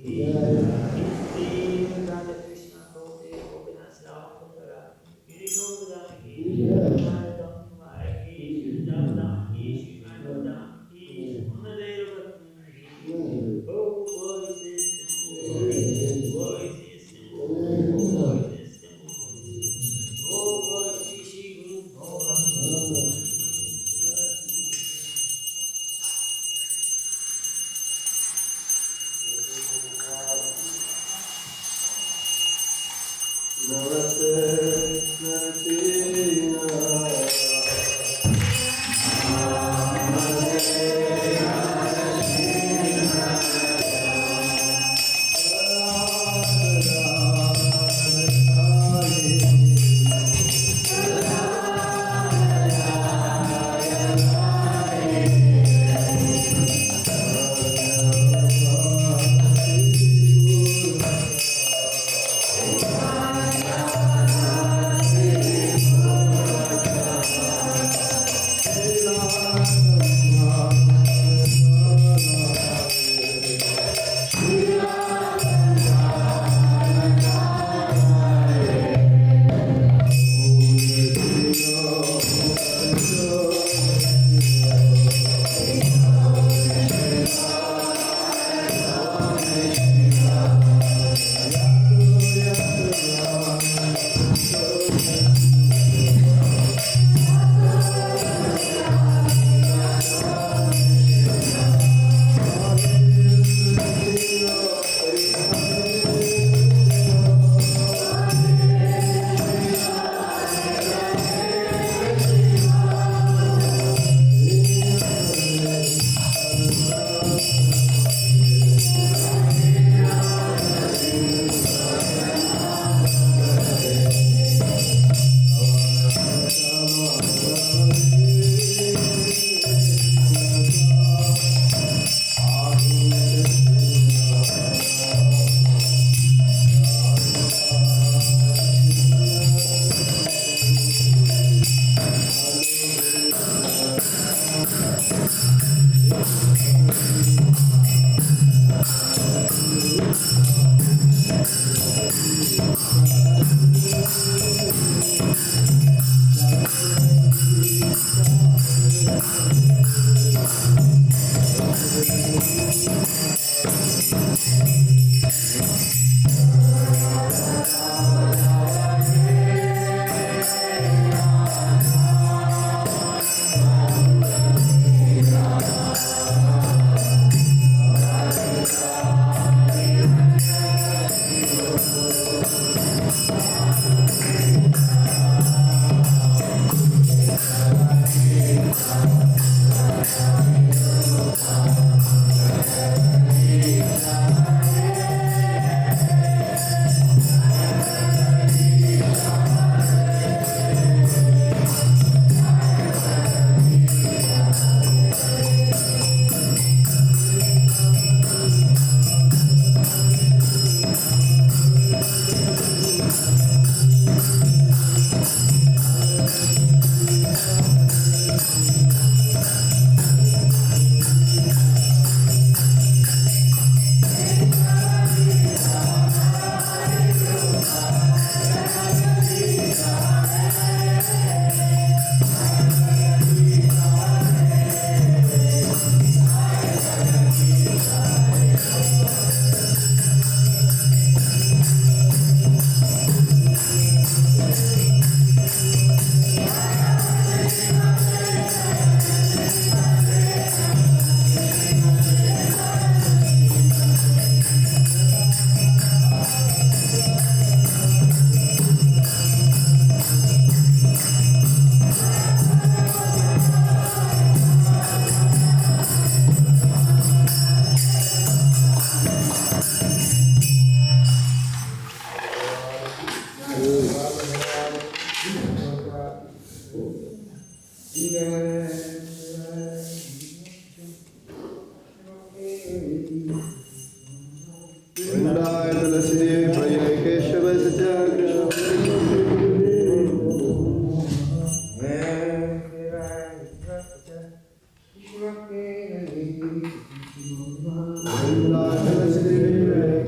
Vrindavan Sri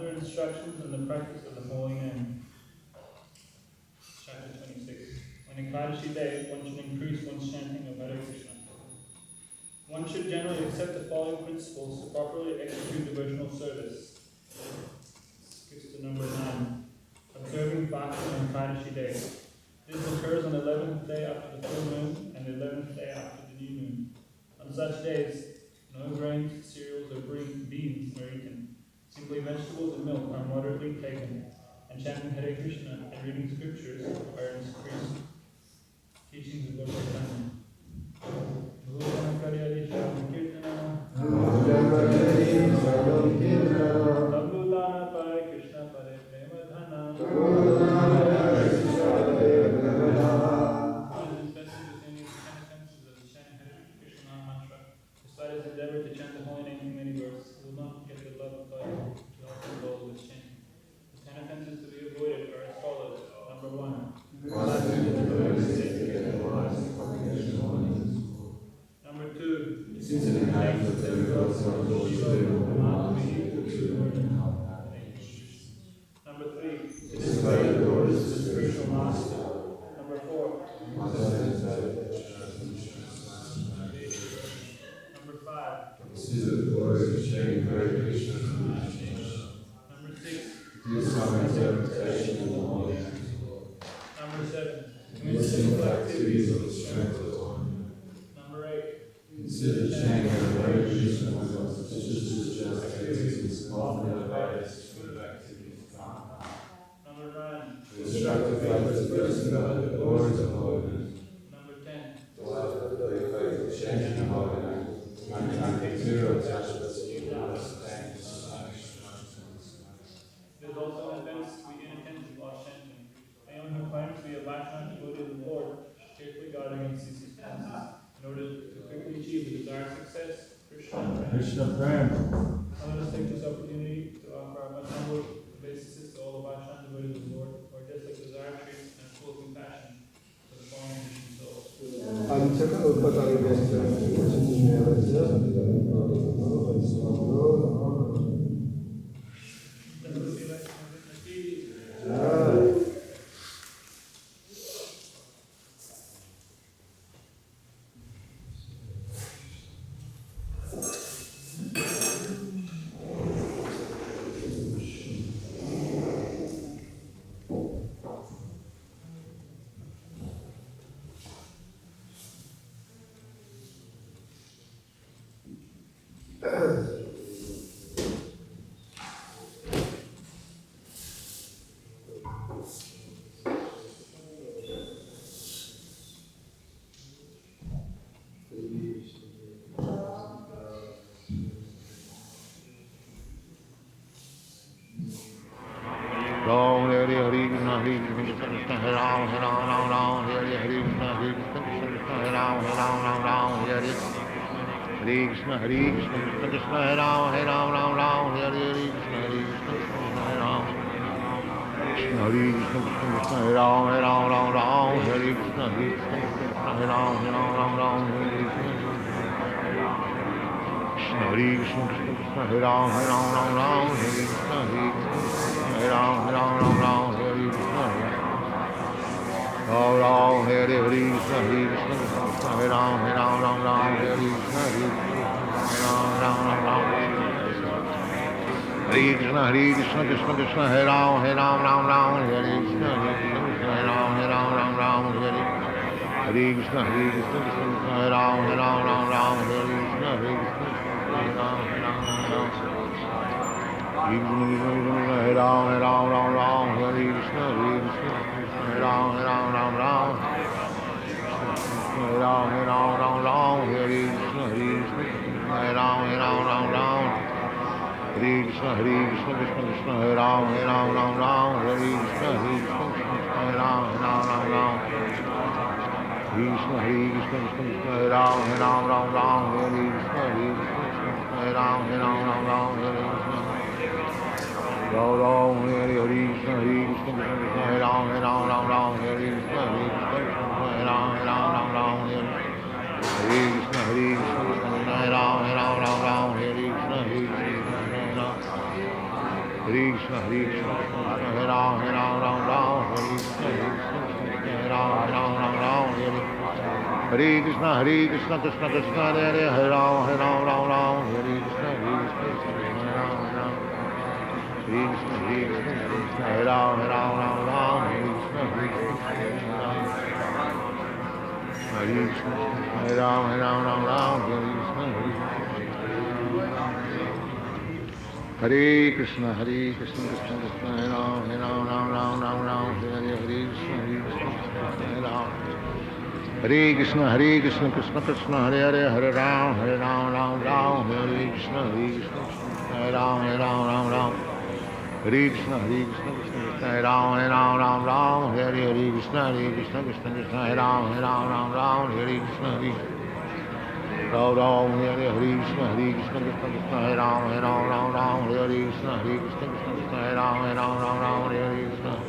Other instructions in the practice of the holy name. Chapter 26. On Ekadashi day, one should increase one's chanting of Hare Krishna. One should generally accept the following principles to properly execute devotional service. Skips to number 9. Observing fasting on Kaddishi day. This occurs on the 11th day after the full moon and the 11th day after the new moon. On such days, no grains, cereals, or beans are eaten. Simply vegetables and milk are moderately taken, and chanting Hare Krishna and reading scriptures are increased. Teachings of Lord Caitanya. Krishna Prem. I want to take this opportunity to offer our much humble obeisances to all the Vaishnava devotees of the Lord, who are just like desire trees and full of compassion for the fallen Christian souls. Ram Hare Hare Krishna Hare Krishna Krishna Hare Ram Hare Ram Ram Ram Hare Hare Krishna Hare Krishna Krishna Hare Ram Hare Ram Ram Ram Hare Hare Krishna Hare Krishna Krishna Krishna Hare Ram Hare Ram Ram Ram Hare Hare Krishna Hare Krishna Krishna Hare Ram Krishna Hare Krishna Krishna Krishna Hare Ram Hare Ram Ram Ram Hare Krishna Hare Krishna Krishna Hare Ram Hare Ram Ram Ram Hare Krishna Hare Krishna Krishna Krishna Hare Ram Hare Ram Ram Ram Hare Krishna Hare Hare Ram Ram Ram Ram Hare Krishna Ram Ram Hare Hare Krishna Hare Krishna Krishna Hare Ram Hare Ram Ram Ram Hare Krishna Hare Ram Ram Ram Ram Hare Krishna Hare Krishna Krishna Krishna Hare Ram Hare Ram Ram Ram Hare Krishna Hare Ram Hare Ram Ram Ram Hare Krishna Hare Krishna Krishna Krishna Hare Ram Hare Ram Ram Ram Hare Krishna Hare Krishna Hare Ram Hare Ram Ram Ram Hare Ram Hare Ram Ram Ram Hare Krishna Hare Krishna Hare Ram Hare Ram Ram Ram Hare Ram Hare Ram Ram Ram Hare Krishna Hare Krishna Hare Ram Hare Ram Ram Ram Hare Krishna Hare Krishna Krishna Krishna Hare Ram Hare Ram Ram Ram Hare Krishna Hare Krishna Hare Ram Hare Ram Ram Ram Krishna Hare Krishna Krishna Krishna Hare Ram Hare Ram Ram Ram Hare Krishna Hare Krishna Hare Ram Hare Ram Ram Ram Hare Krishna Ram Ram Hare Hare Krishna Hare Krishna Krishna Krishna Hare Ram Hare Ram Ram Ram Hare Krishna Hare Krishna Hare Ram Hare Ram Ram Ram Hare Krishna Hare Krishna Krishna Krishna Hare Ram Hare Ram Ram Ram Hare Krishna Hare Krishna Hare Krishna Hare Krishna Hare Ram Hare Ram Ram Ram Hare Krishna Hare Krishna Hare Ram Hare Ram Ram Ram Hare Krishna Hare Krishna Krishna Krishna Hare Hare Ram Hare Ram Ram Ram Hare Krishna Hare Krishna Hare Ram Hare Ram Hare Ram, Hare Ram, Ram Ram, Hare Krishna, Hare Krishna, Hare Ram, Hare Ram, Ram Ram, Hare Krishna, Hare Krishna, Hare Krishna, Krishna Krishna, Hare Ram, Ram Ram, Ram Ram, Hare Krishna, Hare Ram. Hare Krishna, Krishna Krishna, Hare Hare, Hare Ram, Ram Ram, Hare Krishna, Hare Ram, Ram Ram. Hare Krishna, Krishna Krishna, Hare Ram, Ram Ram, Hare Krishna, Krishna Krishna, Hare Ram, Ram Ram, Hare Krishna, Ram Ram, Hare Krishna, Krishna Krishna, Hare Ram, Ram Ram, Hare Krishna, Krishna Krishna, Hare Ram, Ram Ram, Hare Krishna.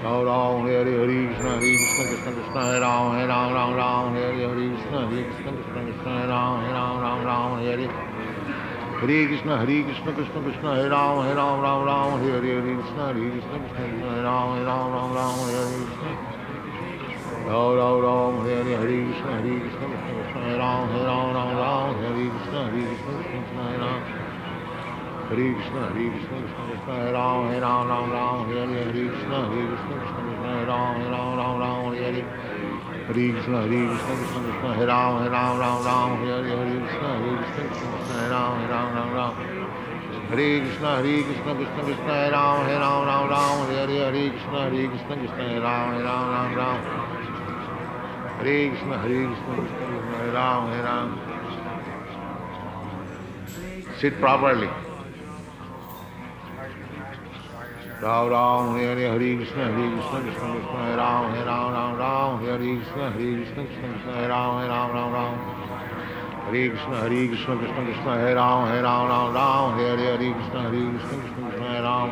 Ram Ram, Hare Krishna, Krishna Krishna, Hare Ram, Ram Ram, Hare Krishna, Krishna Krishna, Hare Ram, Ram Ram, Hare Krishna, Krishna Krishna, Hare Ram, Ram Ram, Hare Krishna, Krishna Krishna, Hare Ram, Ram Ram, Hare Krishna. Ram Ram, Hare Krishna, Krishna Krishna, Hare Ram, Ram Ram, Hare Krishna, Krishna Krishna, Hare Ram. Hare Krishna, Krishna Krishna, Hare Ram, Ram Ram, Hare Krishna, Krishna Krishna, Hare Ram, Ram Ram, Hare Krishna, Krishna Krishna, Hare Ram, Ram Ram, Hare Krishna, Krishna Krishna, Hare Ram, Ram Ram. Hare Krishna, Krishna Krishna, Hare Ram, Ram Ram, Hare Krishna, Krishna Krishna, Hare Ram, Ram Ram. Hare Krishna, Krishna Krishna, Hare Ram, Ram. Sit properly. Ram Ram, Hare Krishna, Krishna Krishna, Hare Ram, Ram Ram, Hare Krishna, Krishna Krishna, Hare Ram, Ram Ram. Hare Krishna, Krishna Krishna, Hare Ram, Ram Ram, Hare Krishna, Krishna Krishna, Hare Ram.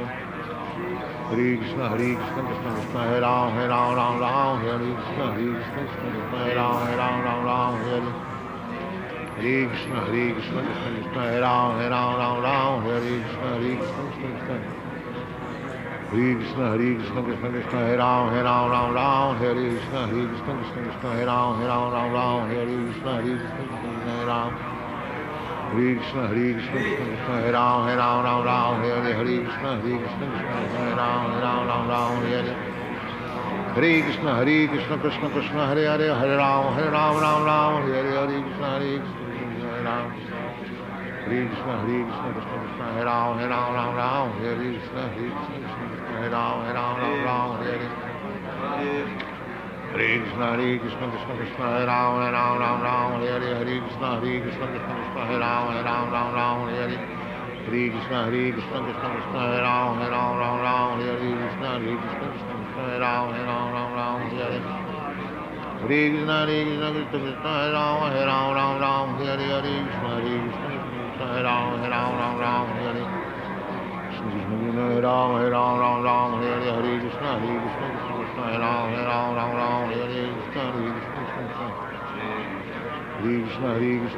Hare Krishna, Krishna Krishna, Hare Ram, Ram Ram, Hare Krishna, Krishna Krishna, Hare Ram, Ram Ram, Hare Krishna, Krishna Krishna, Hare Ram, Ram Ram, Hare Krishna, Krishna Krishna. Hare Krishna, Krishna Krishna, Hare Ram, Ram Ram, Hare Krishna, Krishna Krishna, Hare Ram, Ram Ram, Hare Krishna, Krishna Krishna, Hare Ram. Hare Krishna, Krishna Krishna, Hare Ram, Ram Ram, Hare Krishna, Krishna Krishna, Hare Ram, Ram Ram, Hare Krishna, Krishna Krishna, Hare Hare, Hare Ram, Ram Ram, Hare Krishna, Krishna Krishna, Hare Ram. Hare Krishna, Krishna Krishna, Hare Ram, Ram Ram, Hare Krishna, Krishna Krishna, Hare Ram, Ram Ram, Hare Krishna, Krishna Krishna, Hare Ram, Ram, Hare Krishna, Krishna Krishna, Hare Ram, Ram, Hare Krishna, Krishna Krishna, Hare Ram, Ram, Hare Krishna, Krishna Krishna, Hare Ram, Ram, Hare Krishna, Krishna Krishna, Hare Ram, Ram, Hare Krishna, Krishna Krishna, Hare Ram, Ram, Hare Krishna, Ram, Ram, Hare Krishna, Krishna Krishna, Hare Ram, Ram, Hare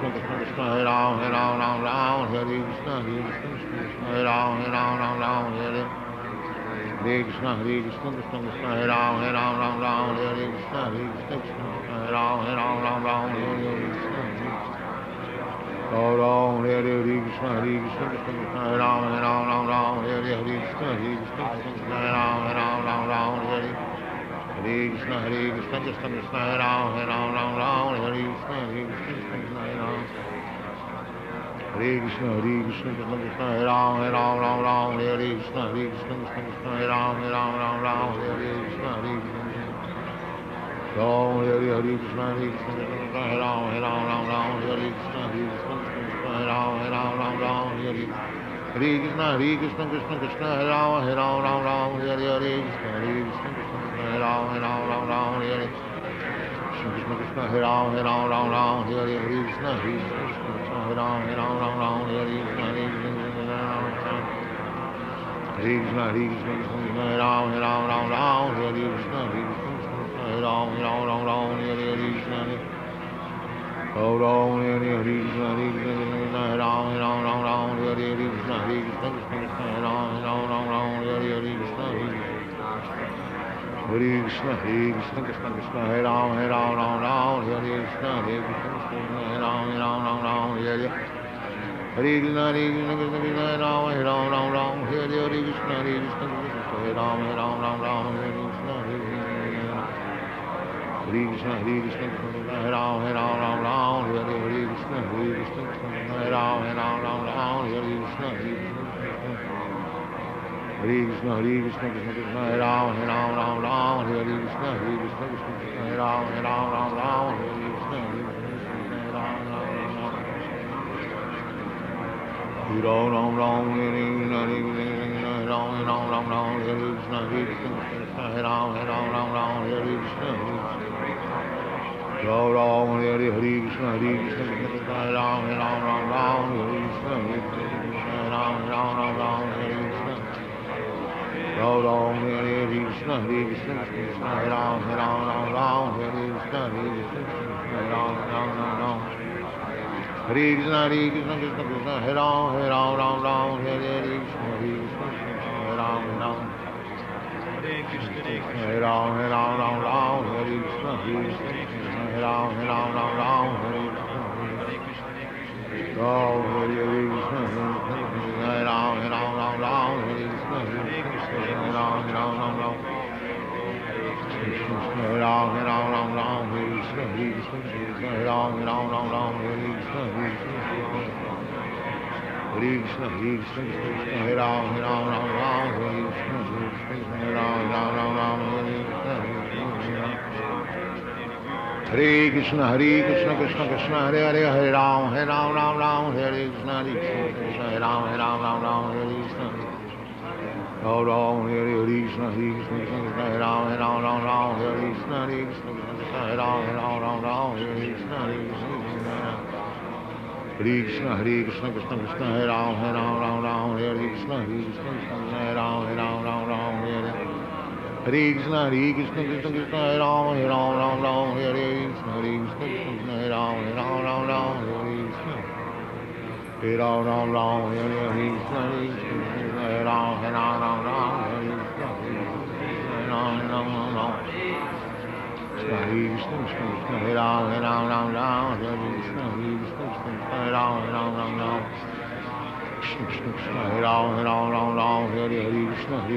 Krishna, Krishna Krishna, Hare Ram, Ram, Hare Krishna, Krishna Krishna, Hare Ram, Ram, Hare Krishna, Krishna Krishna, Hare Ram, Ram, Hare Krishna, Krishna Krishna, Hare Ram, Ram, Hare Krishna. Ram Hare Krishna, Krishna Krishna, Hare Ram, Ram, Hare Krishna, Krishna Krishna, Hare Ram, Ram, Hare Krishna, Krishna Krishna, Hare Ram, Ram, Hare Krishna, Krishna Krishna, Hare Ram. Hare Krishna, Krishna Krishna, Hare Ram, Ram, Hare Krishna, Krishna Krishna, Hare Ram, Ram, Hare Krishna, Krishna Krishna. Ram Hare Krishna, Krishna Krishna, Hare Ram, Ram, Hare Krishna, Krishna Krishna, Hare Ram, Ram, Hare Krishna, Krishna Krishna, Hare Ram, Ram, Hare Krishna, Krishna Krishna, Hare Ram, Ram, Hare Krishna, Krishna Hare Ram, Ram, Hare Krishna, Krishna Krishna, Hare Ram, Hare Krishna, Hare Krishna, Krishna Hare Ram, Hare Krishna, Krishna Hare Ram, Hare Krishna, Ram, Hare Krishna, Krishna Hare Ram, Hare Krishna, Krishna Krishna, Hare Ram, Hare Krishna, Hare Krishna, Krishna Krishna, Hare Ram, Hare Krishna, Hare Krishna, Hare Krishna, Hare Ram, Hare Hare Krishna, Hare Krishna, Krishna Krishna, Hare Rama, Hare Krishna, Hare Krishna, Hare Rama, Hare Krishna, Hare Krishna, Hare Krishna, Hare Rama, Hare Krishna, Hare Krishna, Hare Rama, Hare Krishna, Hare Krishna, Hare Krishna, Krishna Krishna, Hare Rama, Hare Krishna, Hare Krishna, Hare Rama, Hare Krishna, Hare Krishna, Ram Ram Ram, Hare Krishna, Hare Krishna, Ram Ram Ram Ram, Hare Krishna, Hare Krishna, Hare Ram Ram Ram, Hare Krishna, Ram Ram, Hare Krishna, Hare Krishna, Hare Ram Ram Ram, Hare Krishna, Hare Ram Ram Ram, Hare Krishna, Ram Ram, Hare Krishna, Hare Krishna, Hare Ram Ram Ram, Hare Krishna, Hare Ram Ram Ram. Hare Krishna, Hare Krishna, Krishna Krishna, Hare Ram Ram, Hare Krishna, Hare Ram Ram. Hare Ram, Hare Ram, Hare Krishna, Hare Ram Ram, Hare Krishna. Ram, Hare Krishna, Hare Ram, Hare Krishna, Hare Ram Ram. Hare Ram, Hare Ram, Hare Krishna, Hare Ram Ram, Hare Krishna, Hare Krishna, Hare Krishna, Hare Ram, Hare Ram, Hare Krishna, Hare Ram Ram, Hare Krishna. Hare Krishna, Hare Krishna, Krishna Krishna, Hare Hare, Hare Ram, Hare Ram, Hare Krishna, Hare Krishna, Hare Ram, Hare Ram, Hare Krishna. Ram Ram, Hare Krishna, Hare Krishna, Hare Ram, Hare Ram, Hare Krishna, Hare Krishna, Hare Ram, Hare Ram, Hare Krishna, Hare Krishna, Hare Krishna, Krishna Krishna, Hare Ram, Hare Ram, Hare Krishna, Hare Krishna, Hare Ram, Hare Ram, Hare Krishna, Hare Krishna, Krishna Krishna, Hare Ram, Hare Ram, Hare Krishna, Hare Krishna, Hare Ram, Hare Ram, Hare Krishna. Hare Ram, Hare Krishna, Hare Ram, Hare Ram, Hare Krishna, Hare Ram, Hare Krishna, Hare Ram, Hare Ram, Hare Krishna, Hare Ram, Hare Krishna, Hare Ram, Hare Ram, Hare Krishna, Hare Ram, Hare Krishna, Hare Krishna, Hare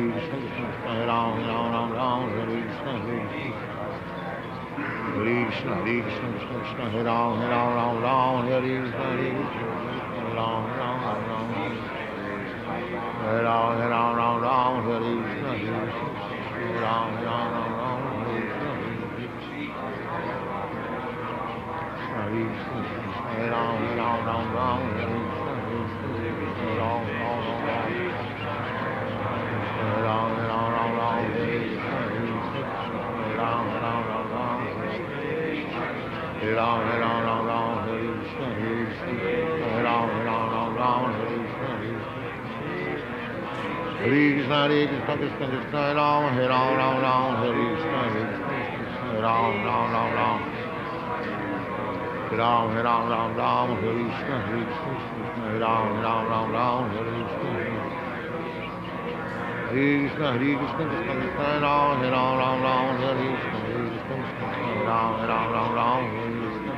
Krishna, Hare Ram, Hare Ram, Hare Krishna, Hare Ram, Hare Ram, Hare Ram, Hare Krishna, Hare Ram, Hare Krishna, Hare Ram, Hare Ram, Hare Krishna, Hare Ram, Hare Ram, Hare Ram, Hare Krishna, Hare Ram, Hare Ram, Hare Ram, Hare Krishna, Hare Ram, Hare Ram, Hare Krishna, Hare Krishna, Hare Krishna, Krishna Krishna, Hare Ram, Hare Ram, Hare Krishna, Hare Ram, Hare Ram, Hare Ram, Hare Ram, Hare Krishna, Hare Ram, Hare Ram, Hare Krishna. Hare Krishna, Hare Krishna, Krishna Krishna, Hare Ram, Hare Ram, Hare Krishna, Hare Ram, Hare Ram, Hare Krishna.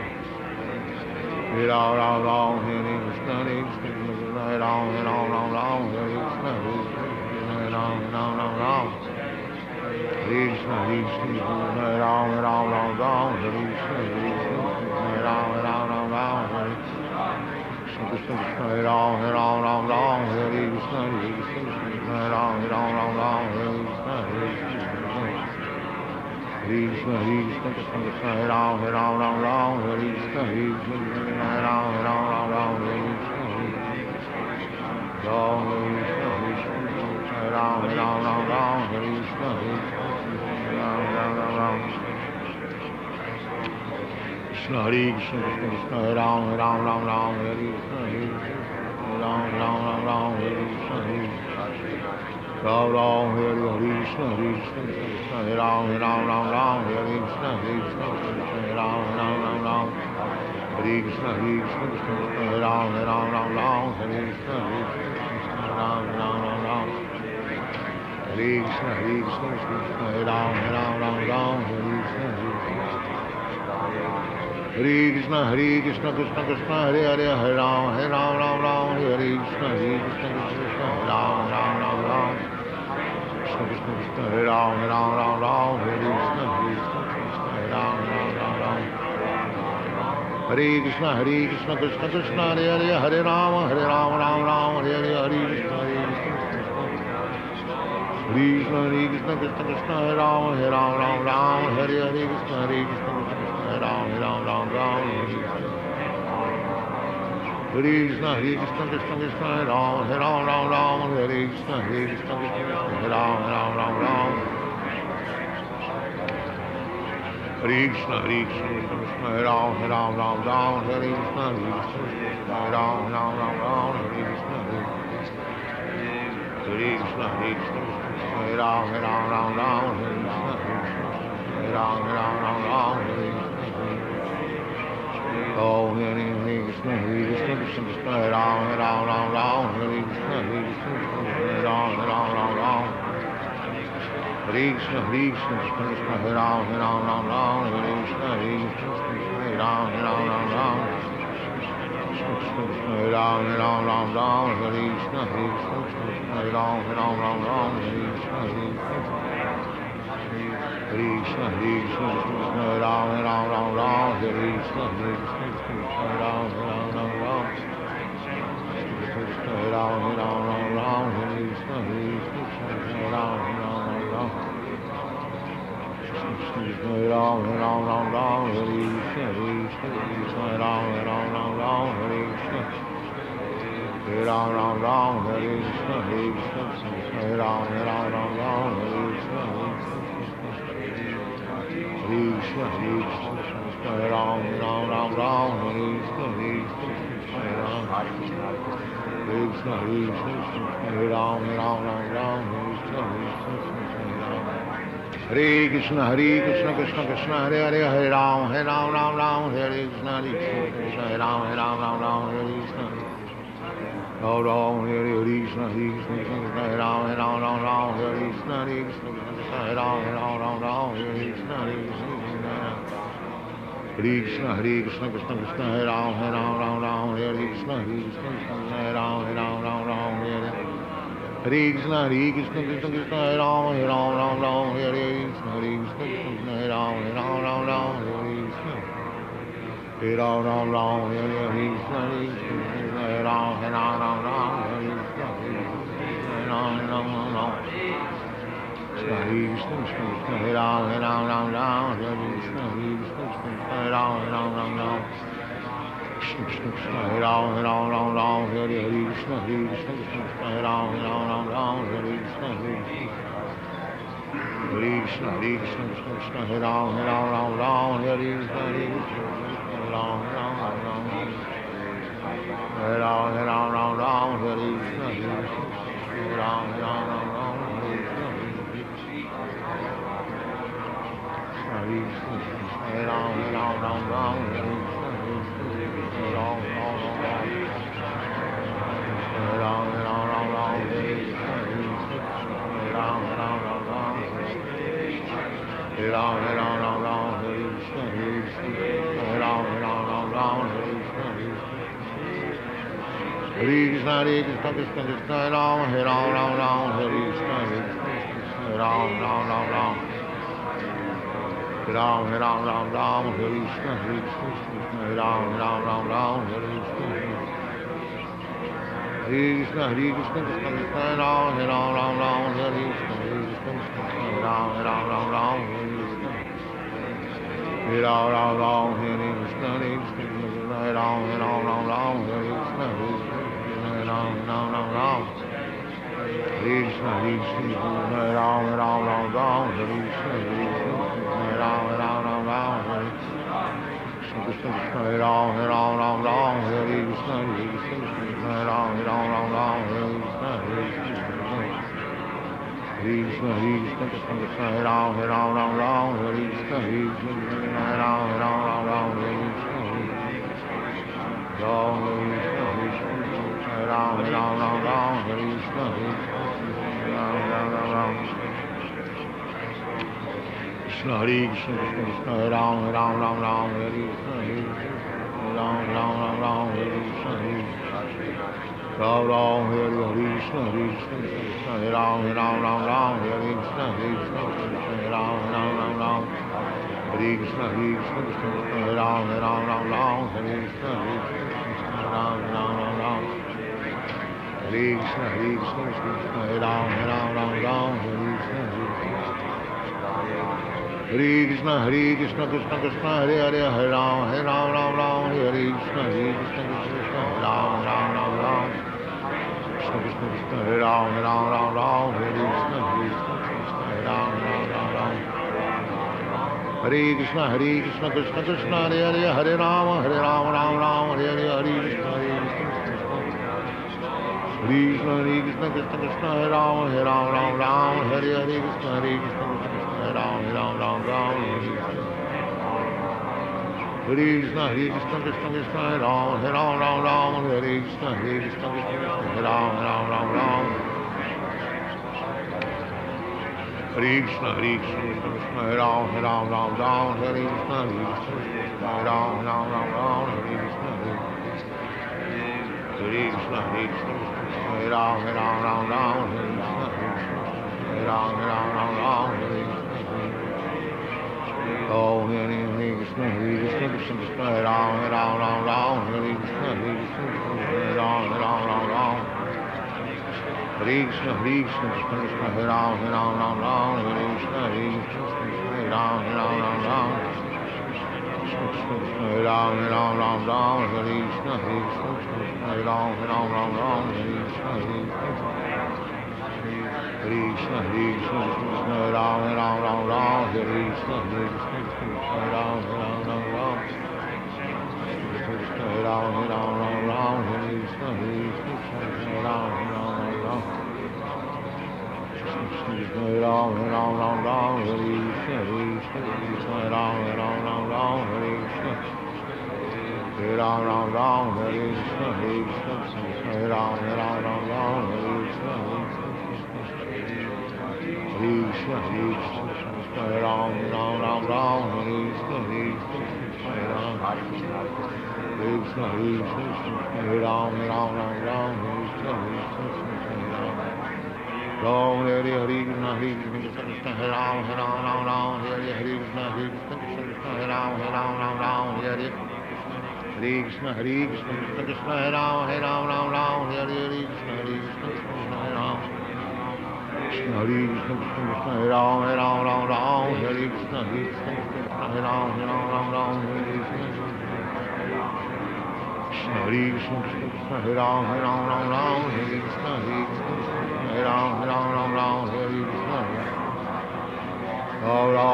Hare Ram, Hare Krishna, Hare Krishna, Hare Ram, Hare Ram, Hare Krishna, Hare Ram, Hare Krishna, Hare Krishna, Hare Ram, Hare Ram, Hare Krishna, Hare Ram, Hare Krishna, Hare Ram, Hare Ram, Hare Krishna, Hare Krishna, Hare Ram, Hare Ram, Hare Krishna, Hare Krishna, Hare Krishna, Krishna, Hare Ram, Hare Ram, Hare Krishna, Hare Krishna, Hare Ram, Hare Ram, Hare Krishna, Ram, Hare Krishna, Hare Ram, Hare Ram, Hare Krishna, Ram, Krishna, Hare Krishna, Krishna, Hare Ram, Hare Ram, Hare Krishna, Ram, Hare Krishna, Ram, Hare Krishna, Hare Krishna, Krishna, Hare Ram, Hare Ram, Hare Krishna, Hare Ram, Hare Krishna, Hare Krishna, Hare Ram, Hare Ram, Hare Krishna, Ram, Hare Krishna, Hare Krishna, Hare Ram, Hare Ram, Hare Krishna, Hare Krishna Krishna Krishna Hare Hare Hare Ram Ram Ram Hare Krishna Krishna Krishna Hare Ram Ram Ram Krishna Krishna Krishna Hare Ram Ram Hare Krishna Krishna Krishna Hare Ram Ram Hare Krishna Krishna Krishna Hare Hare Hare Ram Ram Hare Hare Hare Krishna Krishna Krishna Krishna Hare Ram Ram Hare Hare Krishna Krishna Hare Ram Ram Hare Krishna Krishna Krishna Hare Ram Ram Hare Krishna Krishna Hare Ram Ram Hare Krishna Krishna Hare Ram Hare Krishna Krishna Hare Ram Hare Krishna Hare Krishna Hare Ram Hare Ram Hare Oh, Hare Krishna Krishna Krishna Hare Ram Hare Krishna Hare Ram Hare Krishna Krishna Krishna Hare Ram Hare Krishna Hare Ram Hare Ram Hare Krishna Hare Ram Hare Krishna Hare Ram Hare Krishna Hare Ram Hare Ram Hare Krishna Hare Ram Hare Ram Hare Krishna Hare Ram Hare Krishna Hare Ram Hare Krishna Hare Ram Hare Krishna Krishna Hare Ram Hare Krishna Hare Ram Krishna Hare Ram Hare Krishna Krishna Krishna Hare Hare Hare Ram Hare Krishna Hare Ram Hare Krishna Ram Hare Krishna Krishna Hare Ram Hare Krishna Hare Ram Hare Krishna Krishna Krishna Krishna Hare Ram Hare Krishna Hare Ram Hare Krishna Krishna Krishna Hare Ram Hare Krishna Hare Ram Hare Krishna Hare Ram Hare Krishna Hare Ram Krishna Hare Ram Hare Krishna Hare Ram Krishna Hare Ram Hare Krishna Hare Ram Hare Krishna Krishna Krishna Hare Ram Hare Krishna Hare Ram Hare Ram Hare Krishna Hare Ram Krishna Krishna Ram Hare Ram Hare Krishna Hare Ram Ram Hare Krishna Hare Ram Hare Krishna Krishna Ram Hare Ram Hare Krishna Hare Ram Hare Ram Hare Krishna Hare Ram Hare Krishna Krishna Hare Ram Hare Krishna Hare Ram Hare Krishna Hare Ram Hare Krishna Hare Ram Hare Krishna Hare Ram Hare Krishna Hare Ram Krishna, Hare Krishna, Krishna Krishna, Hare Ram, Hare Krishna, Hare Ram, Hare Krishna, Hare Ram, Ram, Hare Krishna, Hare Krishna, Hare Ram, Hare Krishna, Hare Ram, Hare Krishna, Hare Krishna, Hare Ram, Hare Krishna, Hare Krishna, Hare Krishna, Hare Ram, Hare Krishna, Hare Krishna, Krishna Krishna, Hare Hare, Hare Ram, Hare Krishna, Hare Krishna, Hare Ram, Krishna Krishna, Hare Ram, Hare Krishna, Hare Ram, Hare Krishna, Krishna Krishna, Hare Hare, Hare Ram, Hare Hare, Hare Krishna, Hare Krishna, Krishna Krishna, Hare Ram, Hare Hare, Krishna, Hare Krishna, Hare Ram, Hare Krishna, Krishna Krishna, Hare Ram, Hare Krishna, Hare Krishna, Hare Ram, Hare Krishna, Krishna, Hare Ram, Hare Krishna, Hare Ram, Hare Krishna, Hare Krishna, Hare Ram, Hare Oh, Hare Krishna, Krishna Krishna, Hare Ram, Hare Krishna, Hare Ram, Hare Krishna, Krishna Krishna, Hare Ram, Hare Krishna, Hare Ram, Hare Ram, Hare Krishna, Hare Ram, Hare Krishna, Hare Ram, Hare Krishna, Hare Ram, Hare Ram, Hare Krishna, Hare Ram, Hare Ram, Hare Krishna, Hare Ram, Hare Krishna, Hare Ram, Hare Krishna, Hare Ram, Hare Krishna, Krishna, Hare Ram, Hare Krishna, Hare Ram, Krishna, Hare Ram, Hare Krishna, Ram, Hare Krishna, Krishna, Hare Ram, Hare Krishna, Krishna, Hare Ram, Hare Krishna, Krishna, Hare Ram, Hare Krishna, Hare Ram, Krishna, Hare Krishna, Hare Ram, Hare Krishna, Hare Ram, Hare Krishna, Krishna, Hare Krishna, Hare Ram, Hare Krishna, Hare Ram, Hare Krishna, Ram, Hare Krishna, Hare Ram,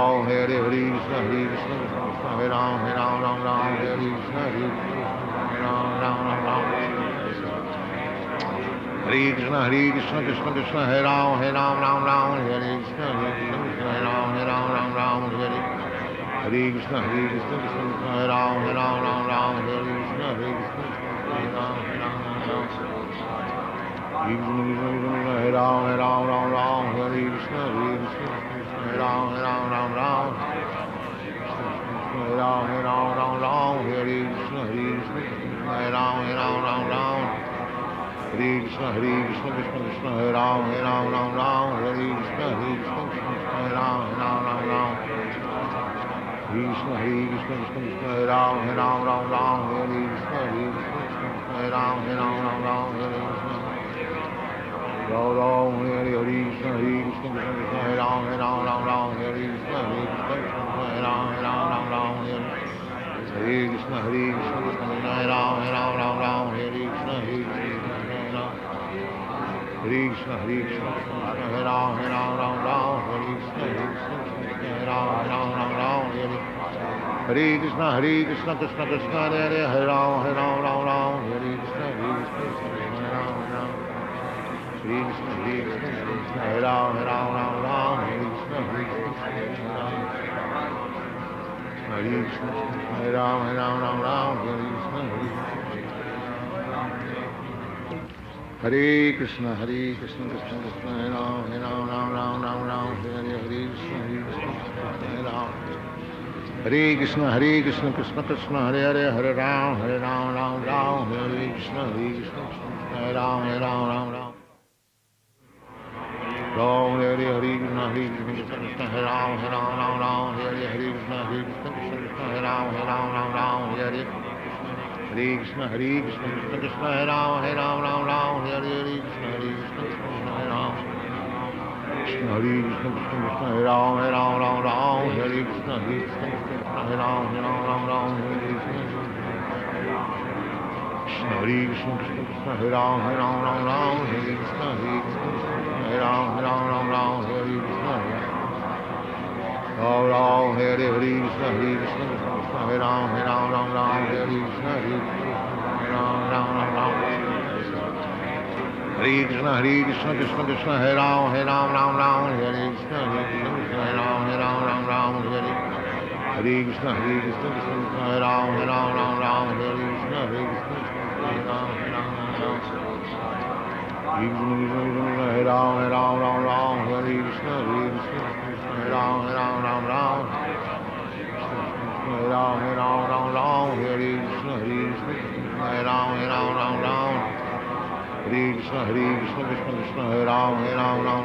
Hare Krishna, Hare Krishna, Krishna Krishna, Hare Ram, Hare Krishna, Hare Ram, Hare Krishna, Hare Ram, Hare Krishna, Hare Ram, Hare Krishna, Hare Ram, Hare Ram, Hare Krishna, Hare Ram, Hare Krishna, Krishna Krishna, Hare Ram, Hare Krishna, Hare Ram, Krishna, Krishna, Hare Ram, Hare Krishna, Hare Ram, Hare Ram, Hare Krishna, Hare Ram, Hare Krishna, Hare Ram, Hare Krishna, Hare Ram, Hare Krishna, Hare Krishna, Hare Ram, Hare Krishna, Hare Ram, Hare Krishna, Krishna Krishna, Hare Ram, Hare Krishna, Hare Ram, Hare Krishna, Hare Ram, Hare Krishna, Hare Krishna, Hare Ram, Hare Hare Krishna, Krishna Krishna, Hare Ram, Hare Ram, Hare Krishna, Hare Krishna, Hare Ram, Hare Krishna, Krishna Krishna, Hare Hare, Hare Ram, Ram Ram, Hare Krishna, Hare Ram, Ram Ram. Ram Hare Krishna, Krishna Krishna, Hare Ram, Ram Hare Krishna, Krishna Krishna, Hare Ram, Ram Hare Krishna, Krishna Krishna, Hare Ram, Ram Hare Krishna, Krishna Hare Ram. Hare Krishna, Krishna Hare Ram, Ram Hare Krishna, Krishna Hare Ram, Ram Hare Krishna. Hare Krishna, Krishna Hare Ram, Ram Hare Krishna, Krishna Hare Ram, Ram Hare Krishna. Ram Hare Krishna, Krishna Hare Ram, Ram Hare Krishna, Ram. Hare Krishna, Krishna Krishna, Hare Ram, Ram Hare Krishna, Krishna Hare Ram, Ram Hare. Hare Krishna, Krishna Krishna, Hare Ram, Ram Hare Krishna, Hare Ram, Ram. Hare Ram, Hare Krishna, Hare Ram, Ram. Hare Ram, Hare Krishna, Hare Ram, Ram. Hare Krishna, Krishna Krishna, Hare Ram,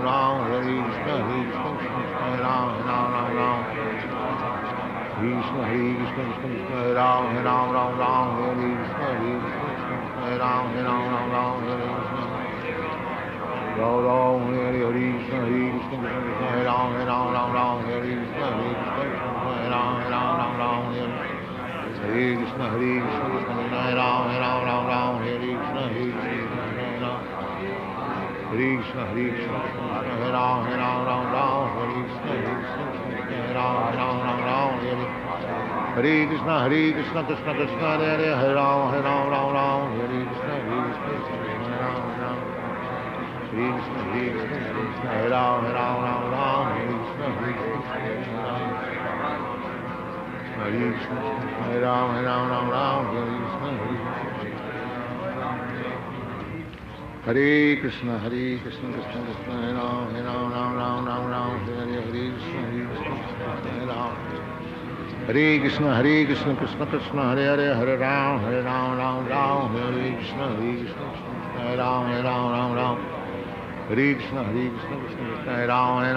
Ram. Hare Krishna, Hare Ram. Krishna, Krishna, Hare Ram, Ram. Hare Krishna, Hare Ram, Ram. Hare Krishna. Ram, Hare Krishna, Krishna, Hare Ram, Ram. Hare Krishna, Hare Ram, Ram. Hare Krishna, Hare Ram, Ram. Hare Krishna, Hare Ram. Hare Krishna, Hare Ram, Ram. Hare Krishna, Hare Ram. Hare Krishna, Krishna Krishna, Hare Ram, Ram. Hare Krishna, Hare Ram. Hare Krishna, Hare Ram, Ram. Hare Krishna, Hare Ram. Hare Krishna, Hare Ram, Ram. Hare Krishna, Hare Krishna, Krishna Krishna, Hare Ram, Ram. Hare Krishna, Hare Ram. Hare Krishna, Krishna Krishna, Hare Ram, Ram. Hare Krishna, Hare Ram, Ram. Hare Krishna, Krishna, Hare Ram,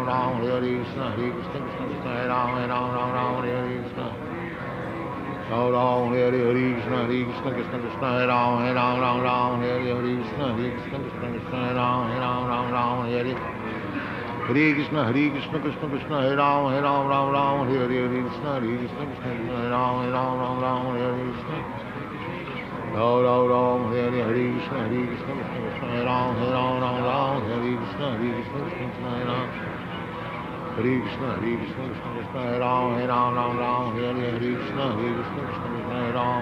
Ram. Hare Krishna, Krishna, Hare Ram, Ram. Hare Krishna, Ram. Hare Krishna, Krishna, Hare Ram, Ram. Hare Krishna, Krishna, Hare Ram, Ram. Hare Krishna. Ram, Hare Krishna, Krishna, Hare Ram, Ram. Hare Krishna, Krishna, Hare Ram, Ram. Hare Krishna, Krishna, Hare Ram, Ram. Hare Krishna, Krishna, Hare Ram, Ram. Hare Krishna. Ram, Hare Krishna, Krishna, Hare Ram, Ram. Hare Krishna, Krishna, Hare Ram. Hare Krishna, Krishna, Hare Ram, Ram. Hare Krishna, Krishna, Hare Ram,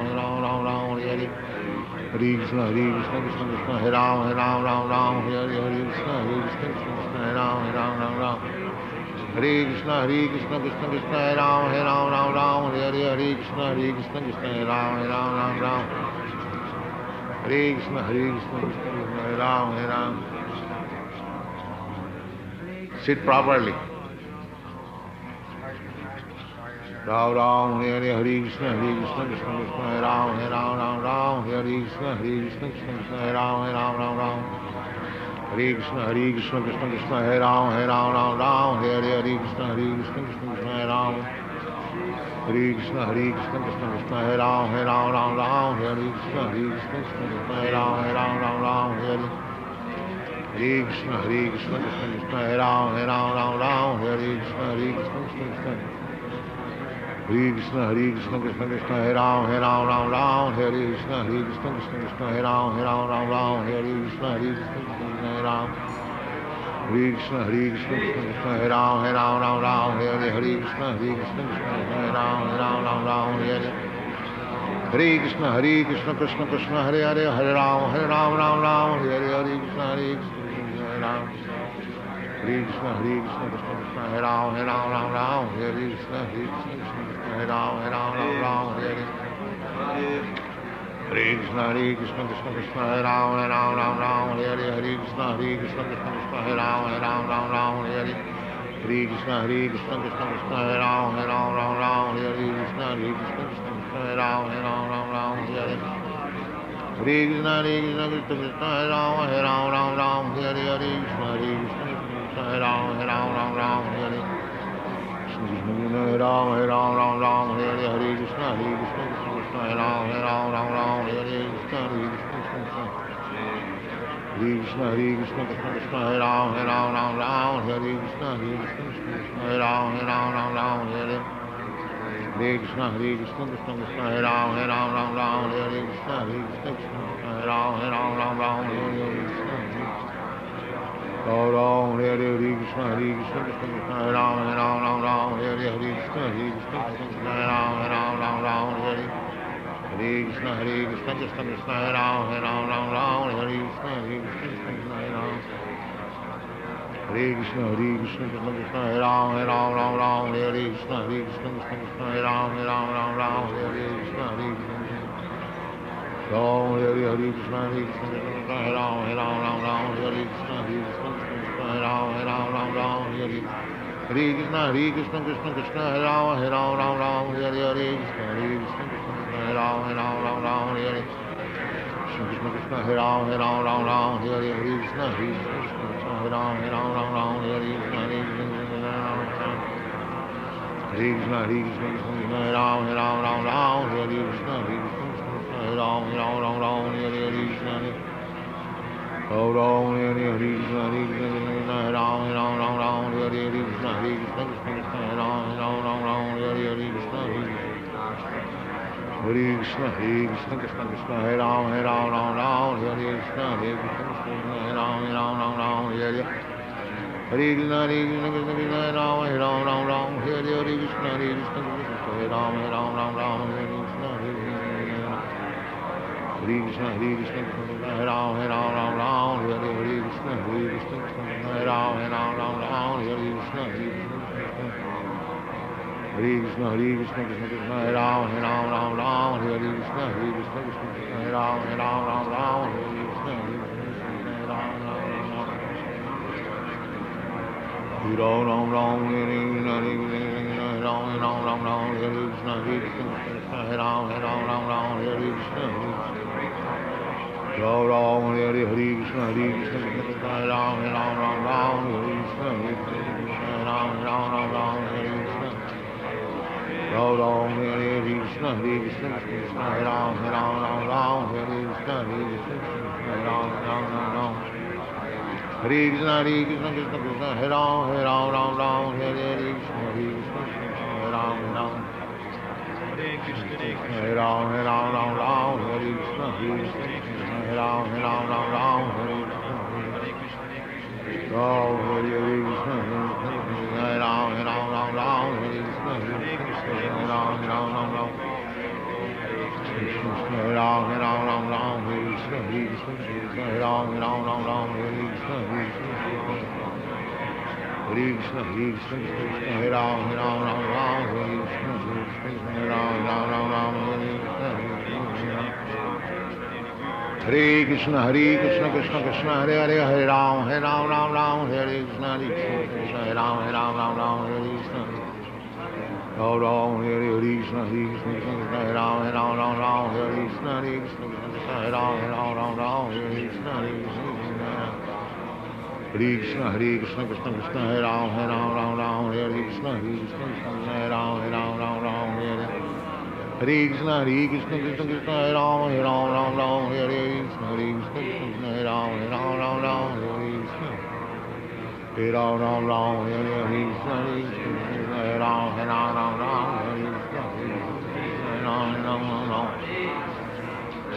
Ram. Hare Krishna, Krishna, Hare Ram, Ram. Hare Krishna, Krishna, Hare Ram, Ram. Hare Krishna, Krishna, Hare Ram, Ram. Hare Krishna, Krishna, Hare Ram, Ram. Hare Krishna, Hare Ram. Sit properly. Ram, Hare Krishna, Krishna, Hare Ram, Ram. Hare Krishna, Krishna, Hare Ram, Ram. Hare Krishna, Krishna, Hare Ram, Ram. Hare Krishna, Krishna, Hare Ram. Hare Krishna, Krishna, Hare Ram, Ram. Hare Krishna, Krishna, Hare Ram, Ram. Hare Krishna, Krishna, Hare Ram, Ram. Hare Krishna, Krishna. Hare Krishna, Krishna, Hare Ram, Ram. Hare Krishna, Krishna, Hare Ram, Ram. Hare Krishna, Krishna, Hare Ram. Hare Krishna, Krishna, Hare Ram, Ram. Hare Krishna, Krishna, Hare Ram, Ram. Hare Krishna, Krishna, Hare Ram, Ram. Hare Krishna, Hare Ram. Hare Krishna, Krishna, Hare Ram, Ram. Hare Krishna, Hare Ram, Ram. Hare Krishna, Krishna Krishna, Hare Ram, Ram, Hare Hare Krishna, Krishna Krishna, Hare Ram, Ram, Hare Hare. Hare Krishna, Krishna Krishna, Hare Ram, Hare Krishna, Krishna Krishna, Hare Ram, Hare Hare. Hare Krishna, Krishna Krishna, Hare Ram, Hare Hare Krishna, Krishna Krishna, Hare Ram, Hare Hare. Hare Ram, Hare Hare Krishna, Krishna Krishna, Hare Ram, Hare Hare Krishna, Krishna. Hare Krishna, Krishna Krishna, Hare Ram, Hare Hare Krishna, Krishna Krishna, Hare Ram, Hare Hare. Hare Krishna, Krishna Krishna, Hare Ram, Hare Hare Krishna, Krishna Krishna, Hare Ram, Hare Hare Krishna. Ram, Hare Krishna, Krishna Krishna, Hare Ram, Hare Hare Krishna, Krishna Krishna, Hare Ram, Hare Hare. Hare Krishna, Krishna Krishna, Hare Ram, Hare Hare Krishna, Krishna Krishna, Hare Ram. Hare Krishna, Krishna Krishna, Hare Ram, Hare Hare Krishna, Krishna Krishna, Hare Ram, Hare Hare Krishna, Krishna. Ram, Hare Krishna, Krishna Krishna, Hare Ram, Hare Hare Krishna, Krishna Krishna, Hare Ram, Hare Hare. Hare Krishna, Krishna Krishna, Hare Ram, Hare Hare Krishna, Krishna Krishna, Hare Ram, Hare Hare. Krishna Krishna, Hare Ram, Hare Hare Krishna, Krishna Krishna, Hare Ram, Hare Hare Krishna, Krishna Krishna, Hare Krishna, Krishna, Hare Ram, Hare Hare Krishna, Krishna Krishna, Hare Ram, Hare Hare Krishna. Ram, Hare Krishna, Krishna, Hare Ram, Hare Hare Krishna, Krishna Krishna, Hare Ram, Hare Hare Krishna. Hare Krishna, Krishna Krishna, Hare Ram, Hare Hare Krishna, Krishna Krishna, Hare Ram, Hare Hare. Hare Krishna, Krishna Krishna, Hare Ram, Hare Hare Krishna, Krishna Krishna, Hare Ram, Hare Hare Krishna. Hare Krishna, Krishna Krishna, Hare Ram, Hare Hare Krishna, Krishna Krishna, Hare Ram, Hare Hare Krishna. Hare Krishna, Krishna Krishna, Hare Ram, Hare Hare Krishna, Krishna Krishna, Hare Ram, Hare Hare Krishna, Hare Ram, Hare Hare. Hare Ram, Ram, Hare Krishna, Hare Ram, Hare Krishna, Krishna Krishna, Hare Ram, Hare Hare Krishna. Ram, Ram, Hare Krishna, Hare Krishna, Hare Ram, Hare Hare Krishna, Hare Ram, Hare Krishna. Ram, Ram, Hare Krishna, Hare Krishna, Hare Ram, Hare Krishna, Hare Ram, Hare Krishna. Hare Krishna, Krishna Krishna, Hare Ram, Hare Krishna, Hare Ram, Hare Krishna. Hare Ram, Hare Krishna, Hare Ram, Hare Krishna. Ram, Hare Krishna, Hare Ram, Hare Krishna, Hare Ram, Hare Krishna. Hare Ram, Hare Krishna, Hare Ram, Hare Krishna, Hare Krishna, Hare Ram, Hare Krishna, Hare Ram, Hare Krishna. Hare Krishna, Krishna Krishna, Hare Hare, Hare Ram, Hare Krishna, Hare Ram, Hare Krishna. Hare Ram, Hare Krishna, Hare Ram, Hare Krishna, Hare Ram, Hare Krishna. Hare Krishna, Krishna Krishna, Hare Ram, Hare Krishna, Hare Ram, Hare Krishna.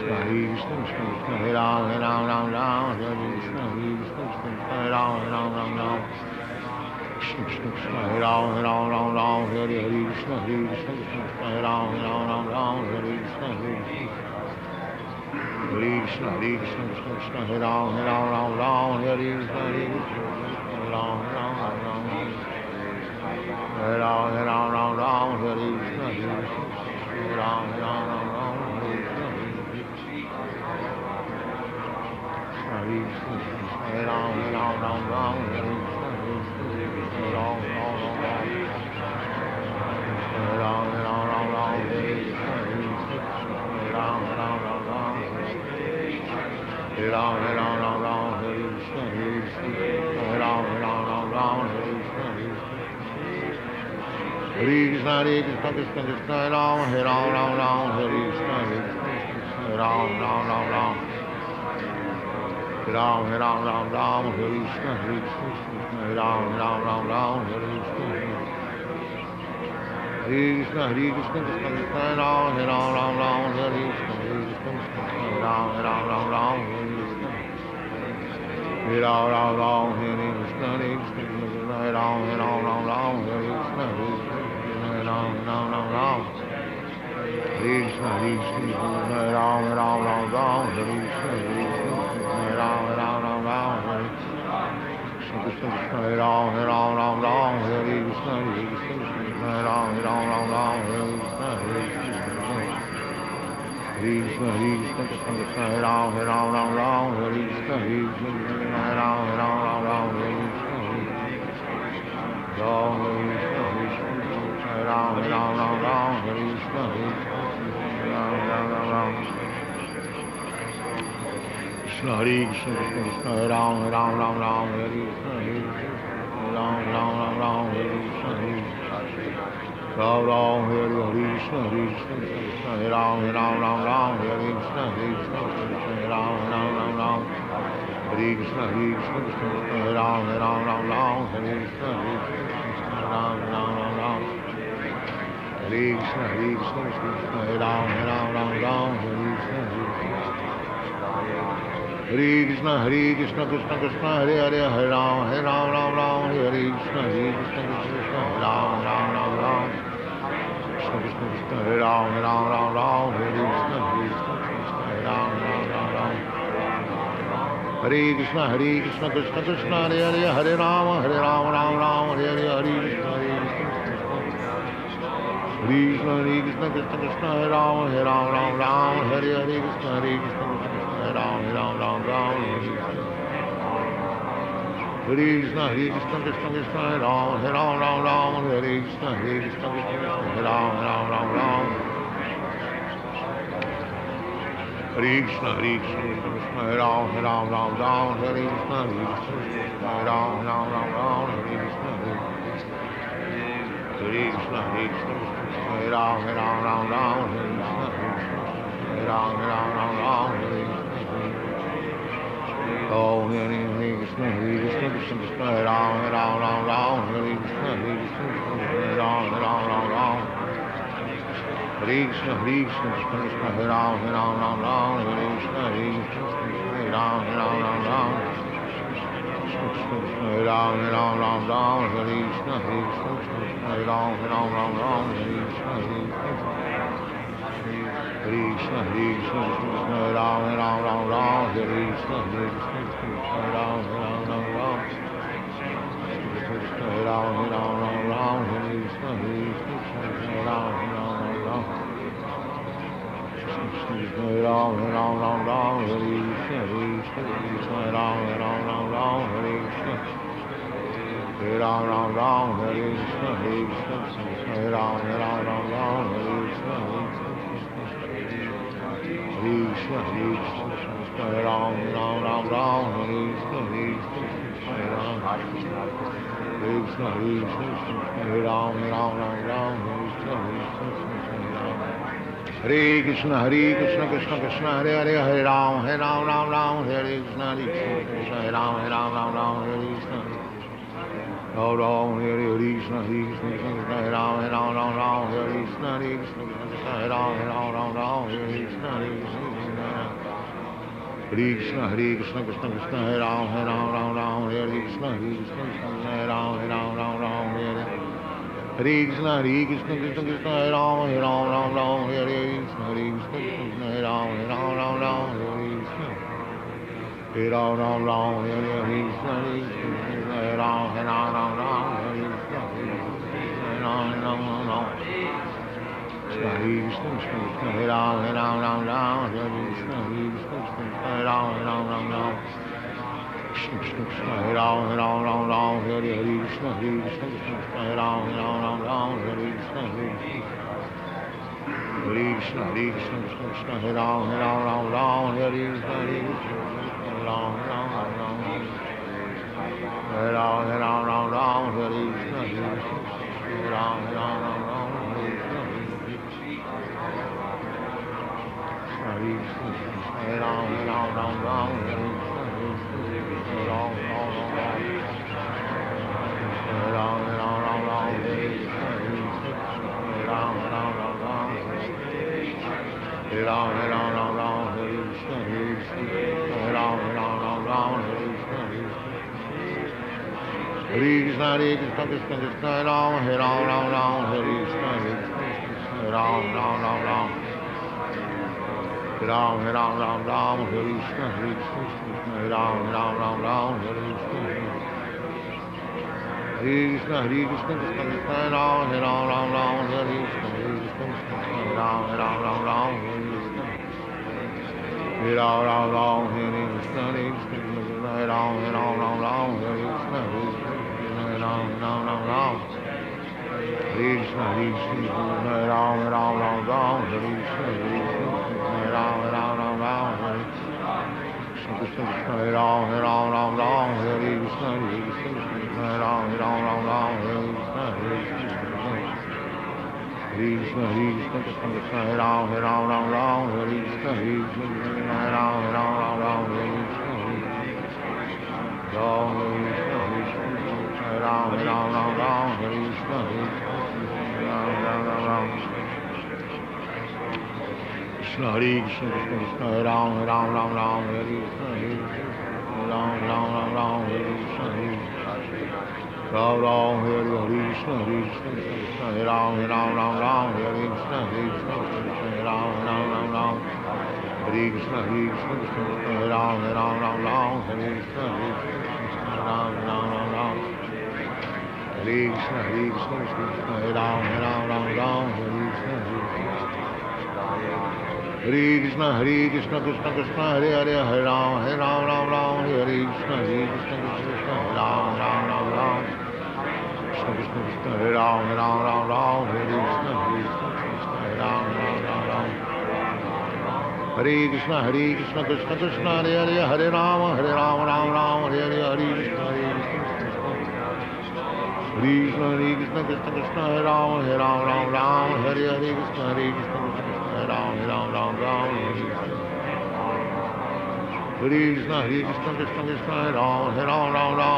Hare Krishna, Krishna, Hare Ram, Hare Krishna, Hare Ram, Hare Krishna. Hare Ram, Hare Krishna, Hare Ram, Hare Krishna, Hare Ram. Hare Krishna, Hare Ram, Hare Krishna, Hare Ram, Hare Krishna, Hare Ram, Hare Krishna, Hare Ram, Hare Krishna. Hare Krishna, Hare Ram, Hare Krishna, Hare Ram, Hare Ram, Hare Krishna, Hare Ram, Hare Krishna. Krishna Krishna Krishna Hare Ram Hare Krishna Krishna Krishna Hare Ram Hare Krishna Hare Krishna Krishna Krishna Hare Ram Hare Krishna Hare Ram Hare Krishna Hare Ram Hare Krishna Krishna Krishna Ram Hare Ram Hare Krishna Ram Ram Hare Krishna Ram Hare Krishna Hare Krishna Krishna Krishna Ram Hare Ram Hare Krishna Ram Hare Krishna Hare Ram Hare Krishna Ram Hare Krishna Krishna Krishna Ram Hare Krishna Ram Krishna Hare Ram Hare Krishna Ram Hare Krishna Krishna Ram Hare Krishna Krishna Hare Krishna Krishna Ram Hare Krishna Ram Hare Krishna Ram Hare Krishna Krishna Ram Hare Krishna Ram Hare Krishna Ram Hare Krishna Hare Krishna Ram Hare Krishna Krishna Krishna Hare Hare Hare Ram Hare Krishna Krishna Ram Krishna Krishna Hare Ram Hare Krishna Ram Hare Krishna Krishna Krishna Hare Hare Hare Ram Hare Hare Krishna Krishna Krishna Krishna Hare Ram Hare Hare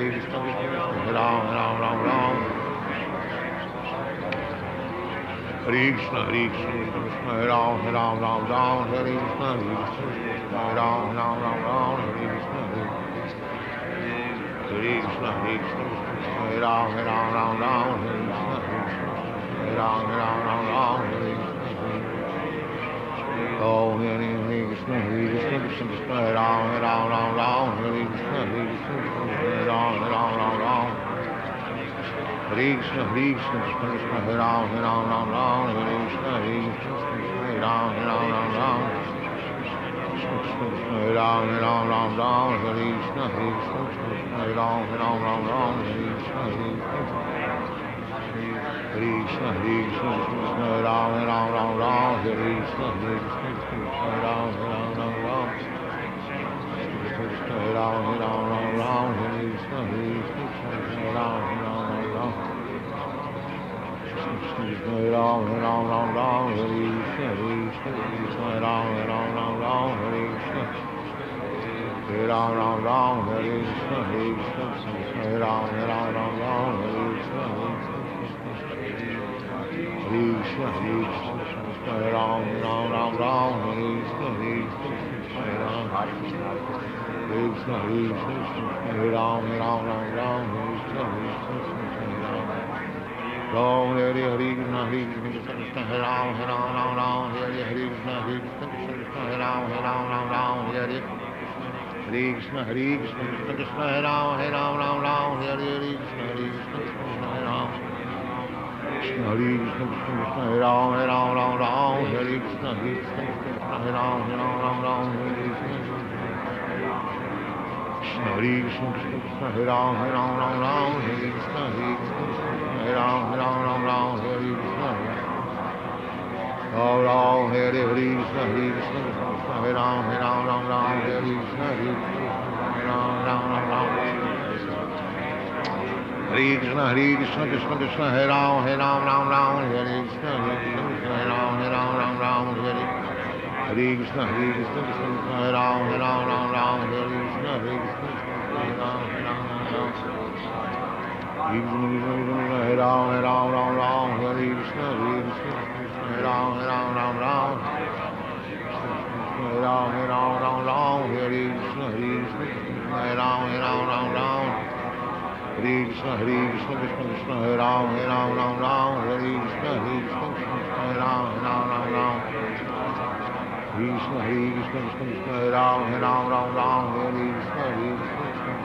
Krishna Ram Krishna Krishna Krishna Ram Hare Krishna Ram Krishna Krishna Ram Hare Krishna Ram Krishna Ram Oh, Hare Krishna Krishna Krishna Ram Hare Krishna Ram Hare Krishna Krishna Ram Hare Krishna Ram Ram Hare Krishna Ram Krishna Ram Hare Krishna Ram Krishna, Hare Krishna, Krishna Krishna, Hare Ram, Ram Ram, Hare Krishna, Hare Krishna, Hare Ram, Ram, Hare Krishna, Ram Ram, Hare Hare Krishna, Hare Krishna, Krishna Krishna, Hare Ram, Ram, Hare Krishna, Hare Krishna, Ram Ram. Hare Krishna, Krishna Krishna, Hare Ram, Ram, Hare Krishna, Hare Ram, Ram, Hare Krishna, Krishna Krishna, Hare Ram, Ram, Hare Krishna, Hare Ram, Hare Ram, Hare Krishna, Hare Ram, Ram, Hare Ram, Hare Krishna, Hare Ram, Ram. Hare Krishna, Krishna Krishna, Hare Ram, Ram, Hare Krishna, Hare Ram, Ram. Krishna, Krishna Krishna, Hare Ram, Ram, Hare Krishna,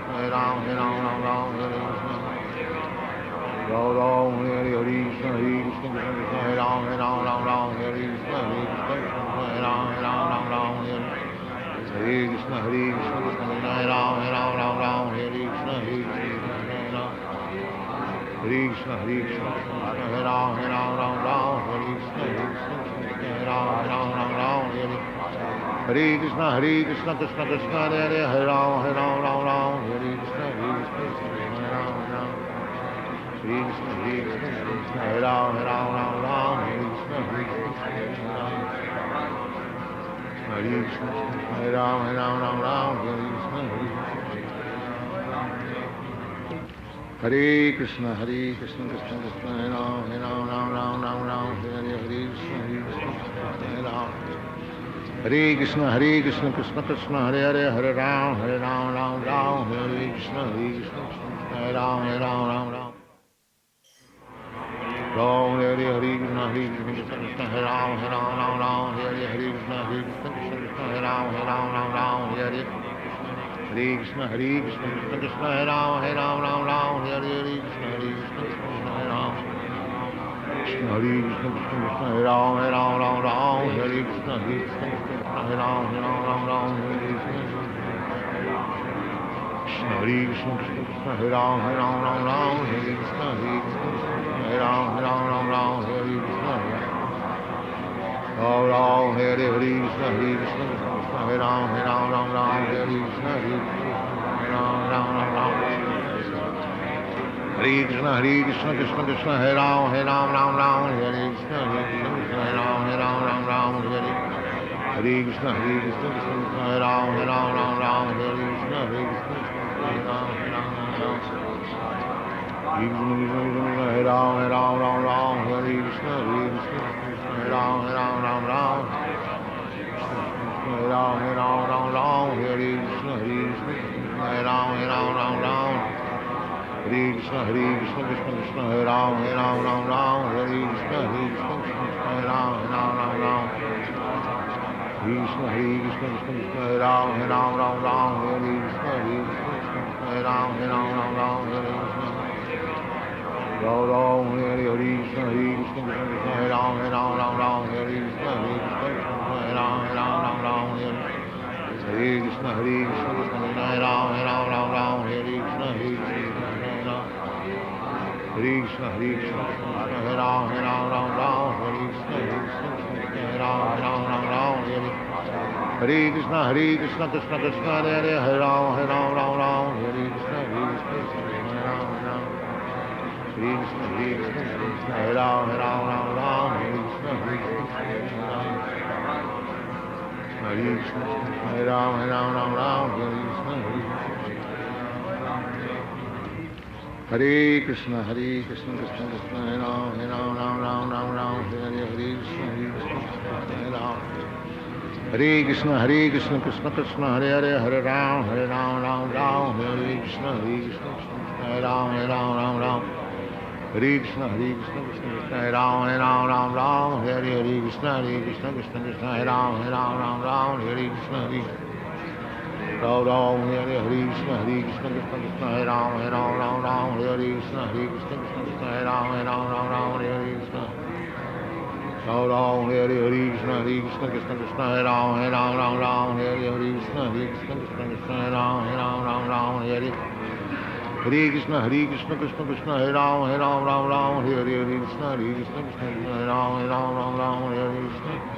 Hare Ram, Ram, Hare Krishna. Ram, Hare Krishna, Krishna Krishna, Hare Ram, Ram, Hare Krishna, Hare Ram, Hare. Hare Krishna, Krishna, Hare Ram, Hare Krishna, Hare Ram. Hare Krishna, Krishna, Hare Ram, Hare Krishna, Hare Ram, Hare Krishna, Krishna Krishna, Hare Ram, Hare Krishna, Hare Ram. Hare Krishna, Krishna, Hare Ram, Hare Krishna, Hare Ram. Hare Krishna, Hare Ram, Hare Krishna, Hare Krishna, Krishna Krishna, Hare Ram, Hare Krishna, Hare Ram. Hare Krishna, Krishna Krishna, Hare Ram, Hare Krishna, Hare Ram, Ram. Ram, Hare Krishna, Krishna, Hare Ram, Hare Krishna, Krishna, Hare Ram, Hare Krishna, Krishna Krishna, Hare Ram, Hare Krishna, Hare Ram. Krishna, Krishna, Hare Ram, Hare Krishna, Hare Ram, Hare Krishna. Krishna, Krishna, Hare Ram, Hare Krishna, Hare Ram, Hare Krishna. Ram, Hare Krishna, Krishna, Hare Ram, Hare Krishna, Hare Krishna, Krishna Krishna, Hare Ram, Hare Krishna, Hare Ram, Hare Krishna, Hare Ram, Hare Krishna, Hare Ram, Hare Ram, Hare Krishna, Hare Ram, Hare Ram, Hare Krishna, Hare Ram, Hare Krishna, Krishna, Hare Ram, Hare Krishna, Hare Ram, Krishna, Krishna, Hare Ram, Hare Krishna, Hare Ram, Hare Krishna. Ram, Hare Krishna, Krishna, Hare Ram, Hare Krishna, Hare Ram, Hare Krishna, Hare Ram, Hare Krishna, Krishna, Krishna, Hare Ram, Hare Krishna, Hare Ram, Hare Krishna, Krishna Krishna, Hare Ram, Hare Krishna, Hare Ram. Krishna, Krishna, Hare Ram, Hare Krishna, Hare Krishna, Hare Ram, Hare Krishna. Hare Krishna, Krishna Krishna, Hare Ram, Hare Krishna, Hare Ram. Hare Krishna, Krishna Krishna, Hare Ram, Hare Krishna, Hare Ram, Hare Ram. Hare Krishna, Hare Ram, Hare Krishna, Krishna, Hare Ram, Hare Krishna, Ram, Hare Krishna, Krishna, Hare Ram, Hare Krishna, Hare Krishna, Ram, Hare Krishna. Ram Ram Hare Krishna Krishna Krishna Hare Ram Ram Ram Hare Krishna Krishna Krishna Hare Ram Ram Ram Hare Krishna Krishna Krishna Hare Ram Ram Ram Hare Krishna Krishna Krishna Hare Ram Ram Hare Krishna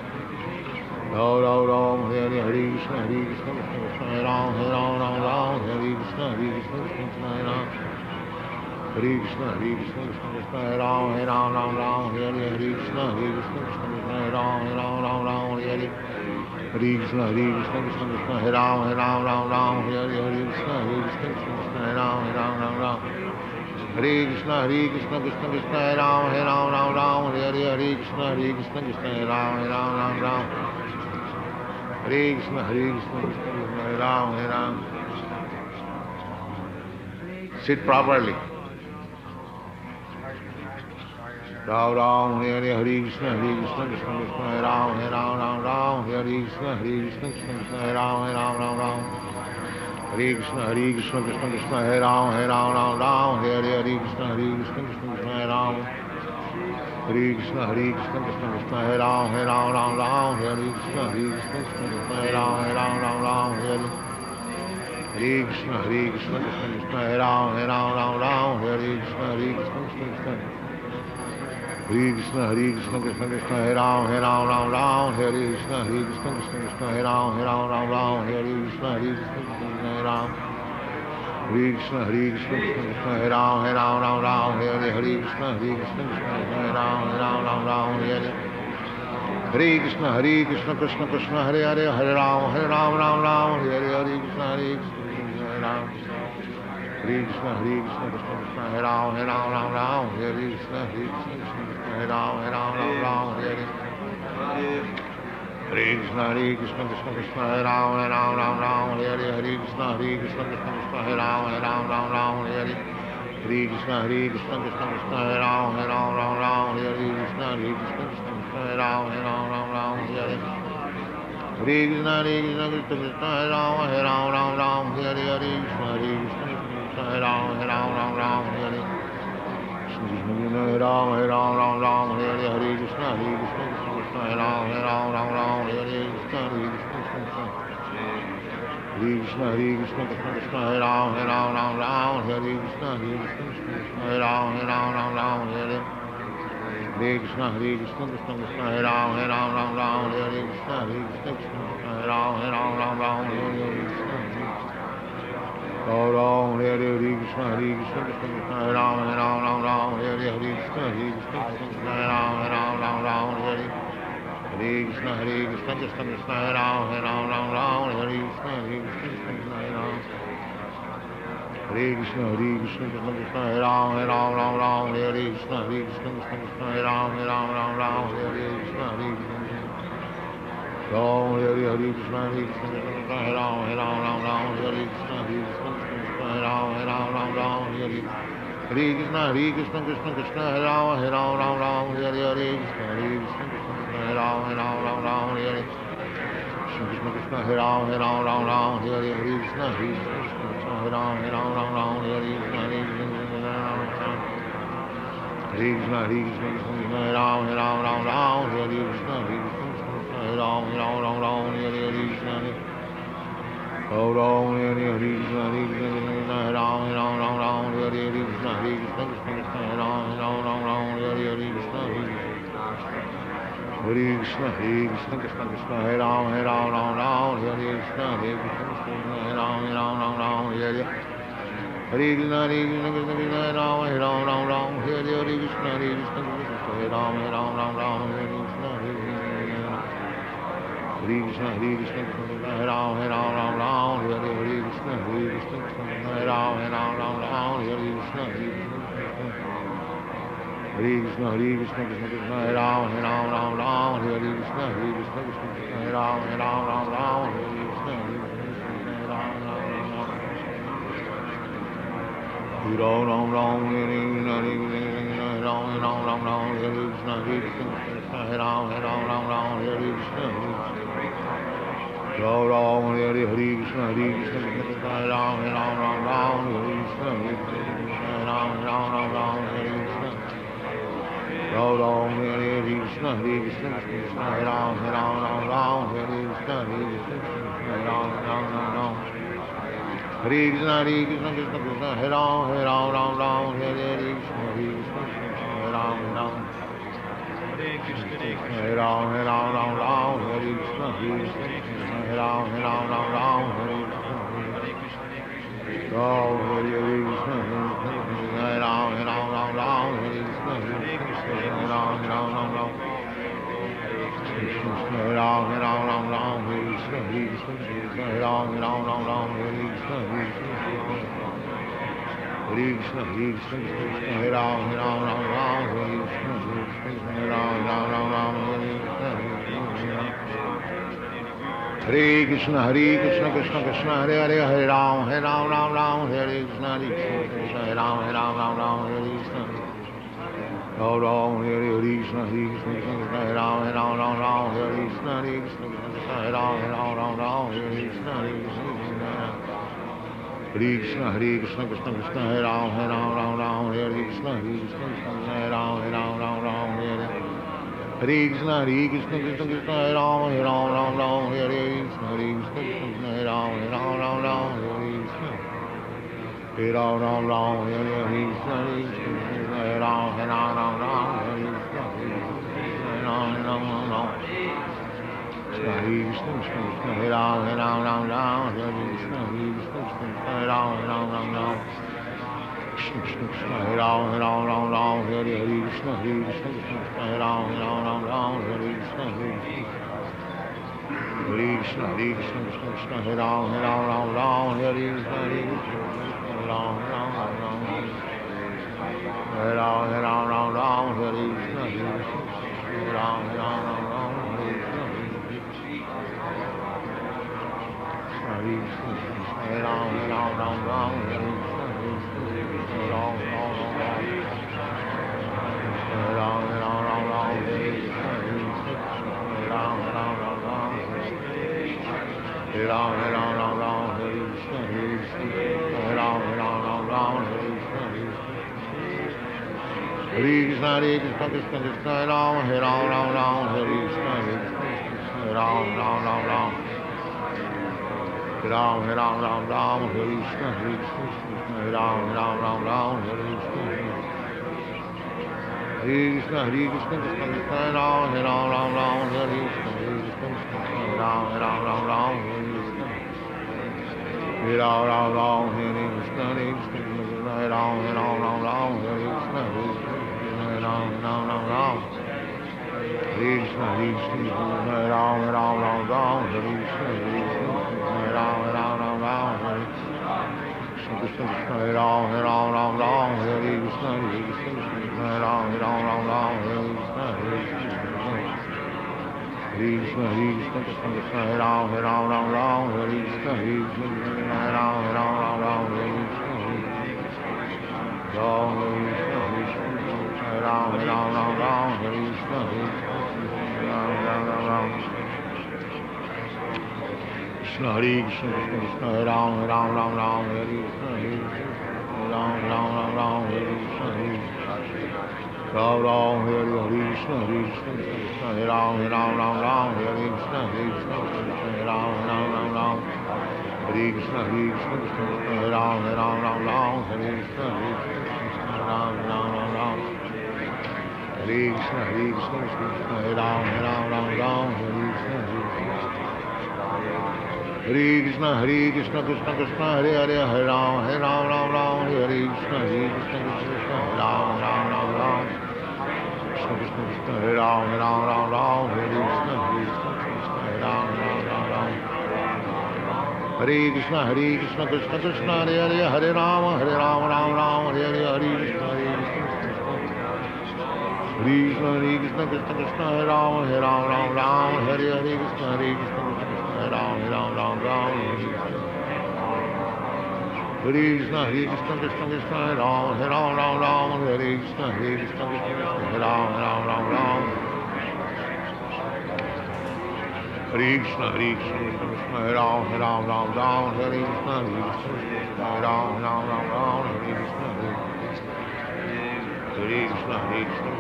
Ram Ram Hare Krishna Krishna Krishna Hare Ram Ram Hare Krishna Krishna Krishna Hare Ram Krishna Krishna Krishna Hare Ram Ram Hare Krishna Krishna Krishna Hare Ram Ram Hare Krishna Krishna Krishna Hare Ram Ram Hare Krishna Krishna Krishna Hare Ram Hare Krishna Krishna Krishna Hare Ram Ram Hare Krishna Krishna Krishna Hare Ram Hare Krishna Krishna Krishna Hare Ram. Sit properly. Ram Ram Hare Krishna Krishna Krishna Hare Ram Ram Hare Krishna Krishna Krishna Hare Ram Hare Krishna Krishna Krishna Hare Ram Ram Hare Krishna Krishna Krishna Hare Ram Hare Krishna Krishna Krishna Hare Ram Ram Hare Krishna Krishna Krishna Hare Ram Hare Krishna Krishna Krishna Hare Ram Hare Krishna Krishna Krishna Hare Krishna Krishna Krishna Krishna Hare Ram Hare Krishna Krishna Krishna Hare Ram Hare Krishna Krishna Krishna Hare Ram Hare Krishna Krishna Krishna Hare Ram Hare Krishna Krishna Krishna Hare Ram Hare Krishna Krishna Krishna Hare Ram Hare Hare Krishna Krishna Hare Ram Hare Krishna Krishna Krishna Hare Ram Hare Krishna Krishna Krishna Hare Ram Hare Krishna Krishna Krishna Hare Ram Hare Krishna Krishna Krishna Hare Ram Hare Krishna Krishna Krishna Hare Ram Hare Krishna Krishna Krishna Hare Ram Hare Krishna Krishna Krishna Hare Ram Hare Krishna Krishna Hare Ram Hare Krishna Ram Hare Ram Hare Krishna Krishna Krishna Hare Ram Hare Krishna Krishna Krishna Krishna Hare Ram Hare Krishna Krishna Hare Ram Hare Krishna Krishna Krishna Hare Ram Hare Krishna Krishna Krishna Hare Ram Hare Krishna Ram Hare Krishna Krishna Krishna Hare Ram Hare Krishna Krishna Krishna Hare Ram Hare Krishna Krishna Krishna Hare Ram Hare Krishna Krishna Krishna Hare Ram Hare Krishna Krishna Krishna Hare Ram Hare Krishna Krishna Krishna Hare Ram Hare Krishna Ram Hare Krishna Krishna Krishna Hare Ram Hare Krishna Krishna Krishna Hare Ram Hare Krishna Krishna Krishna Hare Ram Hare Krishna Krishna Krishna Hare Ram Hare Krishna Krishna Hare Ram Hare Krishna Krishna Krishna Hare Ram Hare Krishna Krishna Krishna Hare Ram Hare Krishna Hare Ram Hare Krishna Ram Hare Krishna Krishna Hare Ram Hare Krishna Krishna Krishna Hare Ram Hare Krishna Hare Krishna Krishna Krishna Hare Ram Hare Krishna Krishna Krishna Hare Ram Hare Krishna Krishna Krishna Hare Ram Hare Krishna Krishna Krishna Hare Ram Hare Krishna Hare Krishna Krishna Krishna Hare Ram Hare Krishna Krishna Krishna Hare Ram Hare Krishna Hare Krishna Krishna Krishna Hare Ram Hare Krishna Krishna Krishna Hare Ram Hare Krishna Ram Ram Hare Krishna Hare Krishna Krishna Hare Ram Hare Krishna Ram Hare Krishna Krishna Krishna Hare Ram Hare Krishna Hare Krishna Ram, Hare Krishna, Hare Krishna, Krishna Krishna, Hare Ram, Ram, Ram, Hare Krishna, Hare Krishna, Hare Ram, Ram, Ram. Hare Krishna, Krishna Krishna, Hare Ram, Ram, Ram, Hare Krishna, Krishna, Hare Ram, Ram. Hare Ram, Ram, Ram, Hare Krishna, Krishna, Hare Ram, Ram, Ram, Hare Krishna, Ram, Hare Krishna, Hare Ram, Ram, Ram, Hare Krishna, Hare Ram, Ram, Ram. Hare Ram, Ram, Ram, Hare Krishna, Krishna, Hare Ram, Ram, Ram, Hare Krishna, Hare Krishna, Hare Ram, Ram, Ram, Hare Krishna, Hare Ram, Ram, Ram, Hare Krishna, Hare Krishna, Krishna Krishna, Hare Hare, Hare Ram, Ram, Ram, Hare Krishna, Krishna, Hare Ram, Ram, Hare Krishna. Ram Ram, Hare Krishna, Krishna Krishna, Hare Ram, Ram, Hare Krishna, Krishna, Hare Ram, Ram, Hare Krishna, Krishna, Hare Krishna, Krishna Krishna, Hare Ram, Ram, Hare Krishna, Krishna, Hare Ram, Hare Krishna, Krishna Krishna, Hare Ram, Hare Krishna, Krishna, Hare Ram, Hare Krishna. Hare Ram, Hare Krishna, Hare Ram, Hare Krishna, Hare Ram, Krishna, Hare Ram, Hare Krishna, Hare Ram, Krishna, Hare Ram, Hare Krishna, Hare Ram, Hare Krishna, Hare Krishna, Krishna, Hare Ram, Hare Krishna, Hare Ram, Hare Ram, Hare Krishna, Hare Ram, Hare Krishna, Hare Ram, Hare Krishna, Krishna, Ram, Hare Ram, Hare Krishna, Hare Ram, Ram, Hare Ram, Hare Krishna, Hare Ram, Hare Krishna, Krishna, Krishna, Ram, Hare Ram, Hare Krishna, Hare Ram, Hare Krishna, Hare Ram, Hare Krishna, Hare Ram, Hare Krishna, Hare Ram, Krishna, Krishna, Hare Ram, Hare Krishna, Hare Ram, Hare Krishna, Hare Ram, Hare Krishna, Hare Ram, Hare Krishna, Hare Ram, Hare Krishna, Hare Ram, Hare Krishna, Hare Krishna, Hare Ram, Hare Krishna, Hare Ram, Hare Krishna, Ram Ram, Hare Krishna, Hare Ram, Hare Krishna, Hare Ram, Hare Krishna, Hare Ram, Hare Krishna, Hare Krishna, Hare Ram, Hare Krishna, Krishna Krishna, Hare Hare, Hare Ram, Hare Krishna, Hare Ram, Krishna Krishna, Hare Ram, Hare Krishna, Hare Ram, Hare Krishna, Krishna Krishna, Hare Hare, Hare Ram, Hare Hare, Hare Krishna, Krishna Krishna, Krishna Hare Ram, Hare Hare, Hare Krishna, Hare Ram, Hare Krishna, Krishna Krishna, Hare Ram, Hare Krishna, Hare Ram, Hare Krishna, Krishna, Hare Ram, Hare Krishna, Hare Ram, Hare Krishna, Hare Krishna,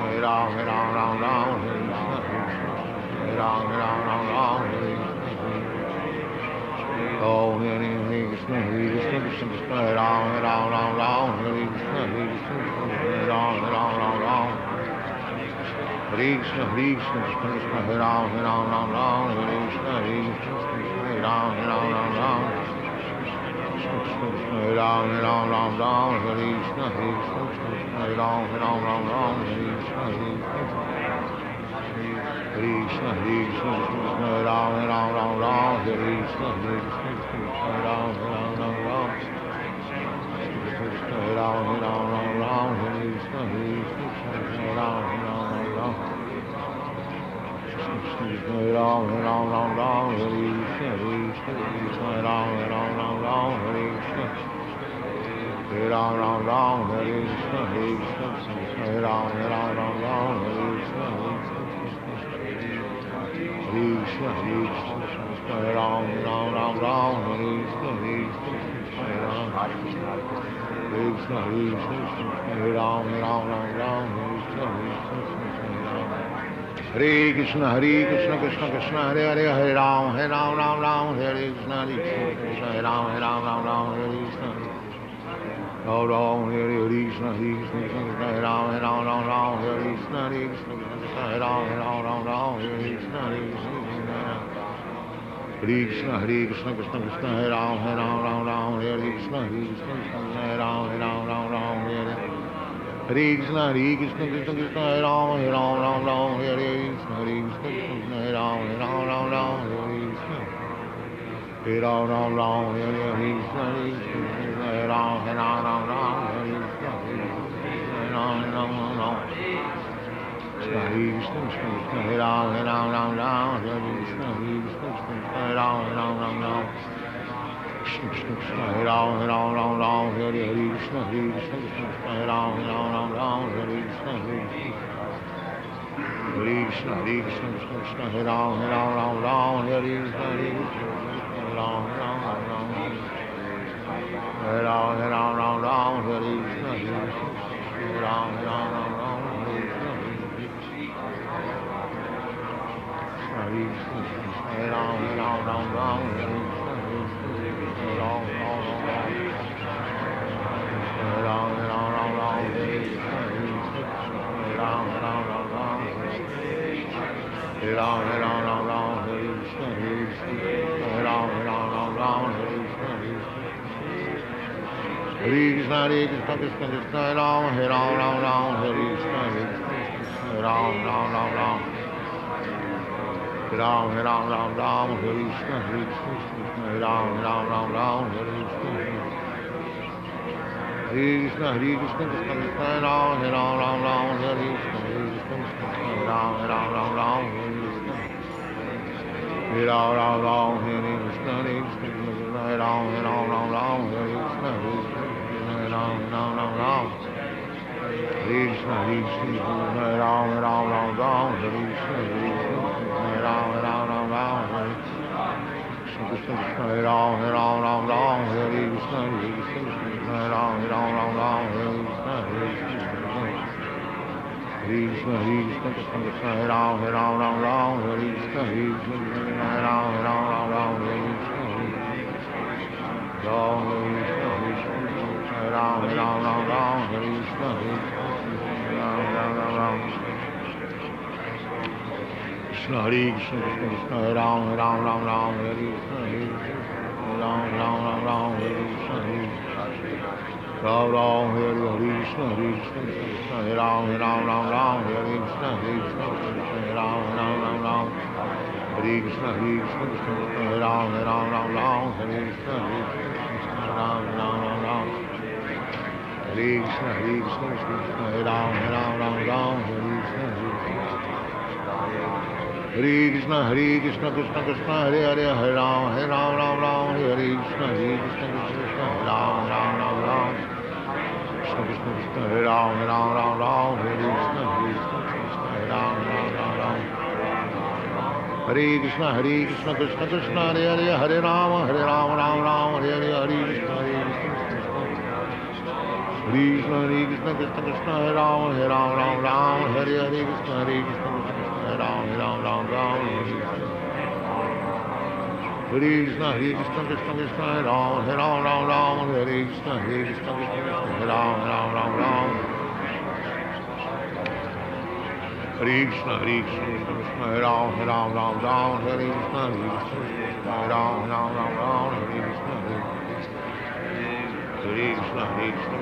Hare Ram, Hare Ram, Ram Ram, Hare Krishna, Hare Ram, Ram Ram, Hare Krishna. Om Hare Krishna, Krishna Krishna, Hare Ram, Ram Ram, Hare Krishna, Hare Ram, Ram Ram. Hare Krishna, Krishna Krishna, Hare Ram, Ram Ram, Hare Krishna, Hare Ram, Ram Ram. Hare Ram, Ram Ram, Hare Krishna, Hare Ram, Ram Ram, Hare Krishna, Hare Krishna, Hare Ram, Ram Ram, Hare Krishna, Hare Ram, Ram Ram. Hare Ram, Ram Ram, Hare Krishna, Hare Ram, Ram Ram. Hare Ram, Ram Ram, Hare Krishna, Hare Ram, Ram Ram, Hare Krishna. Hare Ram, Ram, Hare Krishna, Hare Ram, Ram Hare Krishna, Hare Krishna, Hare Ram, Ram Hare Krishna, Hare Ram, Hare Krishna, Hare Ram, Ram Hare Krishna, Hare Krishna, Hare Krishna, Krishna Krishna, Hare Hare, Hare Ram, Ram, Hare Krishna, Hare Ram, Ram Hare Krishna. Ram Ram, Hare Krishna, Hare Ram, Ram Hare Krishna, Hare Hare Ram, Ram Hare Krishna, Hare Krishna, Hare Krishna, Krishna Krishna, Hare Ram, Ram Hare Krishna, Hare Ram, Ram Hare Krishna, Hare Krishna, Krishna Krishna, Hare Ram, Ram Hare Krishna, Hare Krishna, Hare Ram, Ram Hare Krishna. Hare Ram, Ram, Hare Krishna, Hare Ram, Hare Krishna, Hare Ram, Ram. Hare Krishna, Hare Ram, Hare Krishna, Hare Ram, Ram. Krishna Krishna, Hare Ram, Hare Krishna, Hare Ram, Hare Krishna. Hare Krishna, Hare Krishna, Krishna, Hare Ram, Hare Krishna, Hare Ram, Hare Ram, Hare Krishna, Hare Ram, Hare Krishna. Hare Krishna, Hare Ram, Hare Krishna, Hare Ram, Hare Ram, Hare Krishna, Hare Ram, Hare Ram, Hare Krishna, Hare Ram, Hare Krishna. Hare Krishna, Hare Krishna, Krishna Krishna, Hare Ram, Hare Hare Krishna, Hare Ram, Hare Ram, Hare Krishna, Hare Ram, Hare Krishna. Hare Krishna, Hare Krishna, Krishna Krishna, Hare Ram, Hare Krishna, Hare Ram, Hare Krishna. Hare Ram, Hare Krishna, Hare Krishna, Hare Ram, Hare Krishna, Hare Ram, Hare Krishna, Hare Krishna, Hare Ram, Hare Krishna, Hare Ram, Hare Krishna, Hare Ram, Hare Krishna, Hare Ram, Hare Krishna. Hare Krishna, Hare Krishna, Krishna Krishna, Hare Ram, Hare Krishna, Hare Ram, Hare Krishna. Ram Krishna, Hare Ram, Hare Krishna, Ram. Krishna, Hare Krishna, Krishna Krishna, Hare Ram, Hare Krishna, Ram, Hare Krishna, Ram, Hare Krishna, Hare Krishna, Hare Ram, Hare Krishna, Hare Ram. Hare Krishna, Hare Krishna, Hare Ram, Hare Krishna, Ram. Hare Krishna, Hare Krishna, Hare Ram, Hare Krishna. Hare Krishna, Hare Krishna, Krishna Krishna, Hare Hare, Hare Ram, Hare Krishna, Hare Krishna, Hare Ram. Krishna Krishna, Krishna Hare Ram, Hare Krishna, Hare Ram. Hare Krishna, Hare Krishna, Krishna Krishna, Hare Hare, Hare Ram, Hare Ram, Hare Hare, Hare Krishna, Hare Krishna. Krishna, Hare Krishna, Krishna Krishna, Hare Rama, Rama Rama, Hare Hare, Krishna, Hare Krishna, Krishna Krishna, Hare Rama, Rama Rama, Hare Krishna, Hare Krishna, Krishna Krishna, Hare Rama, Rama, Hare Krishna, Hare Krishna, Krishna Krishna, Hare Rama, Rama. Hare Krishna, Hare Krishna, Krishna Krishna, Hare Rama, Rama, Hare Krishna, Hare Krishna, Hare Rama, Rama, Hare Krishna, Hare Krishna, Hare Krishna,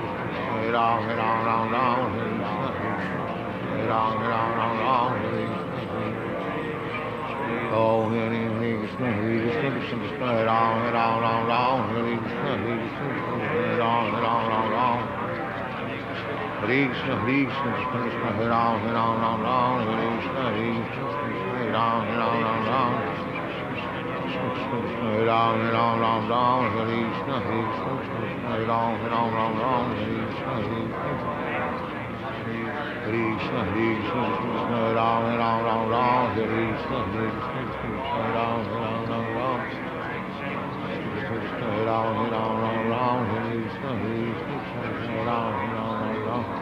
Hare Rama, Rama, Hare Krishna, Hare Rama, Rama, Hare Krishna. Oh, Hare Krishna, Hare Krishna, Krishna Krishna, Hare Rama, Rama, Hare Krishna, Hare Krishna, Hare Rama, Rama. Hare Krishna, Hare Krishna, Krishna Krishna, Hare Rama, Rama, Hare Krishna, Hare Krishna, Hare Rama, Rama. Hare Rama, Rama, Hare Krishna, Hare Krishna, Hare Rama, Rama, Hare Krishna, Hare Krishna, Hare Krishna, Hare Rama, Rama, Hare Krishna, Hare Krishna, Hare Rama, Rama. Hare Rama, Rama, Hare Krishna, Hare Krishna, Hare Rama, Rama.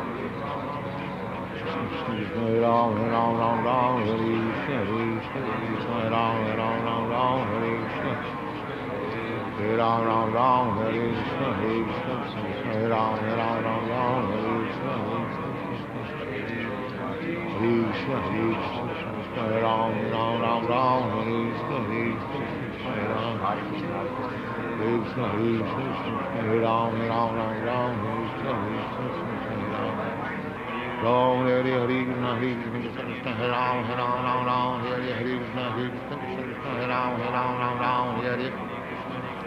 Hare Rama, Rama, Hare Krishna, Hare Krishna, Hare Rama, Rama, Hare Krishna. Hare Rama, Rama, Hare Krishna, Hare Krishna, Hare Rama, Rama, Hare Krishna, Hare Krishna, Hare Krishna, Hare Rama, Rama, Hare Krishna, Hare Krishna, Hare Rama, Hare Krishna, Hare Krishna, Hare Rama, Rama, Hare Krishna, Hare Rama. Ram Hare Hare Krishna, Hare Krishna, Krishna Hare Ram, Ram Hare Hare Krishna, Hare Krishna, Krishna Hare Ram, Ram Hare Hare.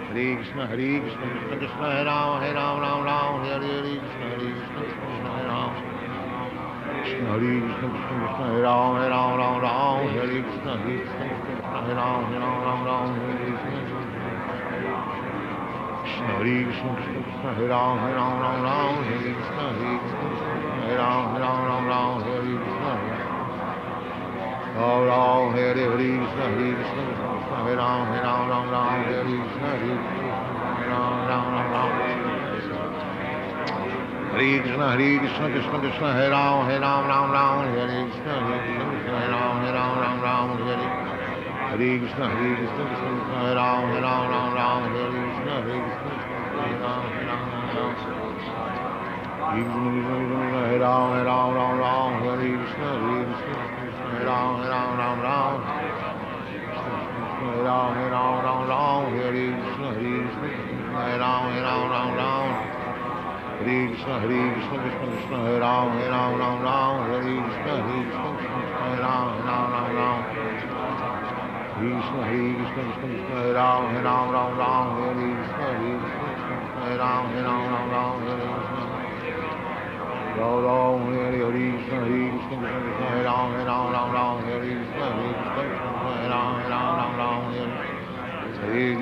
Hare Krishna, Hare Krishna, Krishna Krishna, Hare Ram, Ram Hare Hare, Krishna, Hare Krishna, Krishna Hare Ram. Krishna, Hare Krishna, Krishna Krishna, Hare Ram, Ram Hare Krishna, Hare Krishna, Krishna Hare Ram, Ram Hare Krishna. Krishna, Hare Krishna, Krishna Krishna, Hare Ram, Ram Hare Krishna, Hare Krishna, Hare Ram, Ram Hare Krishna. Ram Hare Hare Krishna, Hare Krishna, Krishna Hare Ram, Ram Hare Krishna, Hare Ram. Hare Krishna, Hare Krishna, Krishna Krishna, Hare Ram, Ram Hare Krishna, Hare Krishna, Hare Ram, Ram Hare Hare. Hare Krishna, Hare Krishna, Krishna Krishna, Hare Ram, Ram Hare Krishna, Hare Krishna, Hare Ram, Ram. Hare Ram, Hare Krishna, Hare Krishna, Hare Ram, Ram. Hare Ram, Hare Krishna, Hare Krishna, Hare Ram, Ram. Hare Krishna, Hare Krishna, Krishna Krishna, Hare Ram, Ram. Hare Krishna, Hare Krishna, Hare Ram, Ram. Krishna, Hare Krishna, Krishna Krishna, Hare Ram, Ram. Hare Krishna, Hare Krishna, Hare Ram, Hare Krishna. Ram Hare Hare Krishna, Hare Krishna, Krishna Krishna, Hare Ram, Hare Krishna, Hare Krishna, Hare Ram, Hare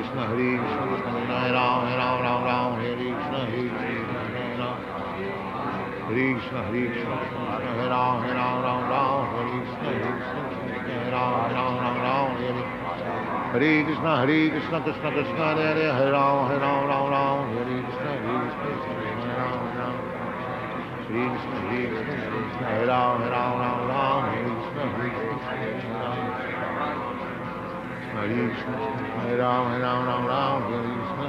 Krishna, Hare Krishna, Krishna Krishna, Hare Ram, Hare Krishna, Hare Krishna, Hare Ram. Hare Krishna, Hare Krishna, Hare Ram, Hare Krishna, Hare Krishna, Hare Ram, Hare Krishna, Hare Krishna, Krishna Krishna, Hare Ram, Hare Krishna, Hare Krishna, Hare Ram. Hare Krishna, Hare Krishna, Hare Ram, Hare Krishna,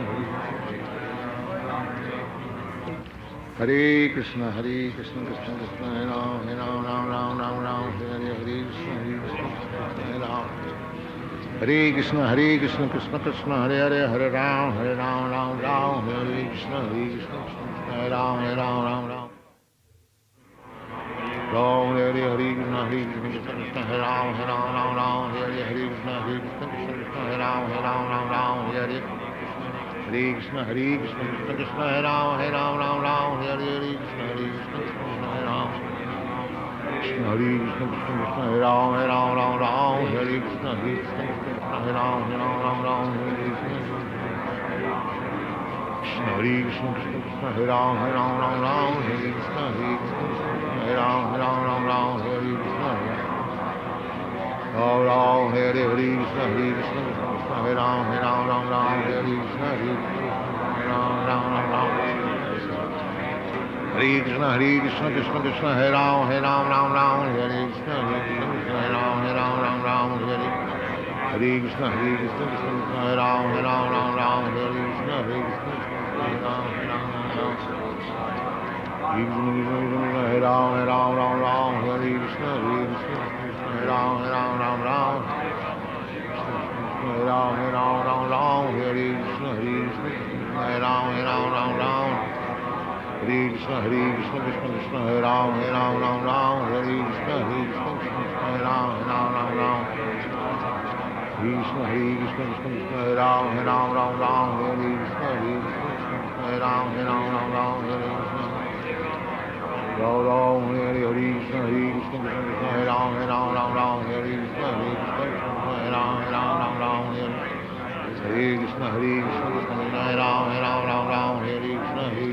Hare Krishna, Hare Krishna, Hare Ram, Hare Krishna, Hare Krishna, Hare Krishna, Krishna Krishna, Hare Ram, Hare Krishna, Hare Ram. Hare Krishna, Hare Krishna, Krishna Krishna, Hare Ram, Hare Krishna, Hare Krishna, Hare Ram, Ram. Ram Hare Hare Krishna, Hare Krishna, Krishna Krishna, Hare Ram, Hare Krishna, Hare Krishna, Hare Ram, Hare Hare. Hare Krishna, Hare Krishna, Krishna Krishna, Hare Ram, Hare Krishna, Hare Krishna, Hare Ram. Krishna, Hare Krishna, Krishna Krishna, Hare Ram, Hare Krishna, Hare Krishna, Hare Ram, Hare Krishna. Krishna, Hare Krishna, Krishna Krishna, Hare Ram, Hare Krishna, Hare Krishna, Hare Ram, Hare Krishna. Ram Hare Hare Krishna, Hare Krishna, Krishna Krishna, Hare Ram, Hare Krishna, Hare Krishna, Hare Ram. Hare Krishna, Krishna Krishna, Hare Ram, Ram Ram, Hare Krishna, Krishna, Hare Ram, Ram Ram, Hare Krishna, Krishna Krishna, Hare Ram, Ram Ram, Hare Krishna, Krishna, Hare Ram, Ram Ram. Krishna Hare Ram, Ram Ram, Hare Krishna, Krishna Hare Ram, Ram Ram, Hare Ram, Ram Ram, Hare Krishna, Hare Ram, Ram Ram, Hare Krishna, Krishna Krishna, Hare Ram, Ram Ram, Hare Krishna, Hare Ram, Ram Ram. Krishna Krishna, Hare Ram, Ram Ram, Hare Krishna, Hare Ram, Ram Ram, Hare Krishna. Ram Ram, Hare Krishna, Hare Ram, Ram Ram, Hare Krishna, Hare Ram, Ram Ram, Hare Krishna, Hare Ram, Ram, Hare Krishna, Krishna, Hare Ram, Ram, Hare Krishna, Hare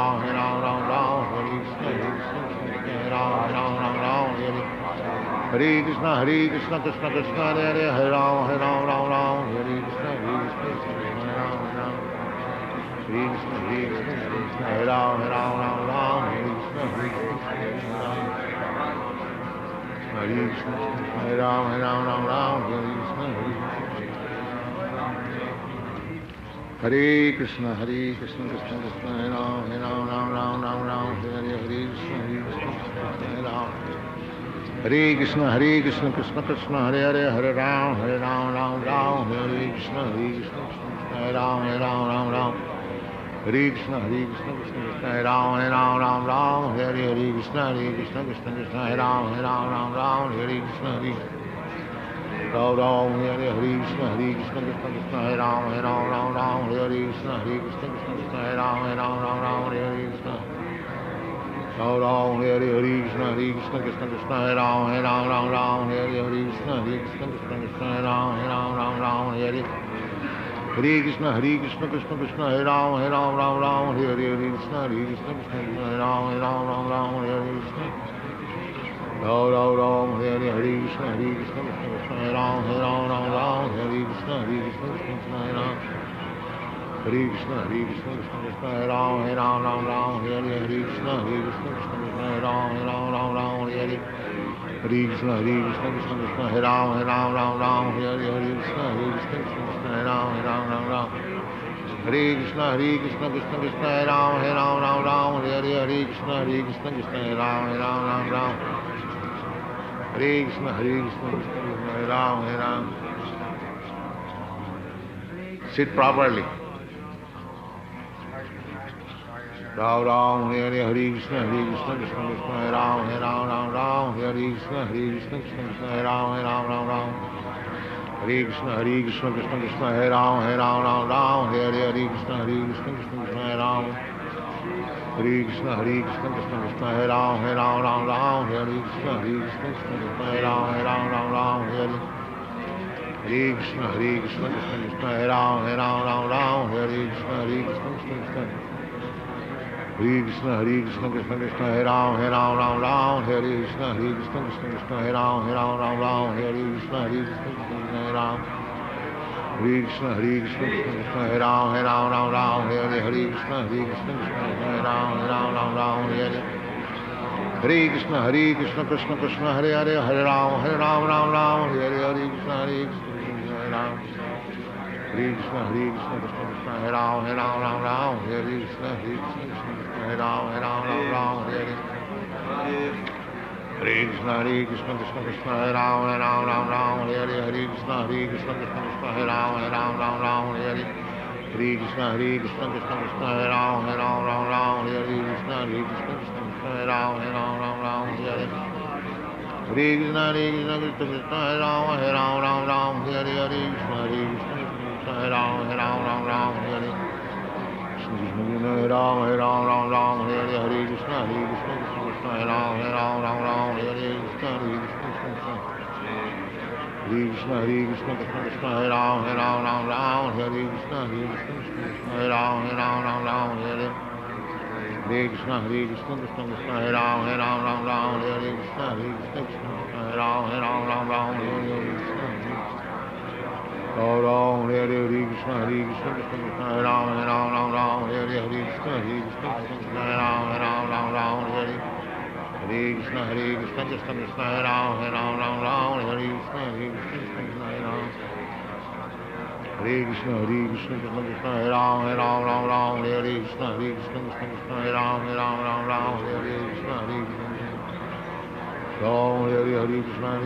Ram, Ram, Hare Krishna, Krishna Krishna, Hare Ram, Ram, Hare Krishna, Hare Ram, Ram. Krishna, Hare Ram, Ram, Hare Krishna, Hare Krishna, Hare Ram, Ram, Hare Krishna, Hare Krishna, Krishna Krishna, Hare Ram, Ram, Hare Krishna, Hare Ram. Hare Krishna, Krishna Krishna, Hare Ram, Ram, Hare Krishna, Hare Ram, Ram. Hare Krishna, Krishna Krishna, Hare Ram, Ram, Hare Krishna, Krishna Krishna, Hare Ram, Hare Krishna, Ram, Hare Krishna, Krishna Krishna, Hare Ram, Hare Krishna, Krishna Krishna, Hare Ram, Hare Krishna. Ram Ram, Hare Krishna, Krishna Krishna, Hare Ram, Hare Krishna, Krishna Krishna, Hare Ram, Hare Hare Krishna, Krishna Krishna, Hare Ram, Hare Krishna, Krishna Krishna, Hare Ram, Hare Krishna. Ram Ram, Hare Krishna, Krishna Krishna, Hare Ram, Hare Krishna, Krishna Krishna, Hare Ram. Hare Krishna, Krishna Krishna, Hare Ram, Hare Krishna, Krishna Krishna, Hare Ram, Hare Krishna, Krishna Krishna, Hare Ram, Hare Krishna, Krishna Krishna, Hare Ram, Hare Krishna, Krishna Krishna, Hare Ram, Hare Krishna, Krishna Krishna, Hare Ram, Hare Krishna, Krishna Krishna, Hare Ram, Sit properly. Ram Ram, Hare Krishna, Krishna Krishna, Hare Ram, Hare Krishna, Krishna Krishna, Hare Ram, Hare Krishna, Krishna Krishna, Hare Ram, Hare Krishna, Krishna Krishna, Hare Ram. Hare Krishna, Krishna Krishna, Hare Ram, Hare Krishna, Krishna Krishna, Hare Ram, Hare Krishna, Krishna Krishna, Hare Ram, Hare Krishna, Krishna Krishna. Hare Krishna, Krishna Krishna, Hare Ram, Hare Krishna, Krishna Krishna, Hare Ram, Hare Krishna, Krishna Krishna, Hare Ram. Hare Krishna, Krishna Krishna, Hare Ram, Hare Krishna, Krishna Krishna, Hare Ram, Hare. Hare Krishna, Krishna, Hare Ram, Hare Krishna, Hare Ram. Hare Krishna, Krishna, Hare Ram, Hare Krishna, Krishna, Hare Ram, Hare. Hare Krishna, Krishna, Hare Ram, Hare Krishna, Krishna Krishna, Hare Ram, Hare. Hare Krishna, Krishna, Hare Ram, Hare Krishna, Krishna Krishna, Hare Ram, Hare. Hare Krishna, Krishna, Hare Ram, Hare Krishna, Krishna Hare Ram, Hare Hare. Krishna, Hare Ram, Hare Krishna, Krishna Hare Ram, Hare Krishna, Krishna. Krishna, Krishna, Hare Ram, Hare Krishna, Krishna Hare Ram, Hare. Hare Krishna, Krishna, Hare Ram, Hare Krishna, Krishna Hare Ram, Hare Krishna. Ram Ram, Hare Krishna, Krishna Krishna, Hare Ram, Ram Ram, Hare Krishna, Krishna Krishna, Hare Ram, Ram, Hare Krishna, Krishna Krishna, Hare Ram, Ram, Hare Krishna, Krishna Krishna, Hare Ram. Hare Krishna, Krishna Krishna, Hare Ram, Ram, Hare Krishna, Krishna Krishna, Hare Ram, Ram, Hare Krishna, Krishna Ram, Hare Krishna, Krishna Krishna,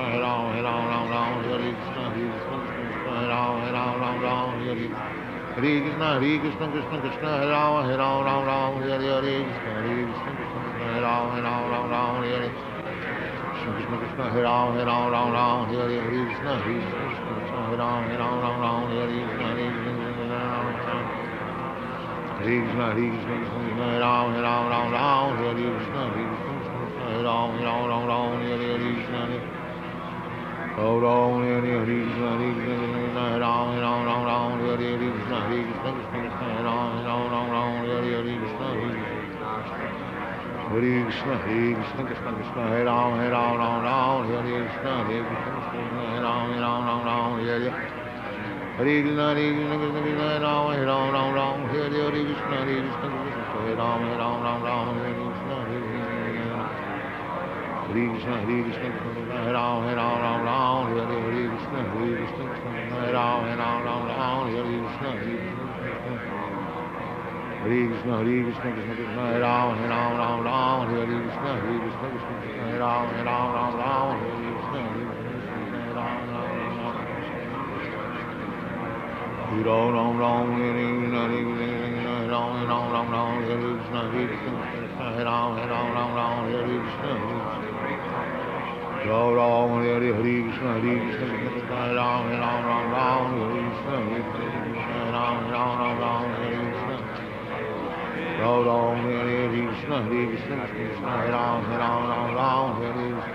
Hare Ram, Ram, Hare Krishna, Krishna Krishna, Hare Ram, Ram, Hare Krishna, Krishna Krishna, Hare Ram, Ram, Hare Krishna, Krishna Krishna, Hare Ram, Ram, Hare Krishna Krishna, Hare Ram, Ram, Hare Krishna, Krishna Krishna, Hare Ram, Ram, Hare Krishna, Hare Krishna, Krishna, Hare Ram, Hare Krishna, Krishna Krishna, Hare Ram, Hare Krishna, Ram, Hare Krishna, Krishna, Hare Ram, Hare Krishna, Krishna Krishna, Hare Ram, Hare Krishna, Hare Krishna, Krishna Krishna, Hare Ram, Hare Krishna, Krishna, Hare Ram, Hare Hare Krishna, Krishna Krishna, Hare Ram, Hare Krishna, Krishna Krishna, Hare Ram, Hare Krishna, Hare Krishna, Hare Ram, Hare Krishna, Krishna Krishna, Hare Ram, Hare Krishna, Hare Krishna, Krishna Krishna, Hare Ram, Hare Krishna, Krishna Krishna, Hare Ram, Hare Krishna, Ram Ram, Hare Krishna, Ram, Hare Krishna, Krishna, Hare Ram, Hare Krishna, Ram, Hare Krishna, Krishna, Hare Ram, Hare Krishna, Hare Ram, Hare Krishna, Ram, Hare Krishna, Krishna, Hare Ram, Hare Krishna, Hare Ram, Hare Krishna,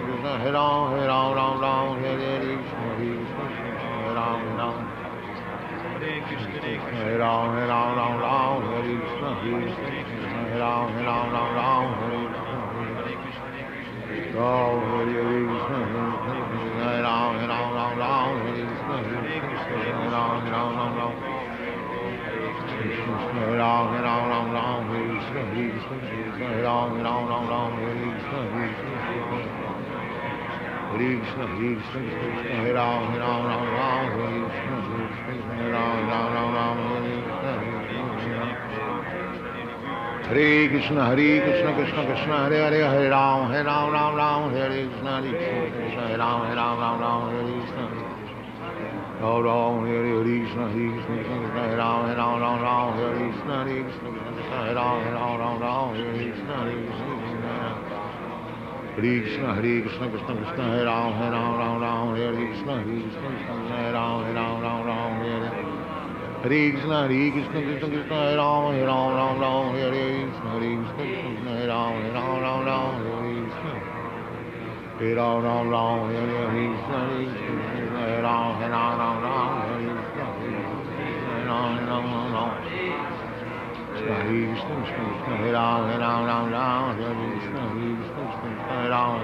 Krishna, Hare Ram, Hare Krishna, Hare Ram, Hare Krishna, Hare Ram, Hare Krishna, Hare Ram, Hare Krishna, Ram, Hare Krishna, Hare Ram, Hare Krishna, Hare Ram, Hare Ram, Hare Krishna, Hare Ram, Hare Krishna, Hare Krishna, Hare Ram, Hare Krishna, Hare Hare Krishna, Krishna Krishna, Hare Hare, Hare Ram, Hare Krishna, Hare Ram, Hare Krishna, Ram Ram, Hare Krishna, Hare Ram, Hare Krishna, Hare Ram, Hare Krishna, Krishna, Hare Krishna, Krishna Krishna, Hare Ram, Hare Krishna, Hare Ram, Hare Krishna, Krishna, Krishna Krishna, Hare Ram, Hare Krishna, Krishna, Hare Ram, Hare Krishna, Hare Ram, Hare Krishna, Hare Ram, Hare Krishna, Hare Ram, Hare Krishna, Hare Ram, Hare Krishna, Hare Ram,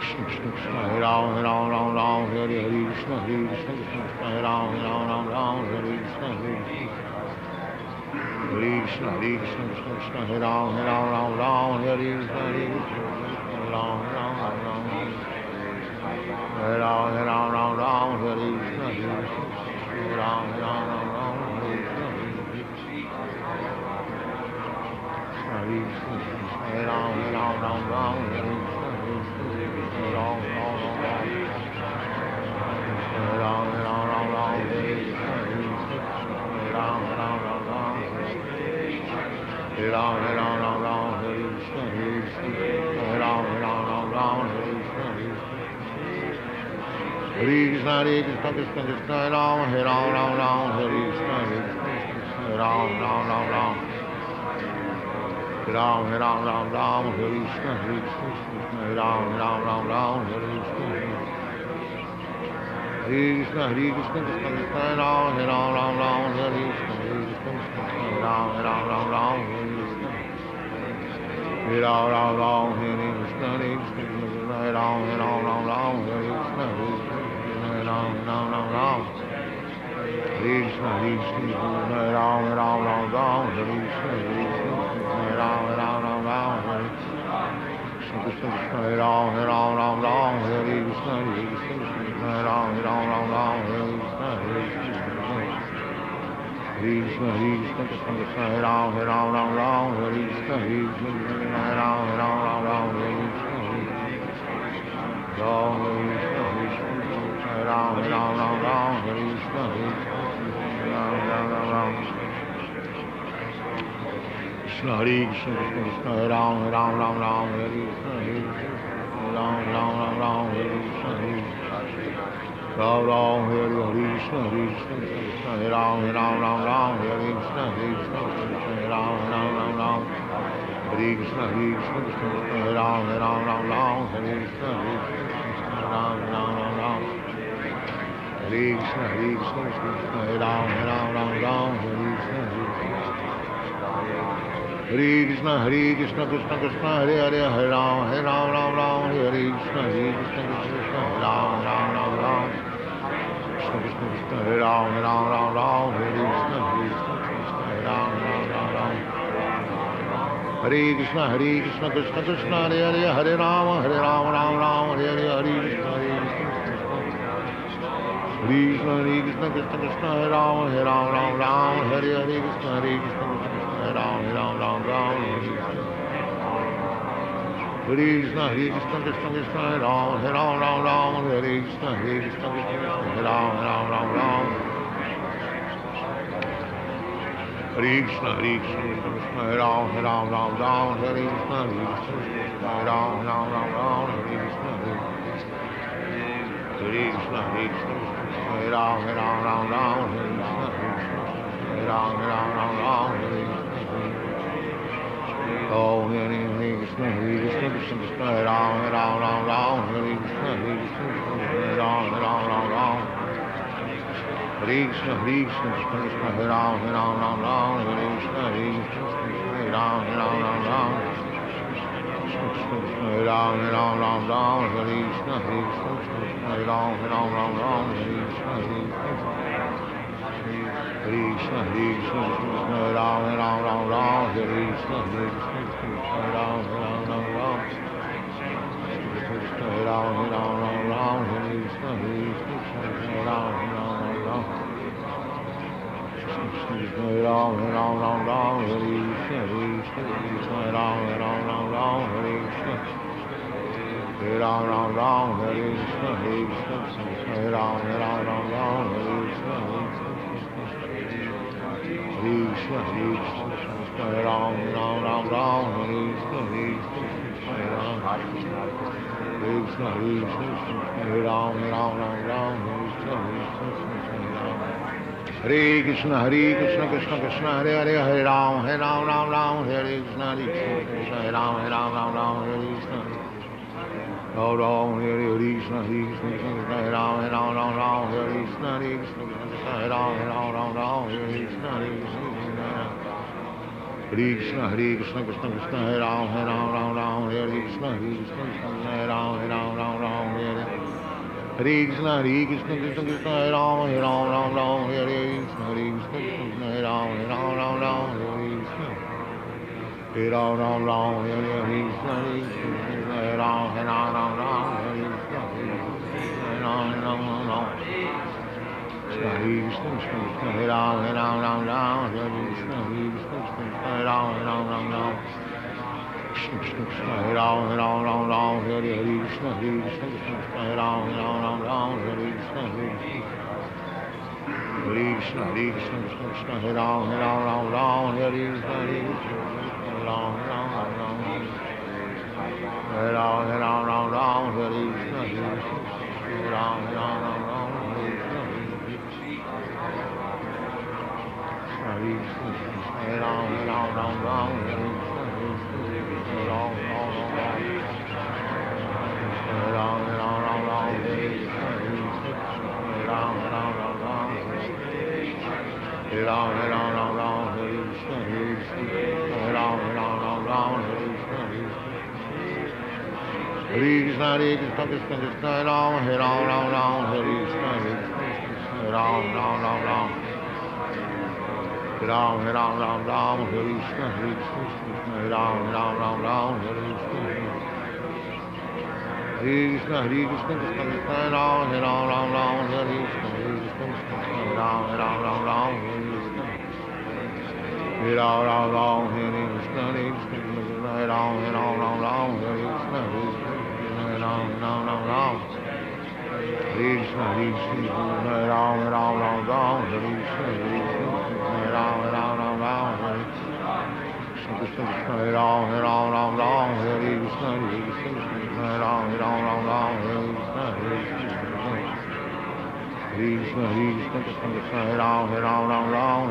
Krishna Krishna, Hare Ram, Hare Krishna, Hare Ram, Hare Krishna, Hare Krishna, Krishna, Hare Ram, Hare Krishna, Hare Ram, Hare Ram, Hare Krishna, Hare Ram, Hare Krishna, Hare Krishna, Hare Ram, Hare Krishna, Hare Ram, Hare Ram, Hare Krishna, Hare Ram, Hare Ram, Hare Krishna, Hare Ram, Hare Krishna, Hare Krishna, Krishna, Hare Ram, Hare Krishna, Hare Ram, Ram, Hare Krishna, Hare Ram, Hare Krishna, Krishna, Hare Krishna, Krishna, Hare Ram, Hare Krishna, Hare Ram, Hare Krishna, Ram Ram Ram, Hare Krishna, Hare Krishna, Ram Ram Ram Ram, Hare Krishna, Hare Krishna, Ram Ram Ram Ram, Hare Krishna, Ram Ram Ram Ram, Hare Krishna, Ram Ram Ram Ram, Hare Krishna, Ram Ram Ram Ram, Hare Krishna, Ram Ram Ram Ram, Hare Krishna, Hare Krishna, Krishna Krishna, Ram Ram Ram Ram, Hare Krishna, Ram Ram Ram Ram, Hare Krishna, Ram Ram Ram Ram, Hare Krishna, Ram Ram Ram Ram, Krishna Hare Krishna, Krishna Krishna, Ram Ram Ram Ram, Hare Krishna, Ram Ram Ram Ram, Hare Krishna, Ram Ram Hare Krishna, Hare Krishna, Krishna Ram Ram Ram Ram, Hare Krishna, Krishna Ram Ram Ram Ram, Hare Krishna, Krishna Ram Ram Ram Ram, Hare Krishna, Ram Ram Ram Ram, Hare Krishna, Krishna Ram Ram Ram Ram, Hare Krishna, Hare Krishna, Krishna Krishna, Hare Hare, Hare Ram Ram Ram, Hare Krishna, Krishna Ram Ram Ram Ram, Krishna Krishna, Hare Ram Ram Ram, Hare Krishna, Ram Ram Ram, Hare Krishna, Krishna Krishna, Hare Hare, Hare Ram Ram Ram, Hare Hare, Hare Krishna, Krishna Krishna, Krishna Hare Ram Ram Ram, Hare Hare, Krishna Krishna, Ram Ram Ram Ram, Hare Krishna, Krishna Krishna, Ram Ram Ram, Hare Krishna, Krishna Ram Ram Ram, Hare Krishna, Krishna Ram Ram Ram, Hare Krishna, Ram Ram Ram, Hare Krishna, Krishna Ram Ram Ram, Hare Krishna, Ram Ram Ram, Hare Oh, Hare Krishna, Krishna Krishna, Ram Ram Ram, Hare Krishna, Ram Ram Ram, Hare Krishna, Krishna Krishna, Ram Ram Ram, Hare Krishna, Ram Ram Ram, Ram Ram Ram, Hare Krishna, Ram Ram Ram, Hare Krishna, Krishna Krishna, Ram Ram Ram, Hare Krishna, Ram Ram Ram, Ram Ram Ram, Hare Krishna, Ram Ram Ram, Ram Ram Ram, Hare Krishna, Ram Ram Ram, Hare Krishna, Ram Ram Ram, Hare Krishna, Ram Ram Ram, Hare Krishna, Krishna Krishna, Ram Ram Ram, Hare Krishna, Ram Krishna, Ram Ram Ram, Hare Krishna, Krishna Krishna, Hare Hare, Hare Ram Ram Ram, Hare Krishna, Krishna Ram Ram Ram, Hare Krishna, Ram Ram, Hare Krishna, Krishna Ram Ram Ram, Hare Krishna, Ram Ram Ram, Hare Krishna, Krishna Krishna, Hare Ram Ram, Hare Krishna, Ram Ram Ram, Hare Krishna, Krishna Krishna, Hare Ram Ram, Hare Krishna, Ram Ram Ram, Hare Krishna, Ram Ram Ram, Hare Krishna, Ram Ram Ram, Hare Krishna, Ram Ram Ram, Krishna Krishna, Hare Ram Ram, Hare Krishna, Ram Ram Ram, Krishna Krishna, Hare Ram Ram, Hare Krishna, Ram Ram Ram, Hare Krishna, Krishna Krishna, Hare Ram Ram, Hare Krishna, Ram Ram Ram, Hare Ram Ram, Hare Krishna, Ram Ram Ram, Hare Krishna, Hare Ram Ram, Hare Krishna, Ram Ram Ram, Hare Ram Ram, Hare Krishna, Ram Ram Ram, Hare Ram Ram, Hare Krishna, Ram Ram Ram, Hare Krishna, Hare Krishna, Krishna Krishna, Hare Rama, Rama Rama, Hare Krishna, Krishna, Hare Rama, Rama Rama. Ram, Ram, Ram, Ram, Hare Krishna, Krishna, Ram, Ram, Ram, Ram, Hare Krishna, Krishna, Krishna, Krishna, Ram, Ram, Ram, Ram, Hare Krishna, Krishna, Ram, Ram, Ram, Ram, Hare Krishna, Ram, Ram, Ram, Hare Krishna, Krishna, Ram, Ram, Ram, Ram, Hare Krishna, Krishna, Ram, Ram, Ram, Ram. Krishna, Krishna, Ram, Ram, Ram, Ram, Hare Krishna, Krishna, Ram, Ram, Ram, Ram, Hare Krishna, Krishna, Ram, Ram, Ram, Ram,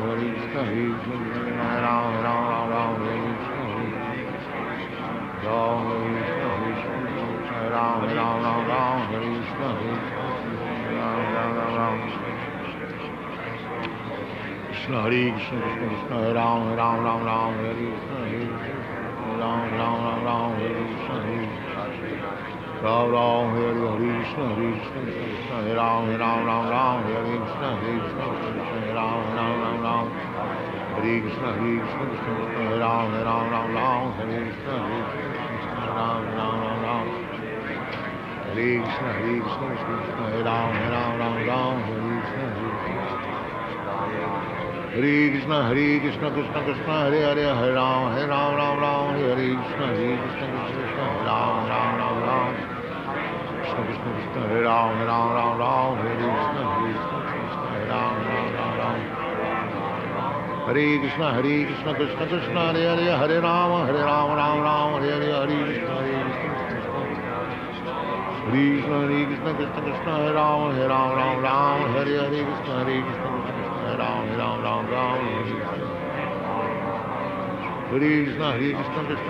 Hare Krishna, Krishna, Ram, Ram, Ram, Ram, Hare Krishna, Krishna, Krishna, Krishna, Ram, Ram, Ram, Ram, Hare Krishna, Krishna, Ram, Ram, Ram, Ram, Hare Krishna, Ram, Ram, Ram, Ram, Hare Krishna, Ram, Ram, Ram, Ram. Krishna, Hare Krishna, Krishna Krishna, Ram, Ram, Ram, Ram, Hare Krishna, Ram, Ram, Ram, Ram, Hare Krishna, Ram, Ram, Hare Krishna, Krishna Krishna, Ram, Ram, Ram, Ram, Hare Krishna, Krishna, Ram, Ram, Ram, Ram, Hare Krishna, Krishna Krishna, Ram, Ram, Ram, Ram, Hare Krishna, Ram, Ram, Ram, Ram. Hare Krishna, Krishna Krishna, Ram, Ram, Ram, Ram, Hare Krishna, Hare Krishna, Krishna Krishna, Hare Hare, Hare Ram, Ram, Ram, Hare Krishna, Krishna Krishna, Ram, Ram, Ram, Krishna Krishna, Hare Ram, Ram, Ram, Hare Krishna, Krishna Krishna, Ram, Ram. Hare Krishna, Krishna Krishna, Hare Hare, Hare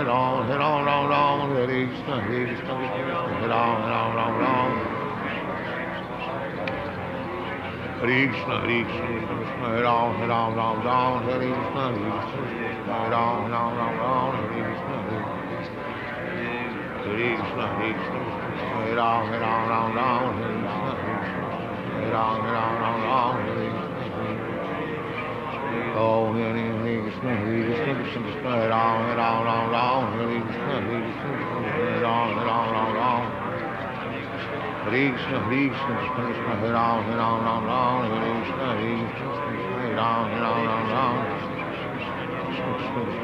Ram, Ram, Hare Hare, Hare Krishna, Krishna Krishna, Krishna Hare Ram, Ram, Hare Hare, Krishna, Krishna Ram, Ram, Hare Krishna, Krishna Krishna, Ram, Hare Krishna, Krishna Ram, Ram. Hare Krishna, Krishna, Ram, Hare Krishna, Krishna Ram, Hare Krishna, Hare Krishna, Ram, Hare Krishna, Ram, Hare Krishna. Oh, Hare Krishna, Krishna Krishna, Ram, Hare Krishna, Ram, Hare Krishna, Krishna Krishna, Ram, Hare Krishna, Ram, Krishna, Ram, Hare Krishna, Ram, Hare Krishna, Krishna, Krishna, Ram, Hare Krishna,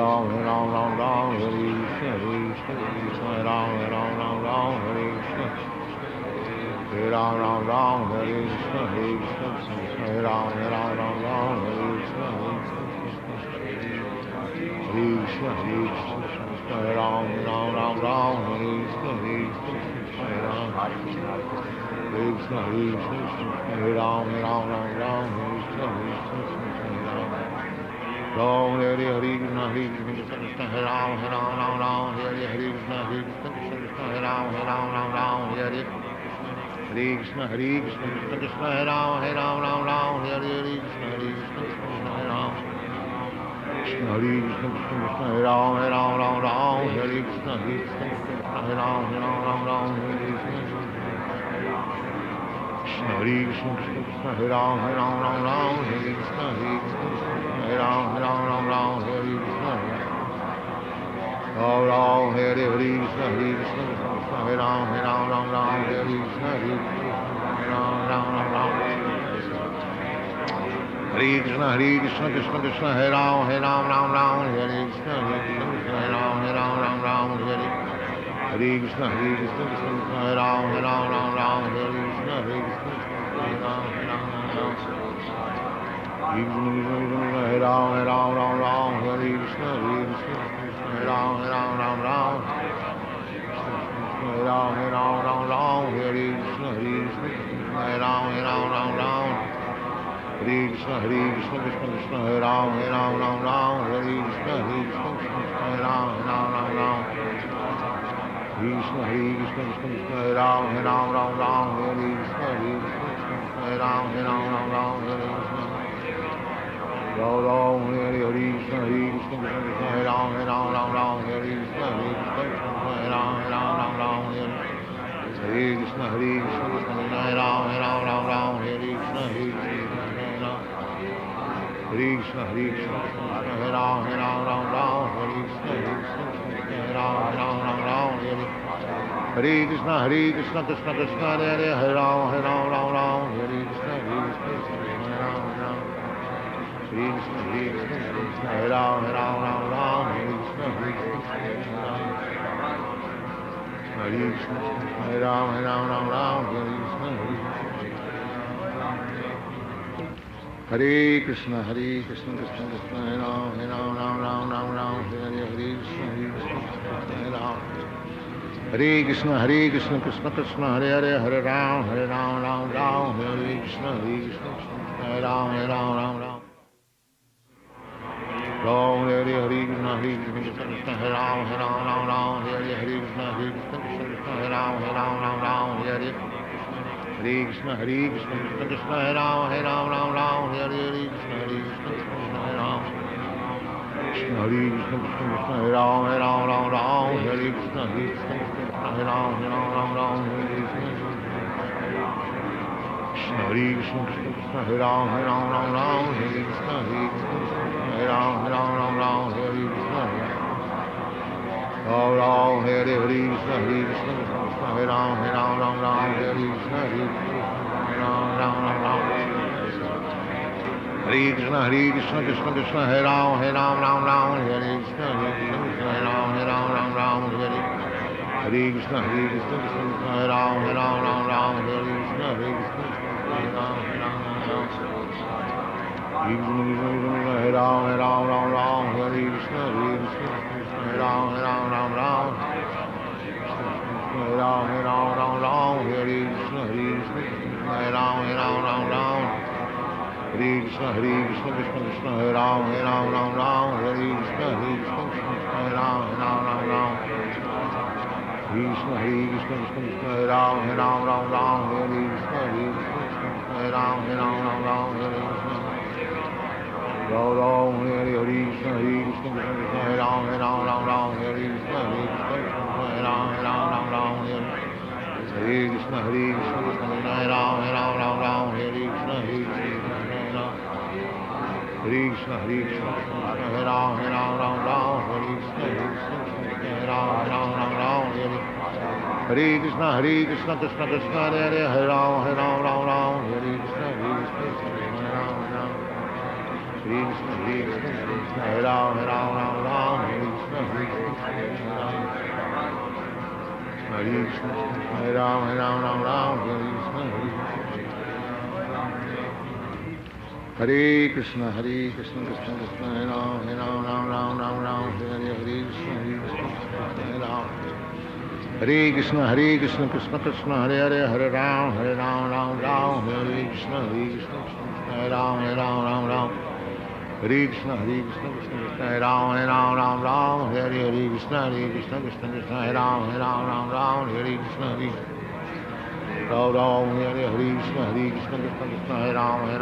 Ram, Krishna, Ram, Hare Krishna, Ram, Krishna, Ram, Hare Krishna, Ram, Hare Krishna, Ram, Hare Krishna, Ram, Hare Krishna. Krishna, Krishna, Ram, Hare Krishna, Ram, Krishna, Ram, Hare Krishna, Ram, Hare Krishna, Krishna, Ram, Hare Krishna, Krishna, Ram, Hare Krishna, Krishna, Ram, Hare Krishna, Ram. Krishna, Hare Krishna, Krishna Ram, Hare Krishna, Krishna Ram, Hare Krishna. Krishna, Hare Krishna, Krishna Ram, Hare Krishna, Krishna Ram, Hare Krishna. Ram, Hare Krishna, Krishna Ram, Hare Krishna, Ram. Hare Krishna, Krishna Krishna, Hare Ram, Hare Krishna, Krishna Ram, Hare Krishna, Krishna, Hare Ram, Hare Krishna, Krishna Ram, Hare Ram, Hare Krishna, Hare Ram, Hare Ram, Hare Krishna, Hare Ram, Hare Krishna, Krishna Krishna, Hare Ram, Ram Ram, Hare Krishna, Krishna Krishna, Hare Ram, Ram Ram. Krishna, Krishna Krishna, Hare Ram, Ram Ram, Hare Krishna, Krishna Krishna, Hare Ram, Ram Ram, Hare Krishna. Ram Ram, Hare Krishna, Krishna Krishna, Hare Ram, Ram Hare Krishna, Krishna Krishna, Hare Ram, Ram Hare Krishna, Krishna Krishna, Hare Ram, Ram Hare Krishna, Krishna Krishna, Hare Ram, Ram Hare Krishna, Hare Ram, Hare Krishna, Krishna Krishna, Hare Ram, Ram Hare Krishna, Krishna Ram. Krishna, Krishna, Hare Ram, Ram Hare Krishna, Hare Krishna, Hare Ram, Ram Hare Krishna, Hare Krishna, Krishna Krishna, Hare Ram, Ram Hare Krishna, Hare Ram. Hare Krishna, Krishna Krishna, Hare Ram, Ram Hare Krishna, Hare Ram, Ram. Ram Hare Krishna, Krishna Krishna, Hare Ram, Ram Hare Krishna, Krishna Krishna, Hare Ram, Hare Krishna, Krishna Krishna, Hare Ram, Ram Hare Krishna, Krishna Krishna, Hare Ram. Krishna, Krishna Krishna, Hare Ram, Ram Hare Krishna, Krishna Krishna, Hare Ram, Ram Hare Krishna. Krishna, Krishna Krishna, Hare Ram, Ram Hare Krishna, Krishna Hare Ram, Ram Hare Krishna, Ram Hare Krishna, Krishna Krishna, Hare Ram, Ram Hare Krishna, Ram Hare Krishna, Krishna Krishna, Hare Ram, Ram Hare Krishna, Hare Ram, Ram Hare Krishna, Krishna Krishna, Hare Ram, Ram Hare Krishna, Hare Ram, Hare Ram, Hare Krishna, Hare Ram, Ram, Hare Ram, Hare Krishna, Hare Ram, Hare Krishna, Krishna Krishna, Hare Ram, Hare Krishna, Hare Ram, Krishna, Krishna Krishna, Hare Ram, Hare Krishna, Hare Ram, Hare Krishna. Ram Hare Krishna, Krishna Krishna, Hare Ram, Hare Krishna, Hare Ram, Hare Krishna, Krishna Krishna, Hare Ram, Hare Krishna, Krishna Krishna, Hare Ram, Hare Krishna, Hare Ram, Hare Krishna, Krishna Krishna, Hare Ram, Hare Krishna, Krishna, Krishna, Hare Ram, Hare Krishna, Hare Krishna, Hare Ram, Hare Krishna, Hare Krishna, Krishna Krishna, Hare Ram, Hare Krishna, Hare Ram. Hare Krishna, Krishna Krishna, Hare Ram, Hare Krishna, Hare Ram, Hare Krishna, Krishna Krishna, Hare Ram, Hare Krishna, Krishna Krishna, Hare Ram, Hare Krishna, Ram Hare Krishna, Krishna Krishna, Hare Ram, Hare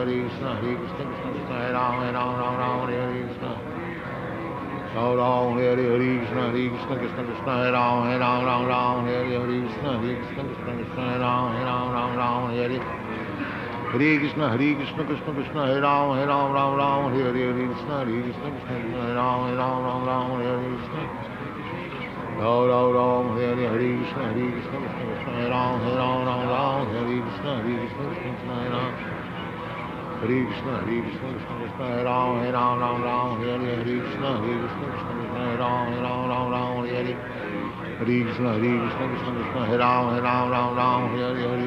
Krishna, Krishna Krishna, Hare Ram, Hare Krishna. Ram Hare Krishna, Krishna Krishna, Hare Ram, Hare Krishna, Krishna Krishna, Hare Ram, Hare Krishna, Krishna Krishna, Hare Ram, Hare Krishna, Krishna Krishna, Hare Ram, Hare Krishna. Ram Hare Krishna, Krishna Krishna, Hare Ram, Hare Krishna, Krishna Krishna, Hare Ram. Hare Krishna, Krishna Krishna, Hare Ram, Hare Krishna, Krishna Krishna, Hare Ram, Hare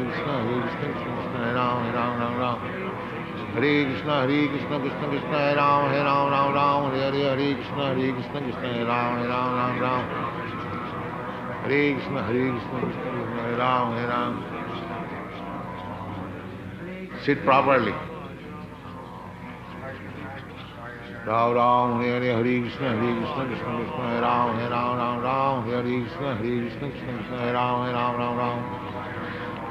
Krishna, Krishna Krishna, Hare Ram, Hare Krishna, Krishna Krishna, Hare Ram, Hare Krishna, Krishna Krishna, Hare Ram, Hare Krishna, Krishna Krishna, Hare Ram, Hare Krishna, Krishna Krishna, Hare Ram, Sit properly. Ram Ram, Hare Hare, Hare Krishna, Krishna Krishna, Hare Ram, Ram Ram, Hare Krishna, Krishna Krishna, Hare Ram, Ram Ram.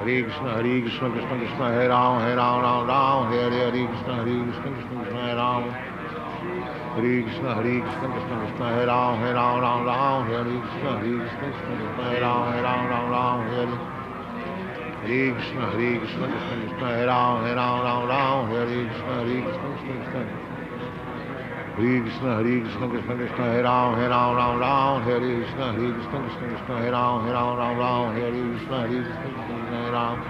Hare Krishna, Krishna Krishna, Hare Ram, Ram, Hare Hare, Hare Krishna, Krishna Krishna, Hare Ram. Hare Krishna, Krishna Krishna, Hare Ram, Ram, Hare Krishna, Krishna Krishna, Hare Ram, Ram, Hare Hare Krishna, Krishna Krishna, Hare Ram, Ram, Hare Krishna, Krishna Krishna. Hare Krishna, Krishna Krishna, Hare Ram, Ram, Hare Krishna, Krishna Krishna, Hare Ram, Ram, Hare Krishna, Krishna Krishna, Hare Ram.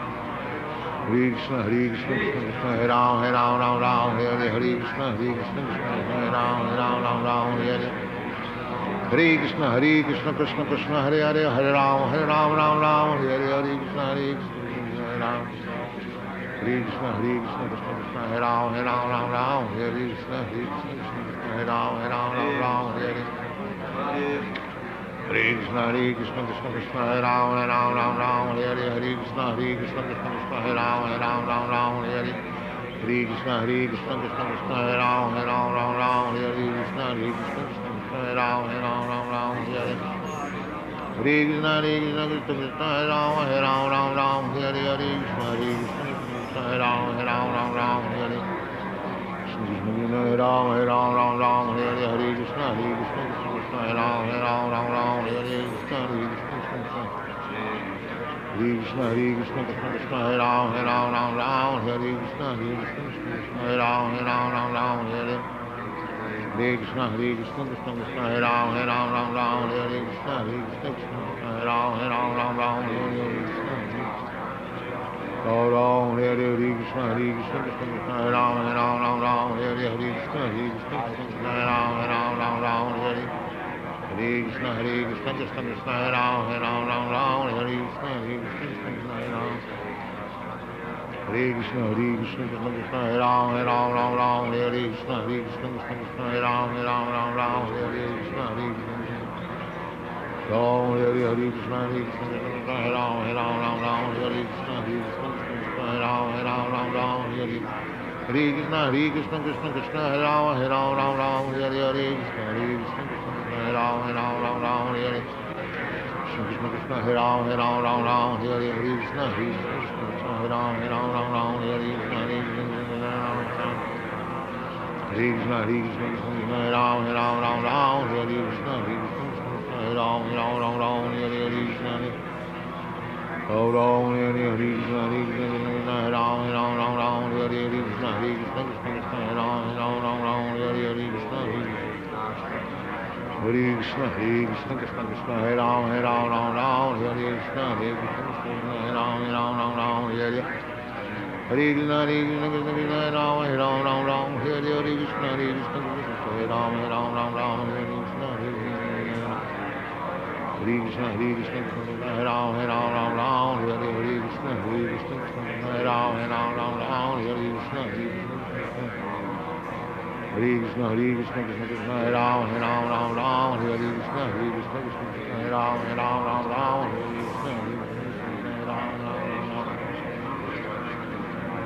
Hare Krishna, Krishna, Hare Ram, Ram, Hare Krishna, Krishna Krishna, Hare Ram, Hare Hare Krishna, Krishna Krishna, Hare Hare, Hare Ram, Ram, Hare Hare Krishna, Hare Ram. Hare Krishna, Krishna, Hare Ram, Ram, Hare Krishna, Krishna, Hare Ram, Hare Hare Krishna, Krishna, Hare Ram, Ram, Hare Krishna, Krishna, Hare Ram, Hare Krishna, Krishna, Hare Ram, Hare Krishna, Krishna, Hare Ram, Hare Krishna, Krishna, Hare Ram, Hare Krishna, Krishna, Hare Ram, Hare Hare Ram, Hare Krishna, Krishna, Hare Ram, Hare Krishna, Krishna, Krishna, Hare Ram, Hare Krishna, Krishna, Hare Ram, Hare Krishna, Krishna, Hare Ram, Hare Krishna, Krishna, Hare Ram, Hare Ram, Hare Krishna, Krishna, Hare Ram, Hare Krishna, Krishna, Hare Ram, Hare Krishna, Krishna, Hare Ram, Hare Krishna, Krishna, Hare Ram. Hare Krishna, Krishna, Hare Ram, Hare Krishna, Krishna, Hare Ram, Hare Krishna, Ram, Hare Krishna, Krishna, Hare Ram, Hare Krishna, Krishna, Hare Ram, Hare Krishna, Krishna, Hare Ram, Hare Krishna, Hare Ram, Hare Krishna, Krishna, Hare Ram, Hare Krishna, Krishna, Hare Ram, Hare Krishna, Hare Krishna, Hare Ram, Hare Krishna, Hare Ram, Hare Krishna, Hare Ram, Hare Krishna, Hare Ram, Hare Krishna, Hare Ram, Hare Krishna, Hare Krishna, Krishna, Hare Ram, Hare Krishna, Hare Ram, Hare Hare Krishna, Krishna, Hare Ram, Hare Krishna, Hare Ram, Hare Krishna, Hare Krishna, Hare Ram, Hare Krishna, Hare Ram, Hare Krishna, Hare Krishna, Krishna, Hare Ram, Hare Krishna, Hare Ram, Hare Krishna, Hare Ram, Hare Krishna, Hare Ram, Hare Krishna,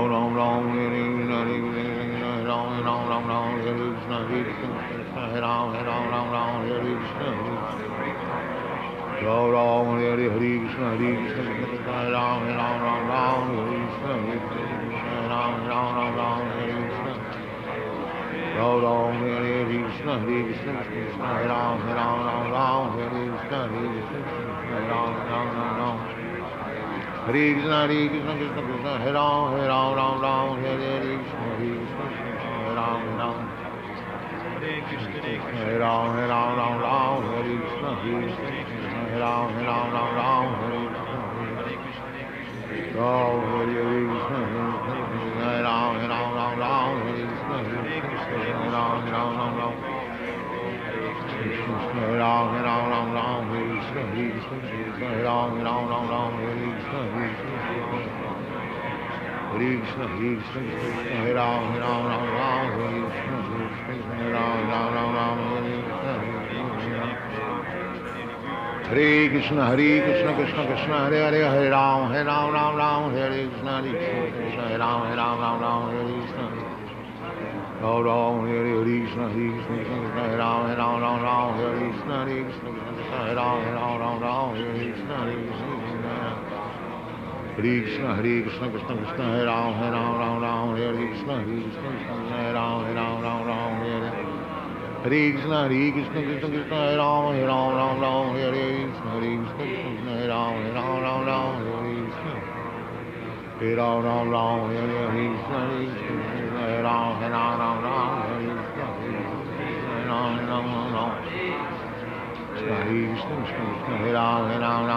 Ram Ram, Hare Krishna, Hare Ram, Hare Krishna, Hare Ram, Hare Krishna, Ram Ram, Hare Krishna, Hare Ram, Hare Krishna, Hare Ram, Hare Krishna, Krishna, Hare Ram, Hare Krishna, Hare Ram, Hare Krishna, Hare Ram, Hare Krishna, Hare Ram, Hare Krishna, Ram, Hare Krishna, Hare Ram, Hare Krishna, Hare Ram, Hare Ram, Hare Krishna, Hare Ram, Hare Krishna, Hare Krishna, Hare Ram, Hare Krishna, Hare Ram, Hare Krishna, Hare Krishna, Krishna Krishna, Hare Hare, Hare Ram, Ram Ram, Hare Krishna, Krishna, Hare Ram, Ram, Hare Krishna. Ram Ram, Hare Krishna, Krishna, Hare Ram, Ram, Hare Krishna, Krishna, Hare Ram, Ram, Hare Krishna, Hare Krishna, Krishna Krishna, Hare Ram, Hare Krishna, Hare Ram, Ram, Hare Krishna, Krishna Krishna, Hare Ram, Hare Krishna, Krishna, Hare Ram, Hare Krishna. Hare Ram, Hare Krishna, Hare Ram, Hare Krishna,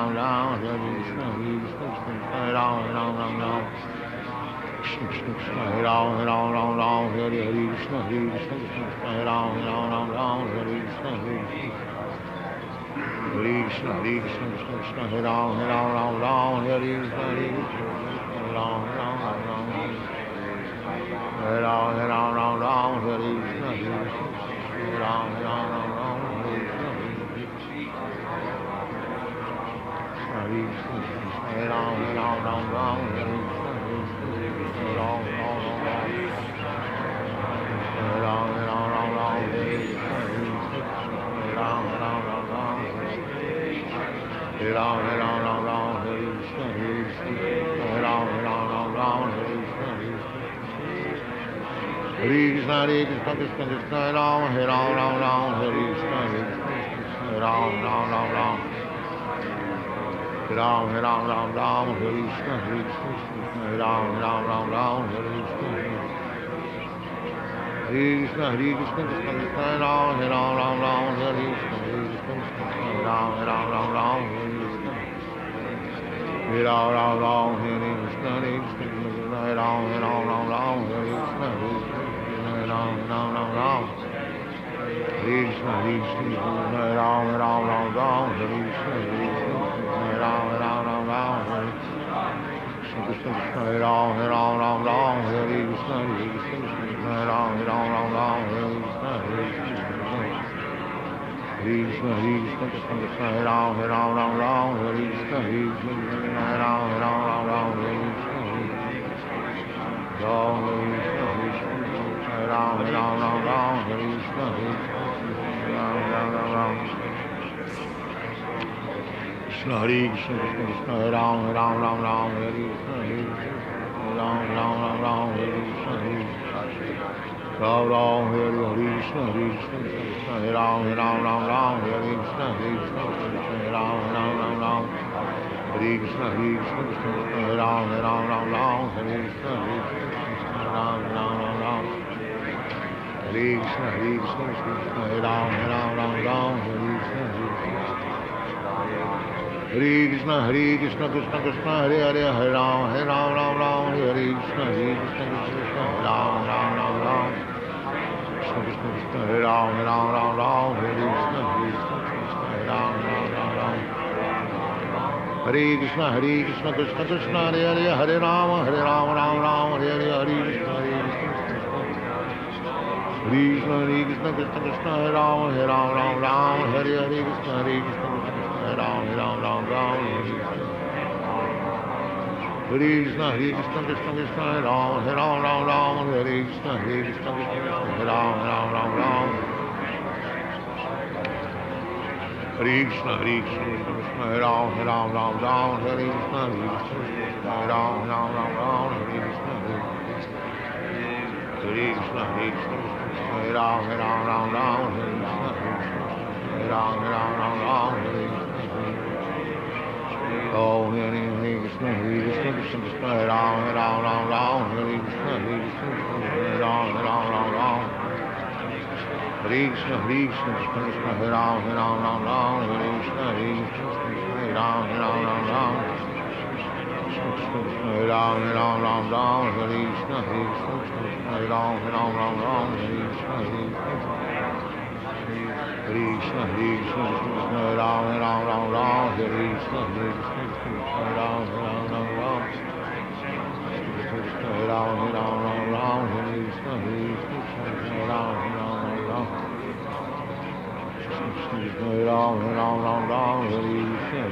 Hare Ram, Hare Krishna, Hare Ram, Hare Krishna, Hare Ram, Krishna, Hare Ram, Hare Krishna, Hare Ram, Hare Krishna, Krishna, Krishna, Hare Ram, Hare Krishna, Hare Ram, Hare Ram, Hare Krishna, Hare Ram, Hare Ram, Hare Krishna, Krishna Krishna, Hare Ram, Hare Krishna, Hare Ram, Hare Ram, Hare Krishna, Hare Ram, Hare Krishna, Hare Krishna, Krishna Krishna, Hare Ram, Hare Krishna, Hare Ram, Hare Ram, Hare Krishna, Hare Ram, Hare Krishna, Hare Ram, Hare Krishna, Hare Ram, Hare Krishna, Hare Ram, Krishna Krishna, Hare Ram, Hare Krishna, Hare Ram, Hare Krishna, Krishna Krishna, Hare Ram, Hare Krishna, Hare Ram, Hare Krishna, Ram Krishna, Hare Ram, Hare Krishna, Krishna Hare Krishna, Krishna Hare Ram, Hare Krishna, Ram Hare Krishna, Ram Hare Krishna, Krishna Hare Ram, Hare Krishna, Ram Hare Krishna, Hare Ram, Hare Krishna, Ram Hare Krishna, Hare Ram, Hare Krishna, Hare Krishna, Krishna Krishna, Hare Hare, Hare Ram, Hare Krishna, Krishna, Hare Ram, Krishna Krishna, Hare Ram, Hare Krishna, Hare Ram, Hare Krishna, Krishna Krishna, Hare Hare, Hare Ram, Hare Hare, Hare Krishna, Krishna Krishna, Krishna Hare Ram, Hare Hare, Hare Krishna, Hare Ram, Hare Krishna, Krishna, Hare Ram, Hare Krishna, Hare Ram, Hare Krishna, Krishna, Hare Ram, Hare Krishna, Hare Ram, Hare Krishna, Hare Krishna, Hare Ram, Hare Ram, Hare Krishna, Oh, Hare Krishna, Krishna Krishna, Hare Ram, Hare Krishna, Hare Ram, Hare Krishna, Krishna, Hare Ram, Hare Krishna, Hare Ram, Hare Ram, Hare Krishna, Hare Ram, Hare Krishna, Krishna, Krishna, Hare Ram, Hare Krishna, Hare Ram, Hare Ram, Hare Krishna, Hare Ram, Hare Ram, Hare Ram, Ram Ram, Hare Krishna,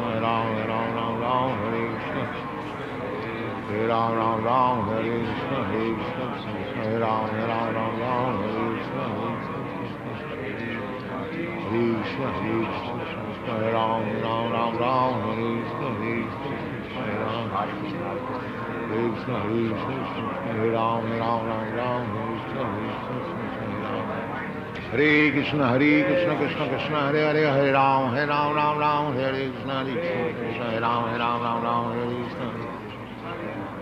Hare Ram, Hare Ram, Ram Ram, Hare Krishna, Hare Ram, Ram Ram, Hare Krishna, Hare Krishna, Hare Ram, Hare Ram, Ram Ram, Hare Krishna, Hare Krishna, Hare Ram, Hare Ram, Ram Ram, Hare Krishna, Hare Ram, Hare Krishna, Hare Ram, Hare Ram, Ram Ram, Hare Krishna, Hare Krishna, Hare Krishna, Krishna Krishna, Hare Hare, Hare Ram, Ram Ram, Hare Krishna, Hare Krishna, Hare Ram, Ram Ram, Hare Krishna,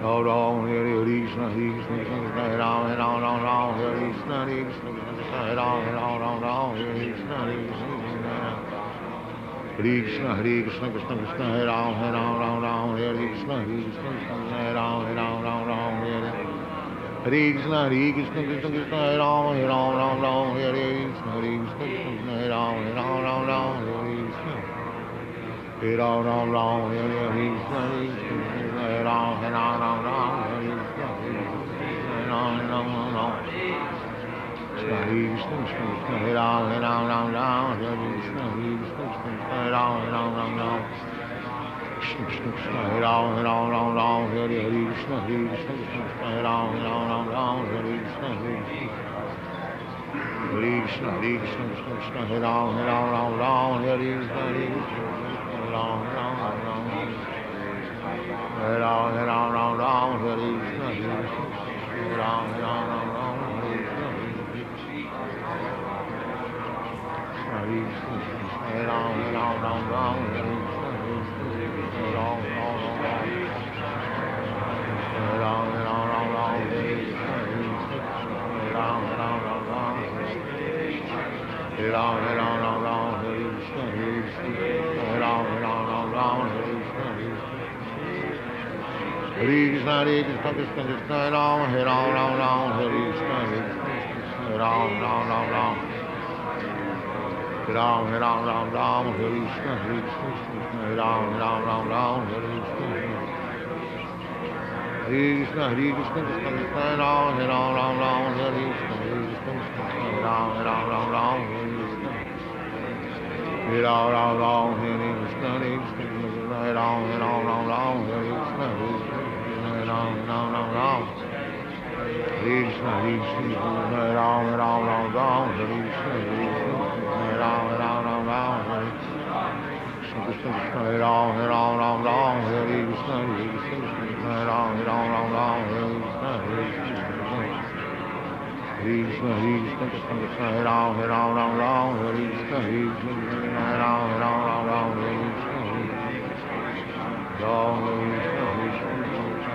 Ram Ram, Hare Krishna, Hare Krishna, Hare Ram, Ram Ram, Hare Krishna, Hare Krishna, Hare Ram, Ram Ram, Hare Krishna, Hare Krishna, Hare Krishna, Krishna Krishna, Hare Ram, Ram Ram, Hare Krishna, Hare Krishna, Hare Ram, Ram Ram, Hare Krishna, Hare Krishna, Krishna Krishna, Hare Ram, Ram Ram, Hare Krishna, Hare Krishna, Hare Ram, Ram Ram, Hare Krishna, Hare Ram, Ram Ram, Hare Krishna, Hare Ram, Ram Ram, Hare Krishna, Hare Ram, Ram Ram, Hare Krishna, Hare Ram, Ram Ram, Hare Krishna, Hare Ram, Ram Ram, Krishna Krishna, Hare Ram, Ram Ram, Hare Krishna, Hare Ram, Ram Ram, Hare Krishna, Hare Krishna, Hare Krishna, Krishna, Hare Ram, Ram Ram, Hare Krishna, Hare Ram, Ram Ram, Hare Ram, Ram Ram, Hare Krishna, Hare Ram, Ram Ram, Hare Krishna, Hare Krishna, Hare Ram, Ram Ram, Hare Krishna, Hare Ram, Hare Ram, Hare Krishna, Hare Ram, Ram, Hare Ram, Hare Krishna, Hare Ram, Ram, Hare Krishna, Hare Krishna, Hare Krishna, Krishna Krishna, Hare Ram, Hare Ram, Hare Krishna, Hare Ram, Ram, Hare Ram, Hare Ram, Hare Krishna, Hare Ram, Ram, Hare Krishna, Hare Krishna, Hare Krishna, Krishna Krishna, Hare Ram, Hare Ram, Hare Krishna, Hare Ram, Hare Ram, Hare Krishna, Hare Ram, Hare Krishna, Hare Krishna, Hare Ram, Hare Ram, Hare Krishna, Hare Ram, Hare Krishna, Hare Krishna, Hare Ram, Hare Ram, Hare Krishna, Hare Ram, Hare Krishna, Hare Ram, Hare Ram, Hare Krishna, Hare Ram, Hare Ram, Hare Krishna, Hare Krishna, Hare Krishna, Krishna, Hare Ram, Hare Ram, Hare Krishna, Hare Ram, Hare Ram, Hare Krishna,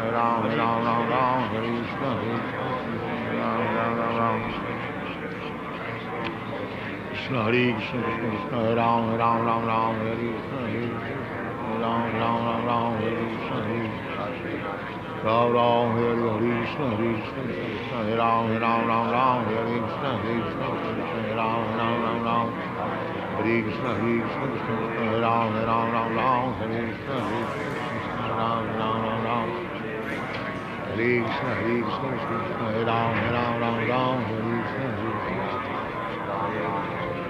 Ram, Hare Ram, Hare Ram, Hare Krishna, Ram, Krishna, Hare Krishna, Krishna Krishna, Hare Ram, Hare Ram, Hare Krishna, Hare Ram, Hare Krishna, Hare Ram, Hare Krishna, Hare Krishna, Hare Ram, Hare Ram, Hare Krishna, Hare Ram, Hare Krishna, Hare Krishna, Hare Ram, Hare Ram, Hare Krishna, Hare Ram, Hare Krishna, Hare Krishna, Hare Ram, Hare Ram, Hare Krishna,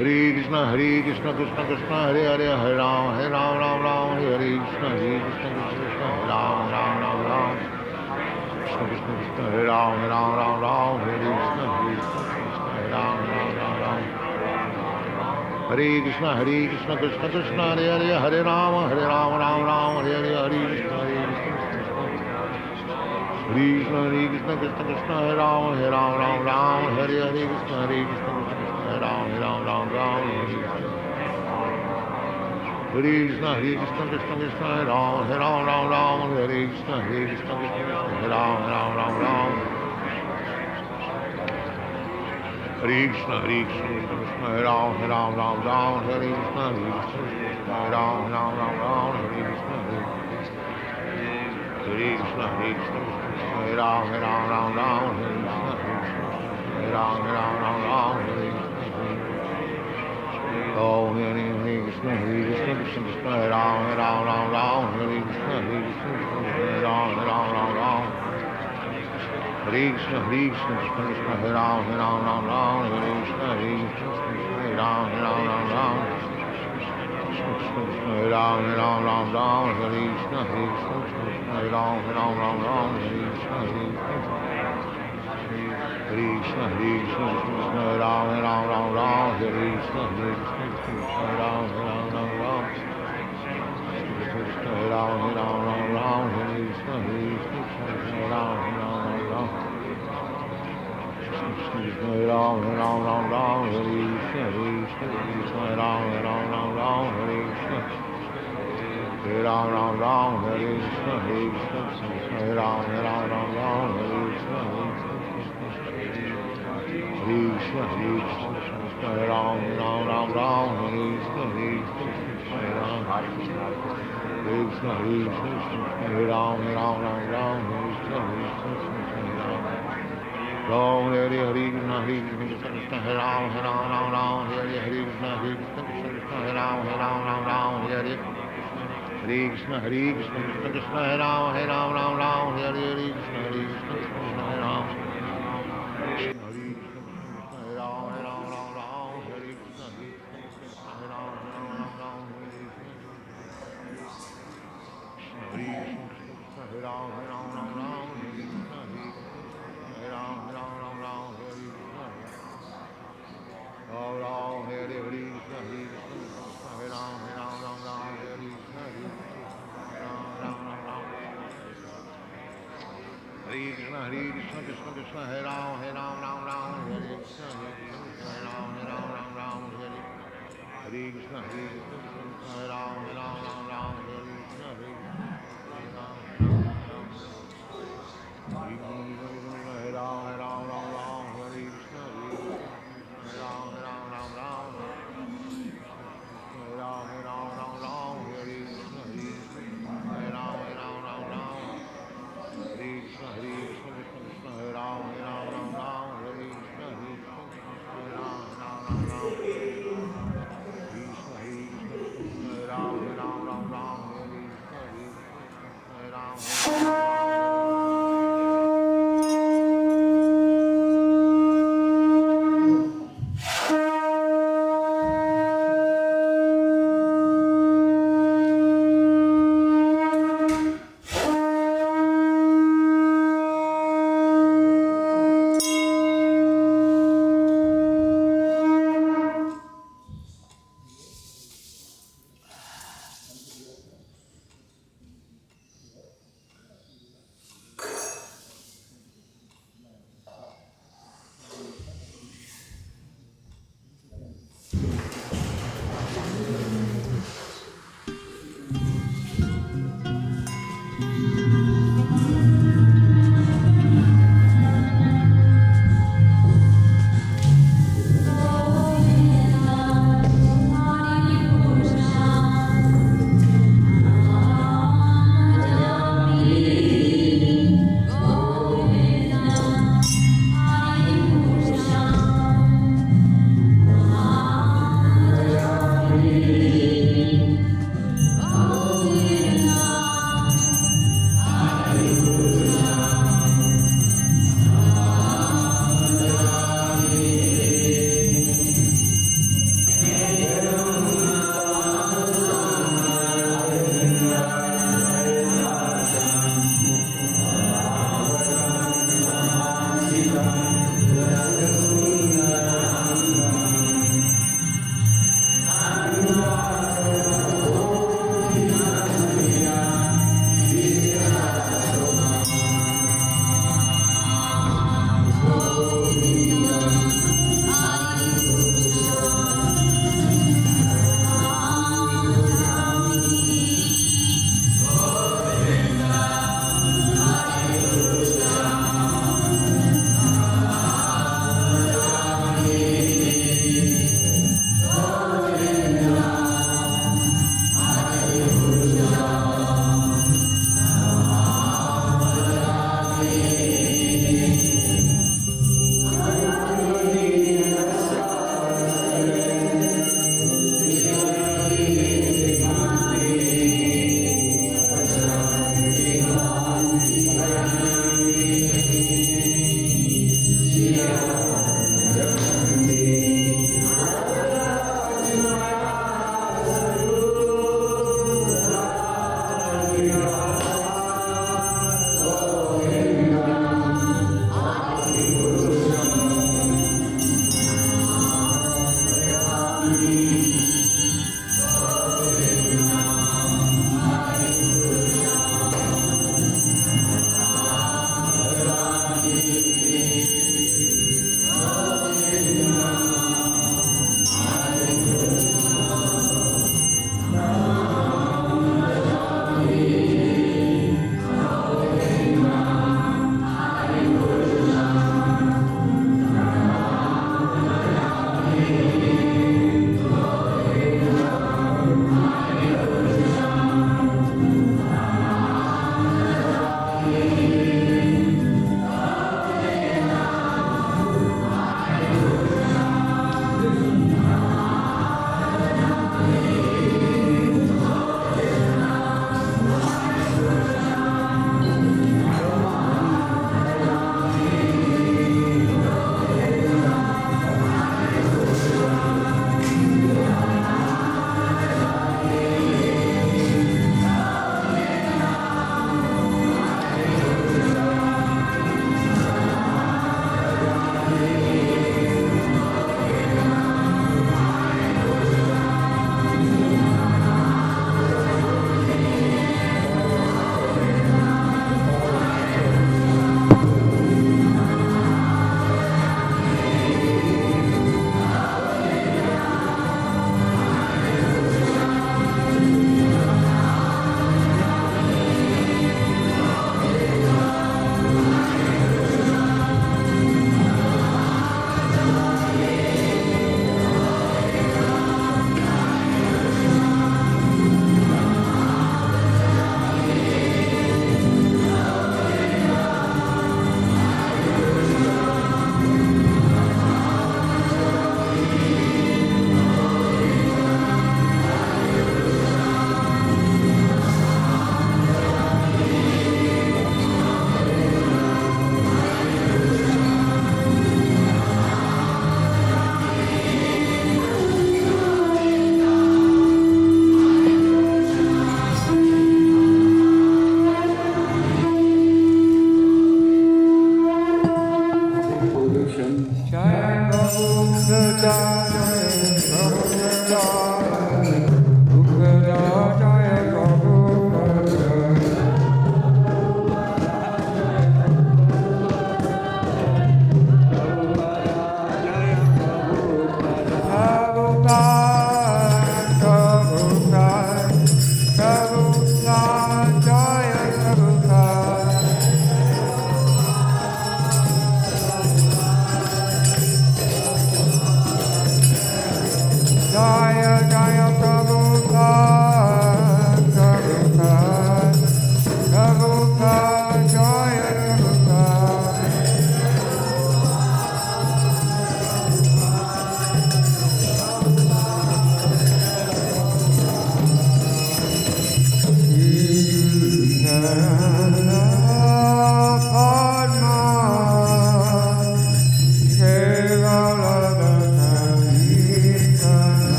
Hare Krishna, Hare Krishna, Krishna Krishna, Hare Hare, Hare Ram, Hare Krishna, Hare Krishna, Hare Ram, Krishna Krishna, Hare Ram, Hare Krishna, Hare Ram, Hare Krishna, Hare Krishna, Krishna Krishna, Hare Hare, Hare Ram, Hare Ram, Hare Hare, Hare Krishna, Krishna Krishna, Krishna Krishna, Hare Ram, Hare Ram, Hare Hare, Krishna Krishna, Hare Ram, Hare Krishna, Hare Krishna, Krishna Krishna, Hare Ram, Hare Ram, Hare Krishna, Hare Krishna, Hare Ram, Hare Krishna, Hare Krishna, Krishna, Hare Ram, Hare Ram, Hare Krishna, Hare Krishna, Hare Ram, Hare Krishna, Hare Krishna, Hare Krishna, Hare Ram, Hare Ram, Hare Krishna, Hare Ram, Hare Krishna, Oh, Hare Krishna, Hare Krishna, Krishna Krishna, Hare Ram, Hare Ram, Hare Krishna, Hare Ram, Hare Krishna, Hare Krishna, Krishna Krishna, Hare Ram, Hare Ram, Hare Krishna, Hare Hare Ram, Ram Ram Ram. Hare Ram, Ram Ram Ram. Hare Krishna, Hare Krishna, Hare Ram, Ram Ram Ram. Hare Krishna, Hare Krishna. Hare Krishna, Hare Krishna, Hare Ram, Ram Ram Ram. Hare Krishna, Hare Krishna, Hare Ram, Ram Ram Ram. Hare Ram, Ram Ram Ram. Hare Krishna, Hare Krishna, Hare Ram, Ram Ram Ram. Hare Ram, Ram Ram Ram. Hare Krishna, Hare Krishna, Hare Ram, Ram Ram Ram. Hare Krishna, Hare Ram, Ram Ram. Hare Krishna, Hare Krishna, Hare Ram, Ram Ram Ram. Hare Krishna, Hare Krishna, Hare Krishna, Hare Ram, Ram Ram Ram. Hare Krishna, Hare Krishna, Hare Ram. Hare Krishna, Hare Krishna, Hare Ram, Ram Ram Ram. Hare Krishna, Hare Krishna, Hare Ram. Ram Hare Hare Krishna, Hare Krishna, Krishna Hare Ram, Ram Ram Ram. Hare Hare Krishna, Hare Krishna, Krishna Hare Ram, Ram Ram Ram. Hare Hare Krishna, Hare Krishna, Krishna Hare Ram, Ram Ram Ram. Hare Hare Krishna, Hare Krishna, Krishna Hare Ram. Hare Krishna, Hare Ram, Ram Ram Ram. Hare Krishna, Hare Krishna, Hare Ram, Ram Ram Ram. Hare Krishna, Hare Krishna, Hare Ram, Ram Ram Ram. Hare Krishna, Hare Ram, Ram Ram Ram. Hare Krishna, Ram Ram. Hare Hare Krishna, Hare Krishna, Hare Ram, Ram Ram Ram. Hare Krishna, Hare Ram, Ram Ram Ram. Hare Krishna, Hare Krishna, Krishna Krishna, Hare Ram, Ram Ram. Hare Krishna, Hare Krishna, Hare Ram, Ram Ram. Hare Krishna, Hare Krishna, Hare Ram, Ram Ram. Hare Krishna, Hare Krishna, Hare Ram, Ram Ram. Hare Krishna, Hare Ram, Ram Ram. Hare Krishna, Hare Krishna, Hare Ram, Ram Ram. Hare Ram, Ram Ram. Hare Krishna, Hare Krishna, Hare Ram, Ram Ram. Hare Krishna, Hare Krishna, Krishna Krishna, Hare Ram, Ram Ram. Hare Krishna, Hare Krishna, Hare Ram, Ram Ram. Hare Krishna, Hare Krishna, Krishna Krishna, Hare Ram, Ram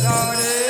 Hare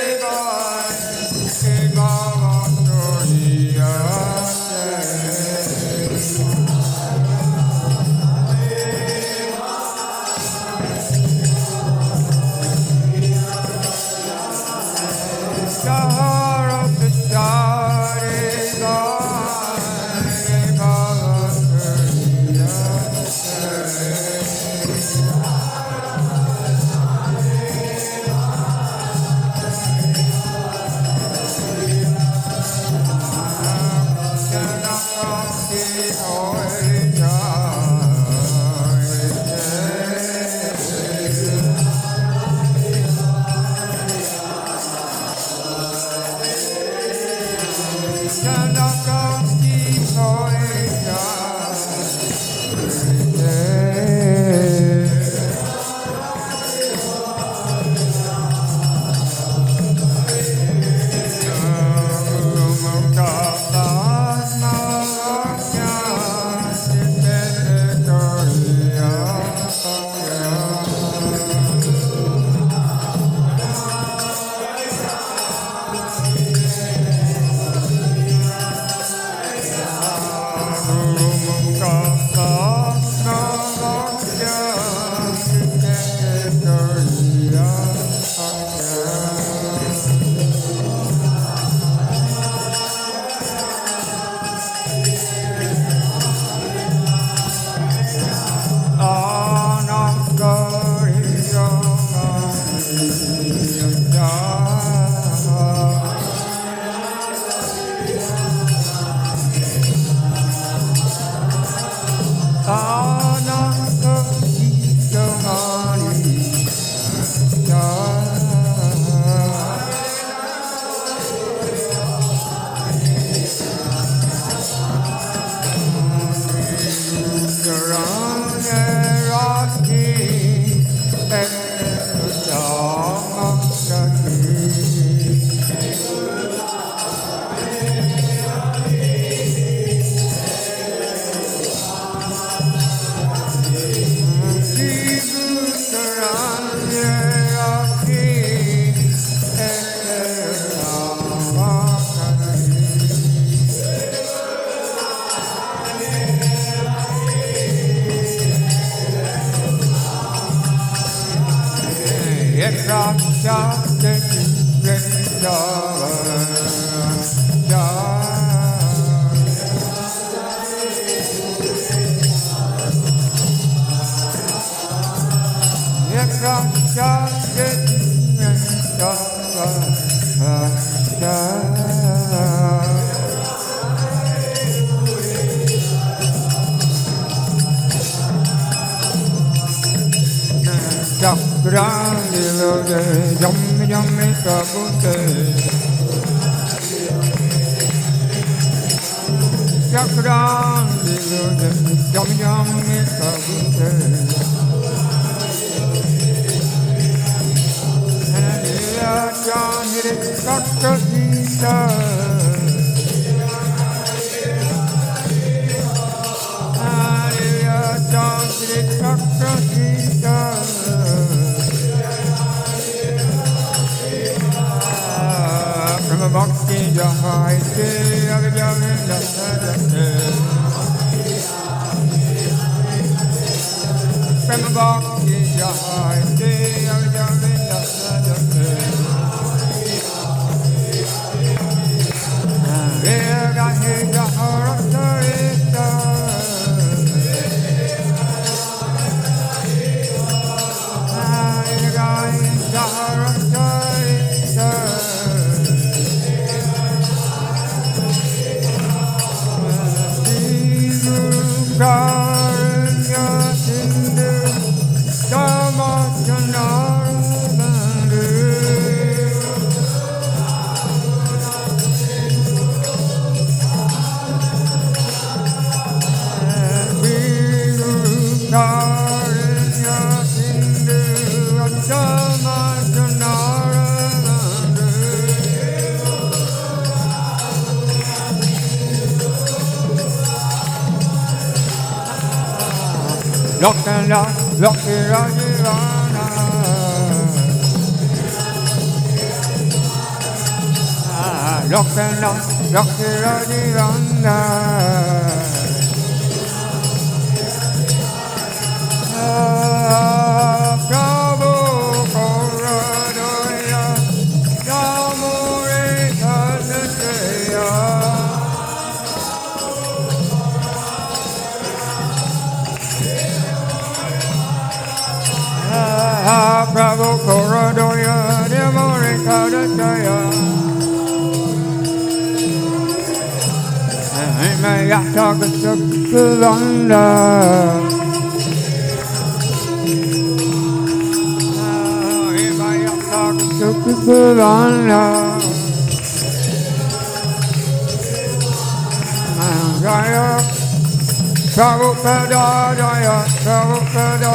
Prabhupada Jaya, Prabhupada,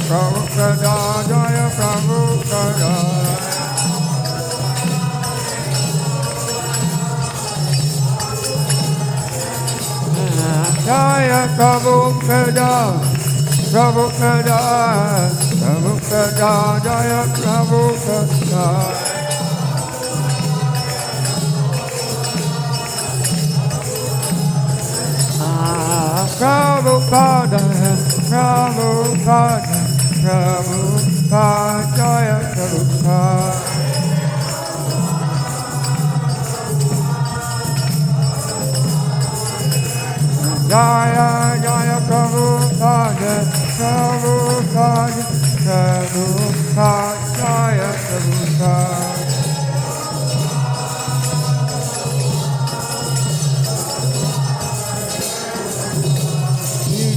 Prabhupada Jaya, Prabhupada. Jaya Prabhupada, Prabhupada, Prabhupada Jaya Prabhupada. Prabhupada, Prabhupada, Prabhupada, Jaya Prabhupada. Jaya, Jaya Prabhupada, Prabhupada, Prabhupada, Jaya Prabhupada.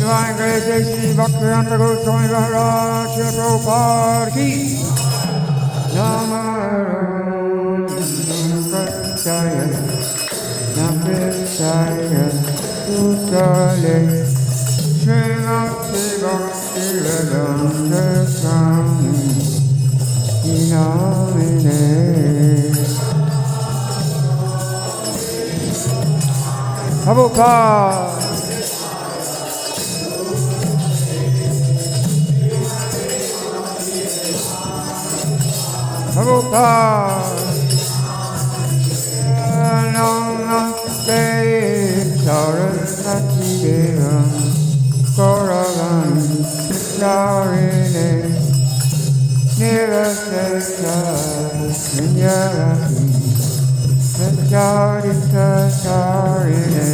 Divine Grace Dasi Bhaktivedanta Goswami Maharaj Srila Prabhupada Ki Namah Namah Utale Srimati Bhaktivedanta Swami Inamine Prabhupada. Prabhupada Namaste Saraswati Devam Gauravam Sarine Nirasesa Vinyarati Vacharita Sarine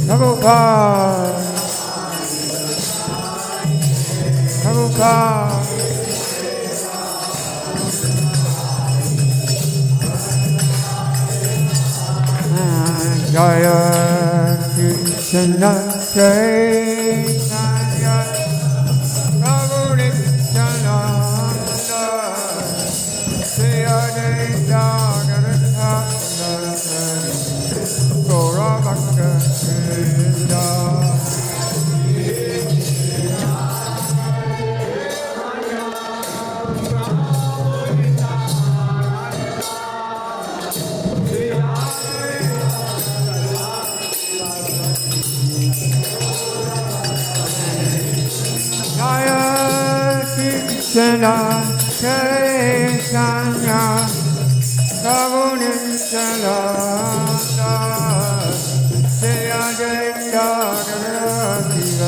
Prabhupada Prabhupada Jaya Krishna Caitanya Prabhu Nityananda Shri Advaita Gadadhara Gaura Bhakta Vrinda Krishna Caitanya Prabhu Nityananda Shri Advaita Gadadhara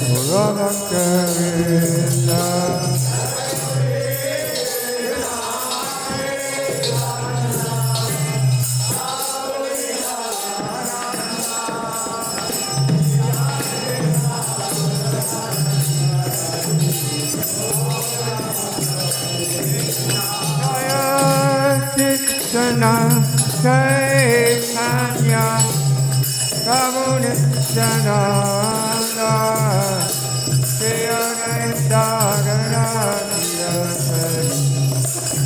Gaura Bhakta Vrinda Krishna Caitanya Prabhu Nityananda Shri Advaita Gadadhara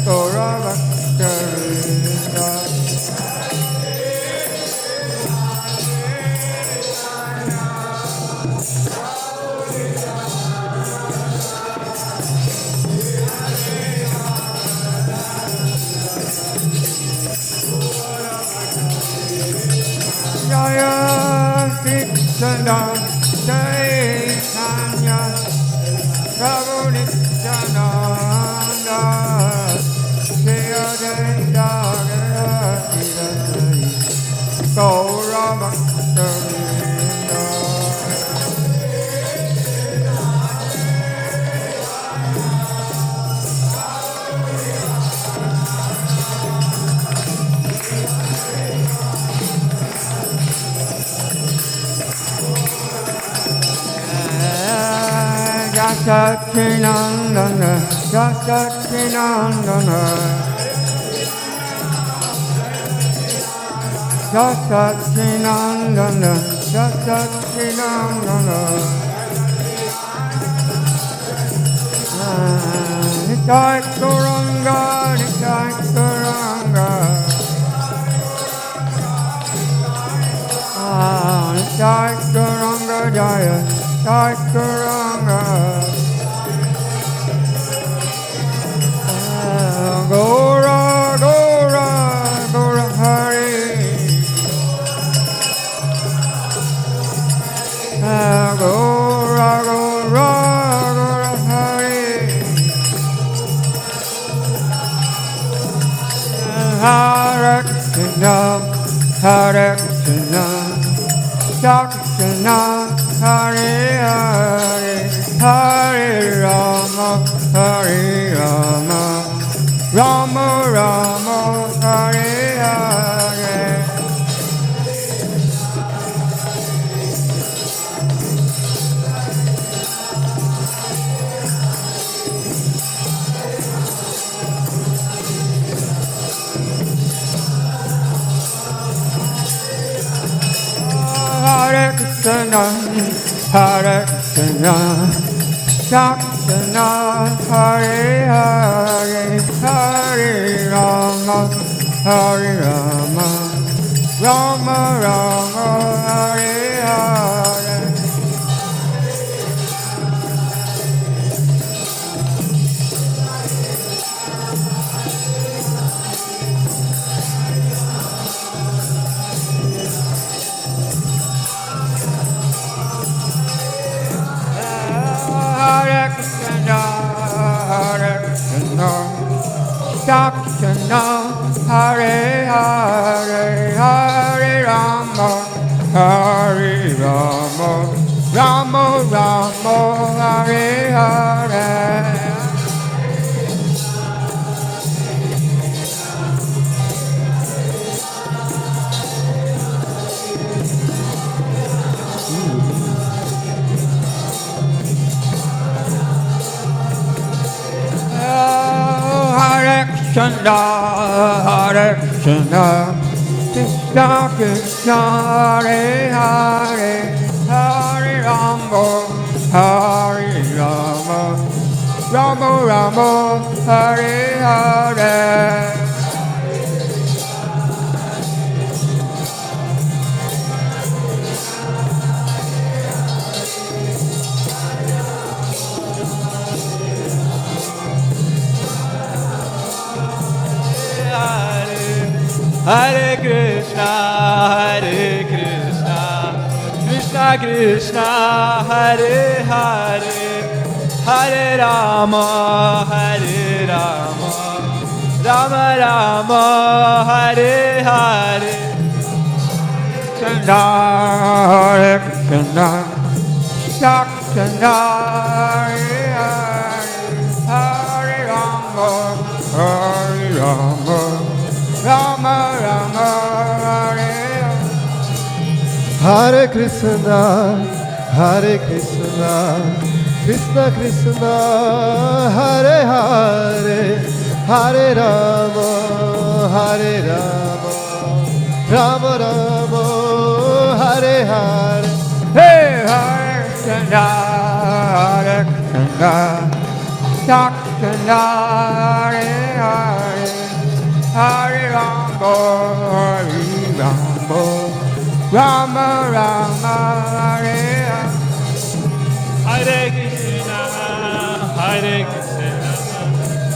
Gaura Bhakta Vrinda Jaya Krishna Caitanya Prabhu Nityananda Shri Advaita Gadadhara Gaura Bhakta Vrinda Sakinandana, Sakinandana, Sakinandana, Sakinandana. Nitai Gauranga, Nitai Gauranga. Nitai Gauranga Jaya, Nitai Gauranga. Gaura, Gaura, Gaura Hari. Gaura, Gaura, Gaura Hari. Hare Krishna, Hare Krishna, Krishna, Hare Hare, Hare Rama, Hare Rama. Rama Rama Hare Hare. Krishna, Hare Krishna, Krishna, Hare Hare, Hare Rama, Hare Rama, Rama Rama, Hare Hare. Hare Krishna, Hare Krishna, Krishna, Hare Hare, Hare Rama, Hare Rama, Rama Rama, Hare Hare. Hare Krishna, Hare Krishna, Krishna Krishna, Hare Hare, Hare Rama, Hare Rama, Rama Rama, Hare Hare. Hare Krishna, Krishna Krishna, Hare Hare, Hare Rama, Rama Rama, Hare Hare. Krishna, Hare Krishna, Krishna, Hare Hare, Hare Rama, Hare Rama, Rama Rama, Hare Hare Krishna, Krishna Krishna, Hare Hare, Hare Rama, Rama Rama, Hare Hare. Hey, Hare Krishna, Hare Krishna, Krishna, Hare Hare, Hare Rama, Hare Rama, Rama Rama, Hare Hare. Hare Krishna,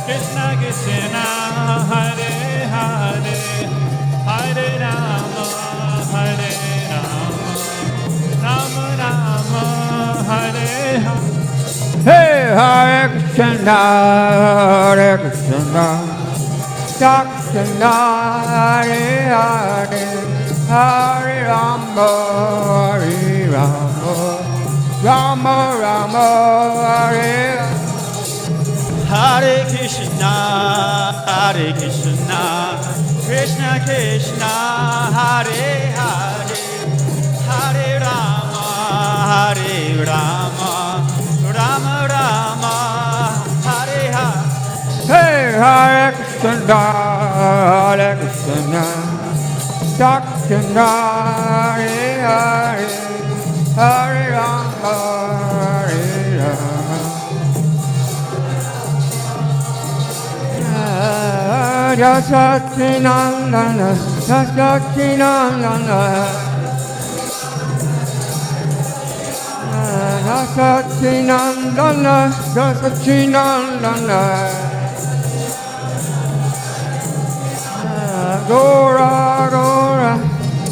Krishna Krishna, Hare Hare, Hare Rama, Rama Rama, Hare Hare. Hey, Hare Krishna, Hare Krishna, Krishna, Hare Hare, Hare Rama, Hare Rama, Rama Rama, Hare Hare. Hare Krishna, Krishna Krishna, Hare Hare, Hare Rama, Rama Rama, Hare Hare. Hey, Hare Krishna, Hare Krishna, Krishna, Hare Hare, Hare Rama, Hare Rama. Jasachinandana, Jasachinandana, Jasachinandana, Jasachinandana. Gora, Gora,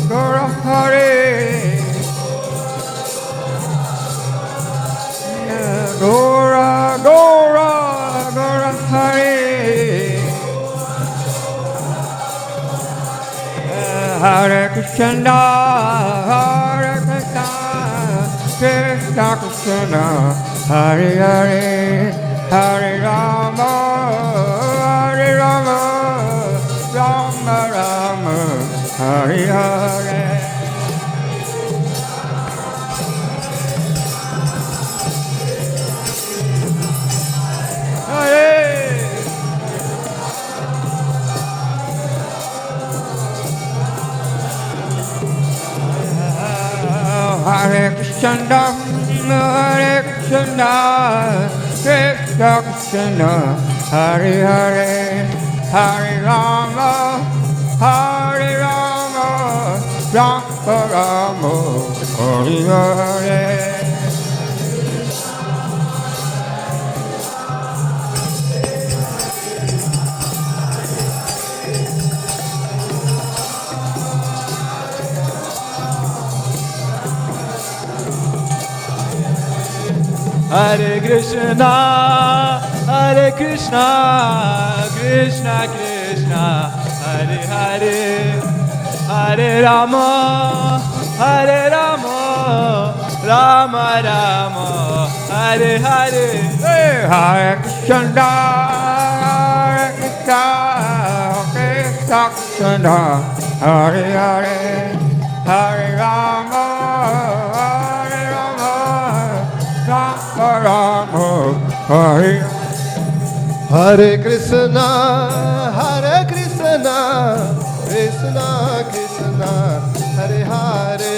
Gora Hare. Gora, Gora, Gora Hare. Hare Krishna, Hare Krishna, Krishna Krishna, Hare Hare, Hare Rama, Hare Rama, Rama Rama, Hare Hare. Hare Krishna, Krishna, Hare Krishna, Krishna Krishna, Hare Hare, Hare Rama, Hare Rama, Rama Rama, Hare Hare. Hare Krishna, Krishna Krishna, Hare Hare, Hare Rama, Rama Rama, Hare Hare. Hare Krishna, Krishna Krishna, Hare Hare, Hare Rama, Rama Rama, Hare Hare Krishna, Krishna Krishna, Hare Hare,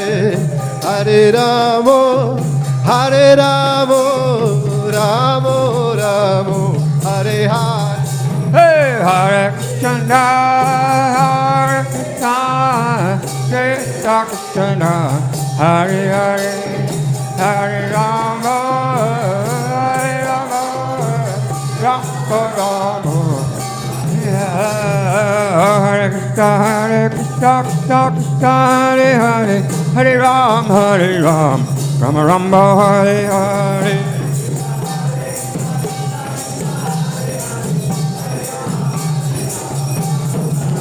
Hare Rama, Rama Rama, Hare Hare. Hey, Hare Krishna, Krishna Krishna, Hare Hare, Hare Rama, Rama Rama, Hare Krishna, Krishna Krishna, Hare Hare, Hare Rama, Rama Rama, Hare Hare.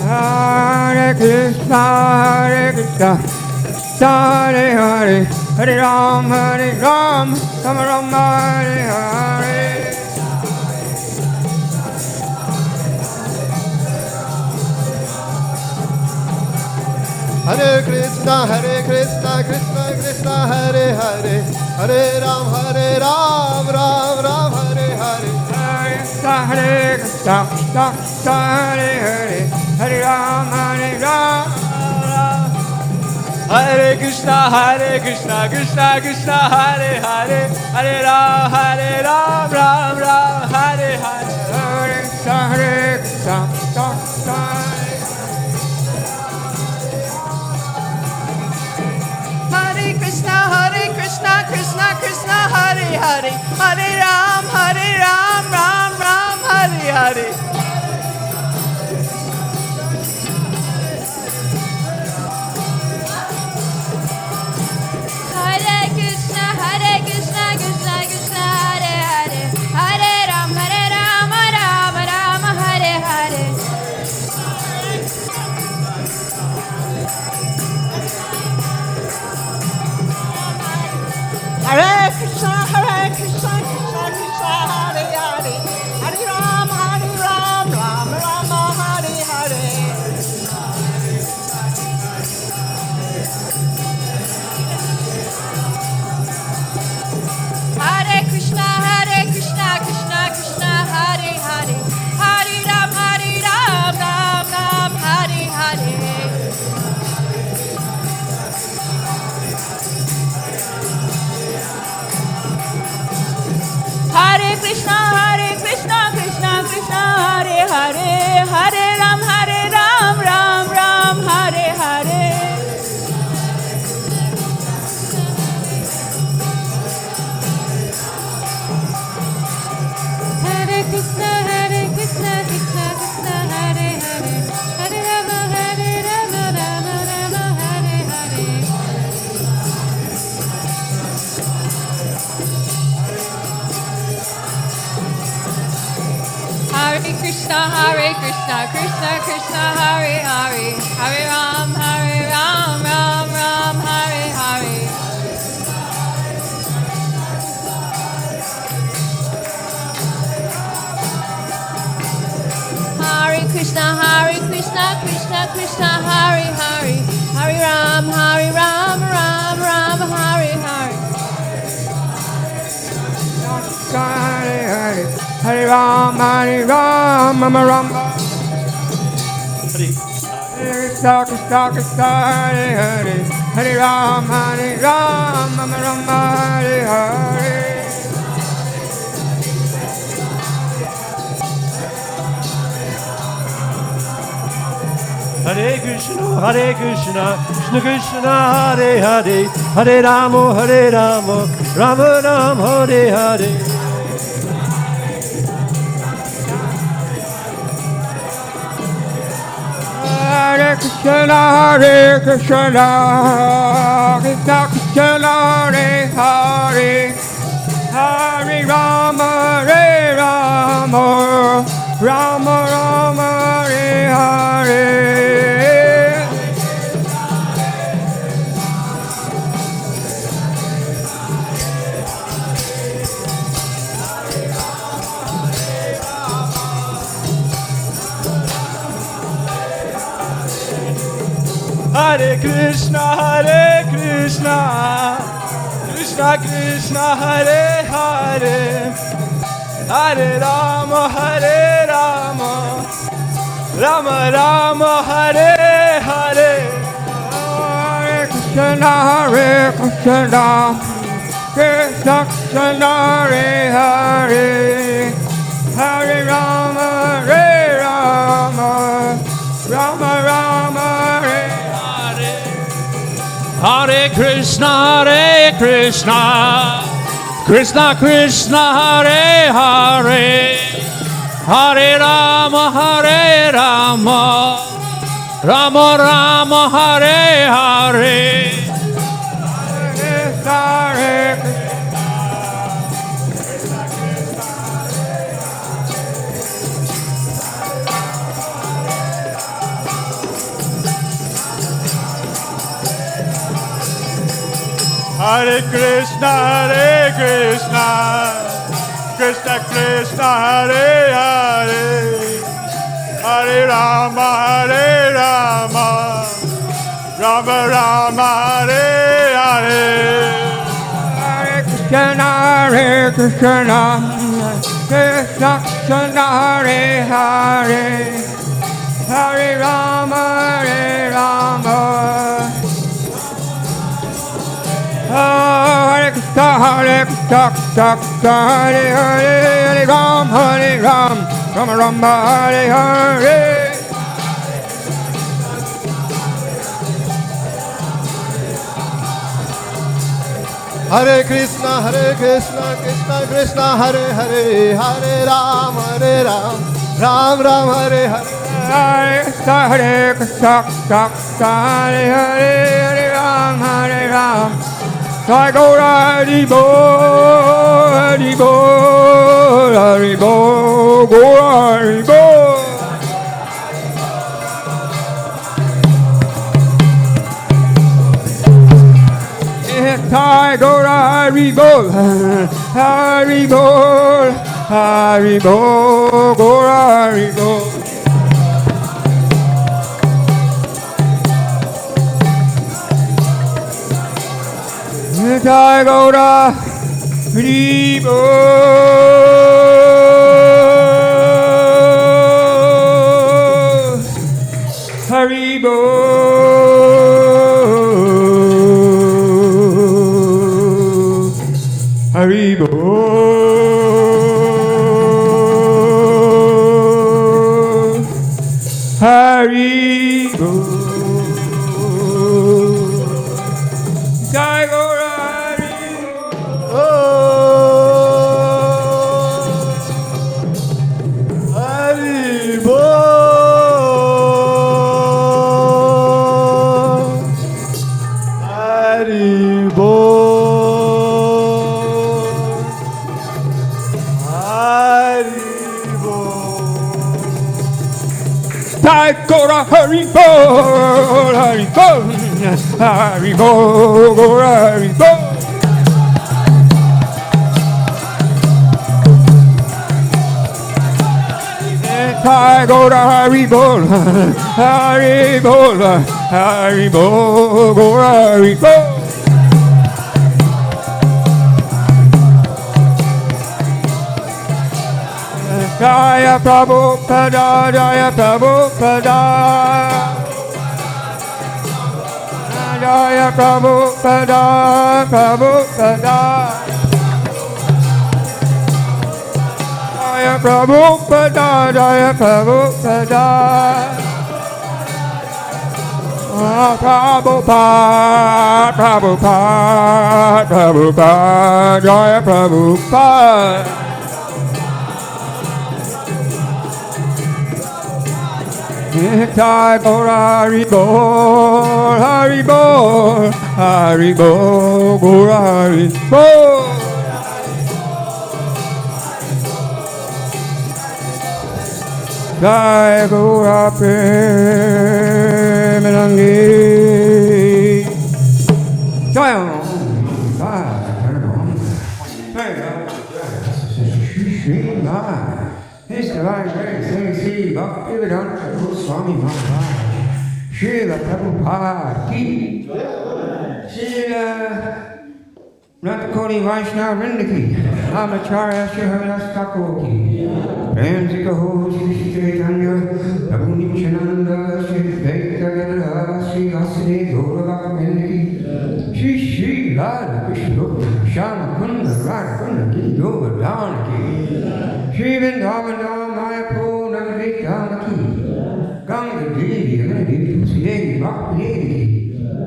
Hare Krishna, Krishna Hare Hare, Hare Rama, Rama Rama, Hare Hare. Hare Krishna, Krishna Krishna, Hare Hare, Hare Ram, Ram Ram, Hare Hare. Hare Krishna, Krishna Hare Hare, Hare Rama, Hare Krishna, Krishna Krishna, Hare Hare, Hare Ram, Ram Ram, Hare Hare. Hare Krishna, Krishna Krishna. Hare Krishna, Krishna Krishna, Hare Hare, Hare Ram, Ram Ram, Hare Hare. Hare Krishna, Krishna Krishna, Hare Hare, Hare Ram, Ram Ram, Hare Hare. Hare Krishna, Krishna Krishna, Hare Hare, Hare Ram, Ram Ram, Hare Hare. Hare Krishna, Krishna Krishna, Hare Hare, Hare Ram, Ram Ram, Hare Hare. Hare Krishna, Krishna Krishna, Hare Hare, Hare Ram, Ram Ram, Hare Hare. Hare Krishna, Krishna Krishna, Hare Hare, Hare Rama, Rama Rama, Hare Hare. Hare Krishna, Krishna Krishna, Hare Hare, Hare Ram, Ram Ram, Hare Hare. Hare Krishna, Krishna Krishna, Hare Hare, Hare Ram, Ram Ram, Hare Hare. Hare Hare, Hare Rama, Rama Rama. Hare Krishna, Krishna Hare Hare, Hare Ram, Hare Ram, Ram Ram, Hare Hare. Hare Krishna, Krishna Krishna, Hare Hare, Hare Rama, Rama Rama, Hare Hare. Hare Krishna, Krishna Krishna, Hare Hare, Hare Rama, Rama Rama, Hare Hare. Hare Krishna, Krishna Krishna, Hare Hare, Hare Rama, Rama Rama, Hare Hare. Hare Krishna, Krishna Krishna, Hare Hare, Hare Rama, Rama Rama, Hare Hare. Hare Krishna, Krishna Krishna, Hare Hare, Hare Rama, Rama Rama, Hare Hare. Hare Krishna, Hare Krishna, Krishna Krishna, Hare Hare, Hare Rama, Rama Rama, Hare Hare. Hare Krishna, Krishna Krishna, Hare Hare, Hare Rama, Hare Krishna, Hare Hare Ram, Rama Rama, Hare Hare. Hare Krishna, Krishna Krishna, Hare Hare, Hare Ram, Ram Ram, Hare Hare. Hare Krishna, Hare Hare Ram, Sai Gaura Hari Bol, Hari Bol, Hari Bol, Gaura Hari Bol. Sai Gaura Hari Bol, Hari Bol, Hari Bol, Gaura Hari Bol. Jai Gaura Hari Bol, Hari Bol, Hari Bol, Hari Bol. Jai Gaura. Hari Bol, Hari Bol, Hari Bol. Jai Gaura Hari Bol, Hari Bol, Hari Bol, Gaura Hari Bol. Jai Gaura Hari Bol, Hari Bol, Hari Bol, Gaura Hari Bol. Jaya Prabhupada, Jaya Prabhupada, Jaya Prabhupada, Prabhupada. Jaya Prabhupada, Jaya Prabhupada. Prabhupada, Prabhupada, Prabhupada, Jaya Prabhupada. Jai Gaura Haribo, Haribo, Haribo, Gaura Haribo. Jai Gaura Premanandi. Jai Srimad. His Divine Grace, Sri Bhaktivedanta Swami Maharaj, Srila Prabhupada Ki, Srila Natakoti Vaishnava Vrinda Ki, Amacharya Shri Haridas Thakur Ki, Ramsika Ho Shri Caitanya, Prabhu Nityananda, Shri Vedanta, Shri Vasudeva Gaurava Vrinda Ki, Shri Radha Krishna Shama Kunda Radha Kunda Ki Govardhana Ki, Shri Vindavana Mayapur Nagaritam Ki, Ganga Devi Amadi Sri Bhakti Devi,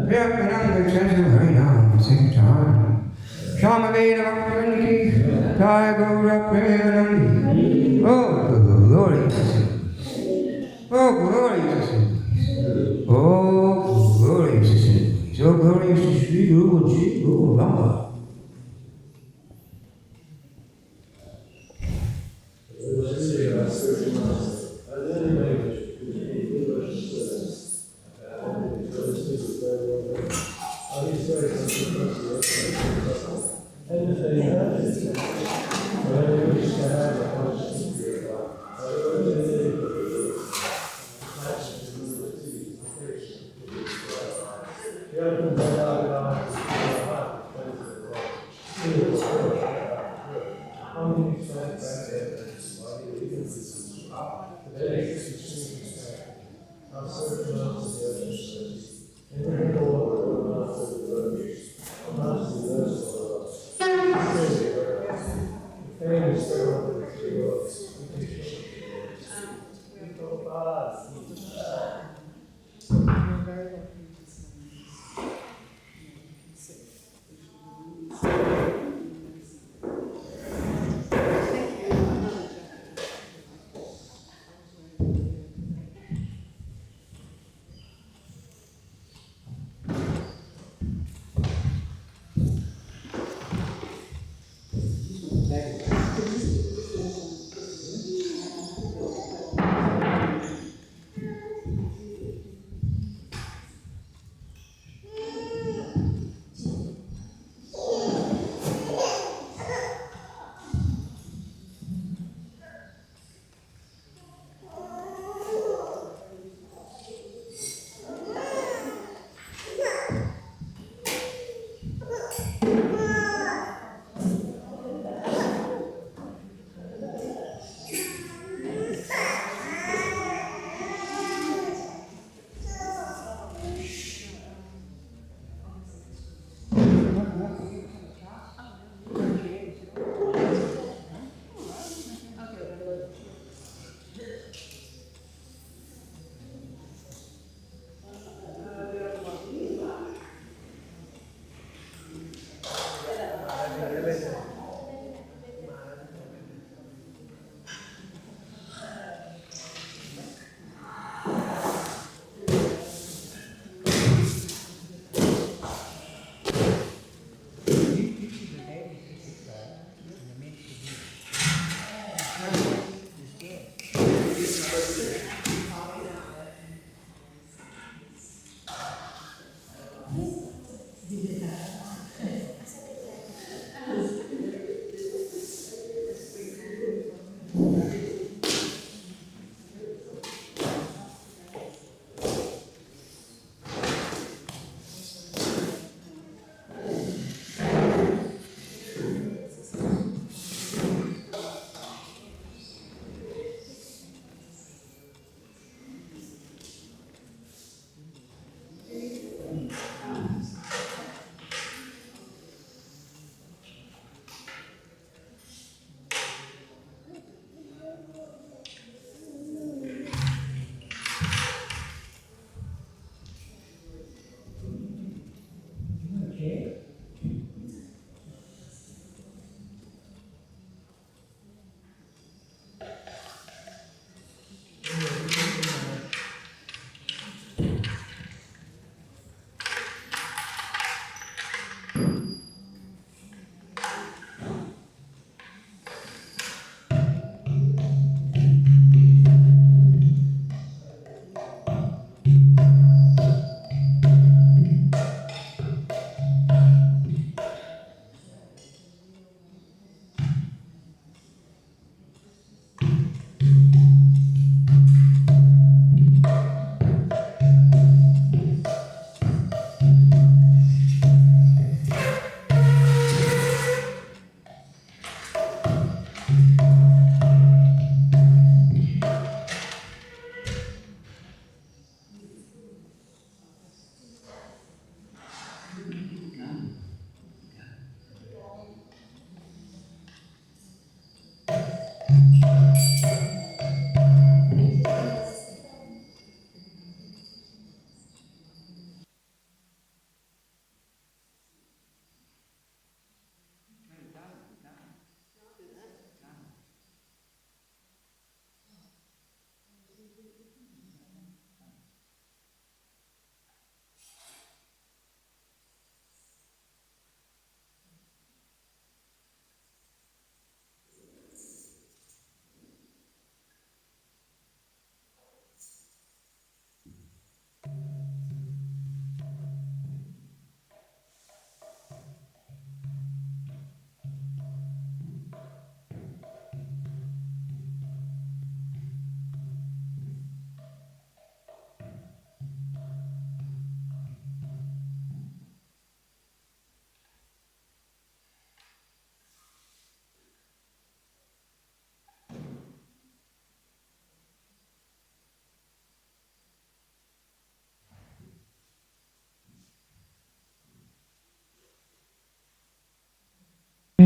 Priyakananda Chasu Harinam same time. Shama Veda Bhakti Ki, Jai Gaura Premanandi. Oh, glory to Him. Oh, glorious is Him. Oh, glorious is Him. So glorious is Sri Guru Ji Guru Rama.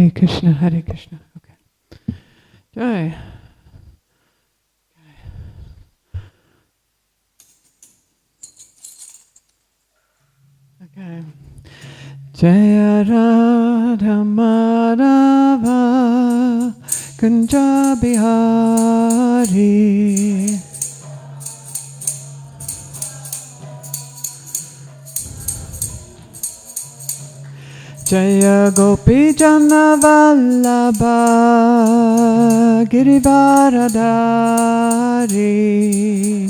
Hare Krishna, Hare Krishna. Okay. Jai. Okay. Jaya Radha Madhava Kunja Bihari Jaya Gopi Jana Vallabha Girivaradari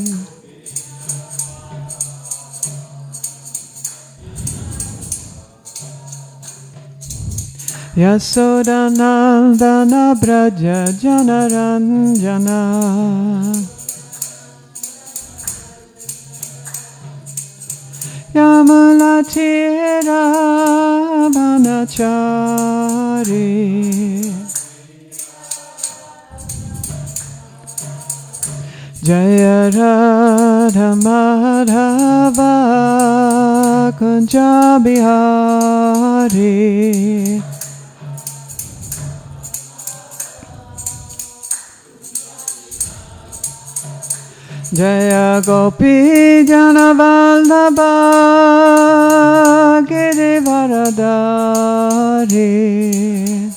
Yasodanandana Braja Janaranjana Yamulatira Vanachari Jaya Radha Madhava Kunja Bihari Jaya Gopi Jana Vallabha Girivaradari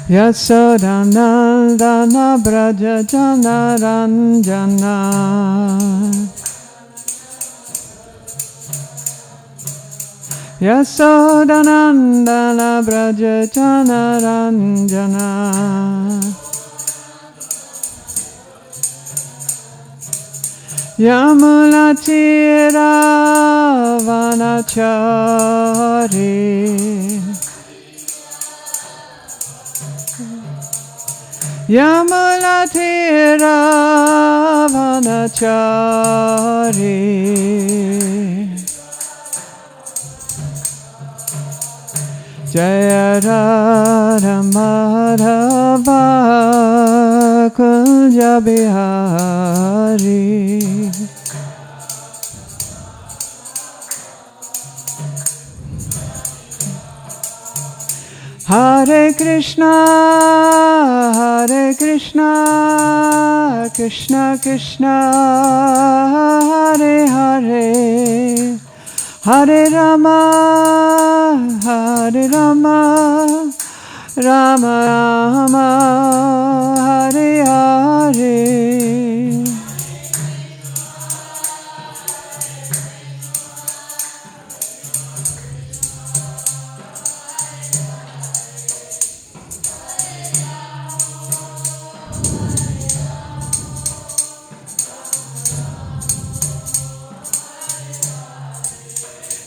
Yasodanandana Braja Janaranjana Yasodanandana Braja Janaranjana Yamulatira Vanachari Yamulatira Vanachari Jaya Radha Madhava Kunja Bihari Hare Krishna, Krishna Krishna, Hare Hare, Hare Rama, Rama Rama, Hare Hare.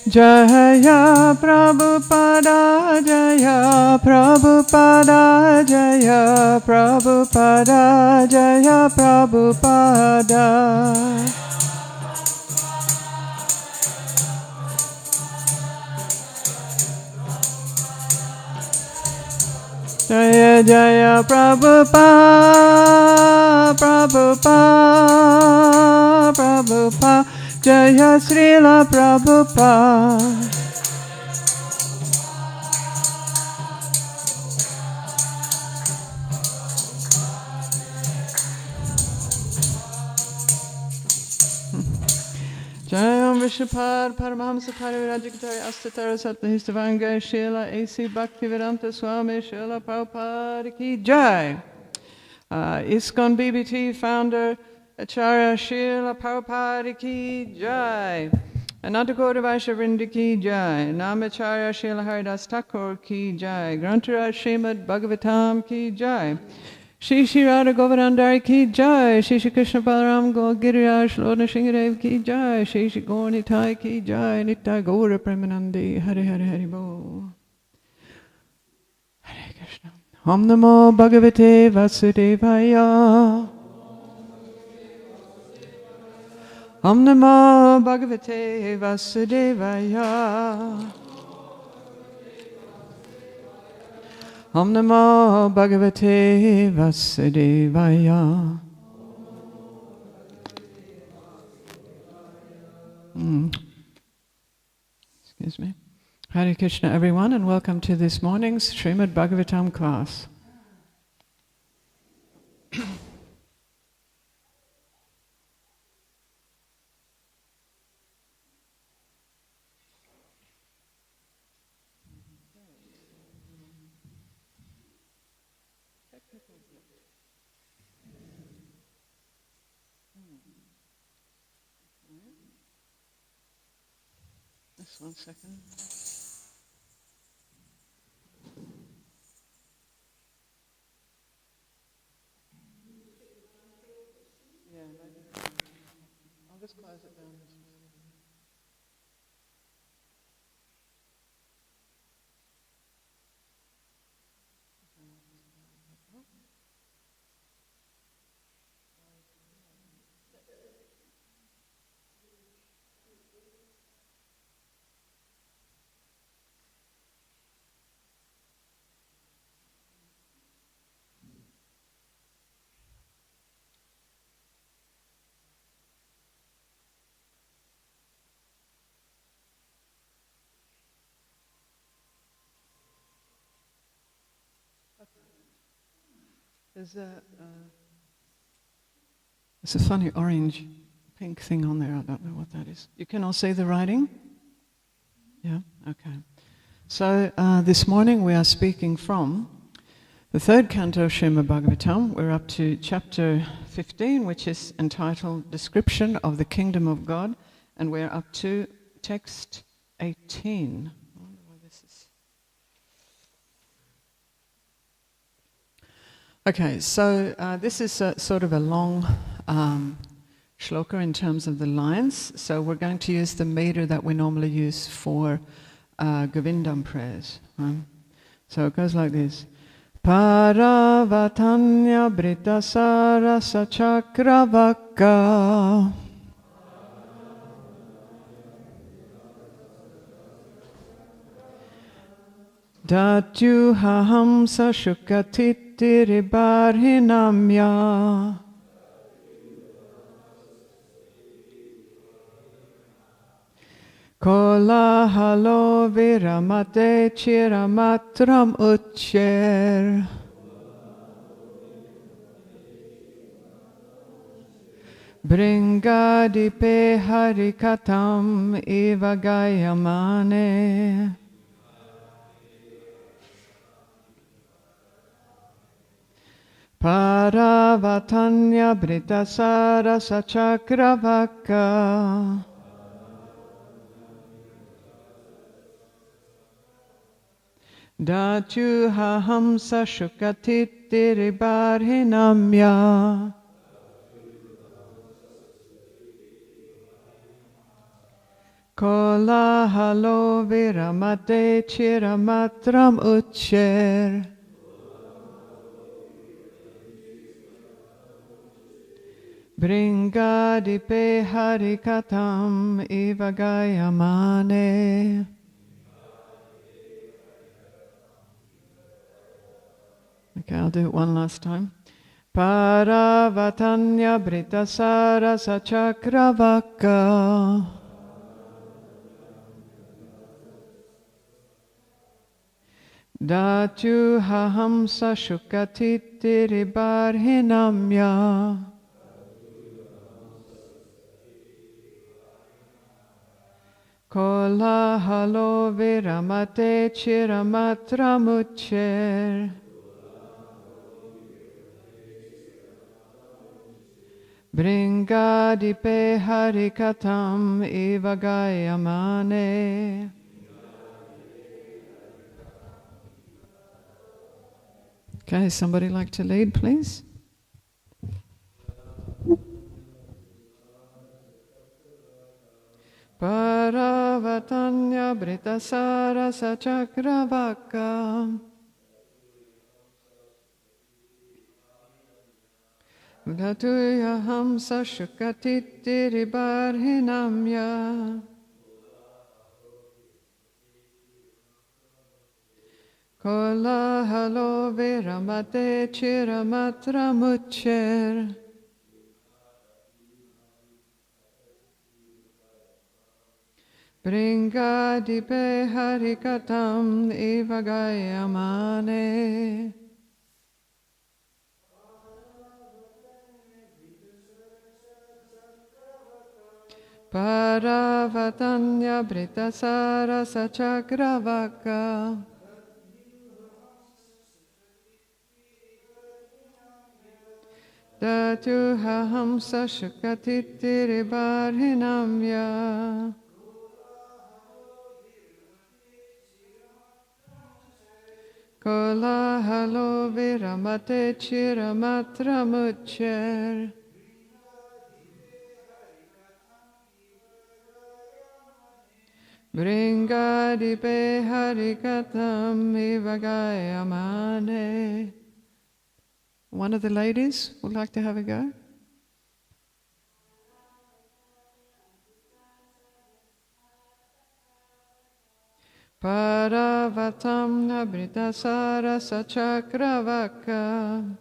Jaya Prabhupada, Jaya Prabhupada, Jaya Prabhupada, Jaya Prabhupada. Jaya Jaya Prabhupada, Prabhupada, Prabhupada. Jaya Srila Prabhupada. Jaya Vishapad Paramahamsa Parivirajikatari Astatara Satnahistavanga Srila A.C. Bhaktivedanta Swami Srila Prabhupada Ki Jai. ISKCON BBT founder Acharya Srila Prabhupada Ki Jai. Anantakoda Vaishya Ki Jai. Namacharya Srila Haridas Thakur Ki Jai. Grantaraj Srimad Bhagavatam Ki Jai. Shri Shri Radha Govardhana Ki Jai. Shri Shri Krishna Balaram Giriraj Lord Nrsimhadev Ki Jai. Shri Shri Gaur Nitai Ki Jai. Nitai Gaura Premanandi. Hare Hare Hare Bo. Hare Krishna. Om Namo Bhagavate Vasudevaya. Om Namo Bhagavate Vasudevaya. Om Namo Bhagavate Vasudevaya. Excuse me. Hare Krishna, everyone, and welcome to this morning's Srimad Bhagavatam class. Just 1 second. Yeah, maybe. I'll just close it down this way. There's a funny orange, pink thing on there. I don't know what that is. You can all see the writing? Yeah? Okay. So this morning we are speaking from the third canto of Srimad Bhagavatam. We're up to chapter 15, which is entitled Description of the Kingdom of God. And we're up to text 18. I wonder why this is... Okay, so this is sort of a long shloka in terms of the lines. So we're going to use the meter that we normally use for Govindam prayers. So it goes like this. Paravatanya Britasara Sachakravaka Datu Hahamsa Shukatitiribarhinamya Kola halo viramate chiramatram uchcher Bringadipe harikatam ivagayamane Paravatanya Britasara Sachakravaka Datu hahamsa shukatitiribarhinamya Kola halo viramate chiramatram uchcher Bringadipe harikatam ivagayamane. Okay, I'll do it one last time. Paravatanya Britasara Sachakravaka Datu hahamsa shukatitiribarhinamya Kola halo viramate chiramatramutcher Bringadipe harikatam ivagayamane. Okay, somebody like to lead, please? Paravatanya Britasara Sachakravaka Datuya Hamsa Shukatitiribarhinamya Kola halo viramate chiramatramutcher Bringadipe harikatam ivagayamane. Paravatanya britasara sachakravaka. Datuha hamsa shukatitiribarhinamya. Kola halo viramate chiramatramucher. Bringadipe harikatam ivagayamane. One of the ladies would like to have a go? Paravatam nabritasara sachakravaka.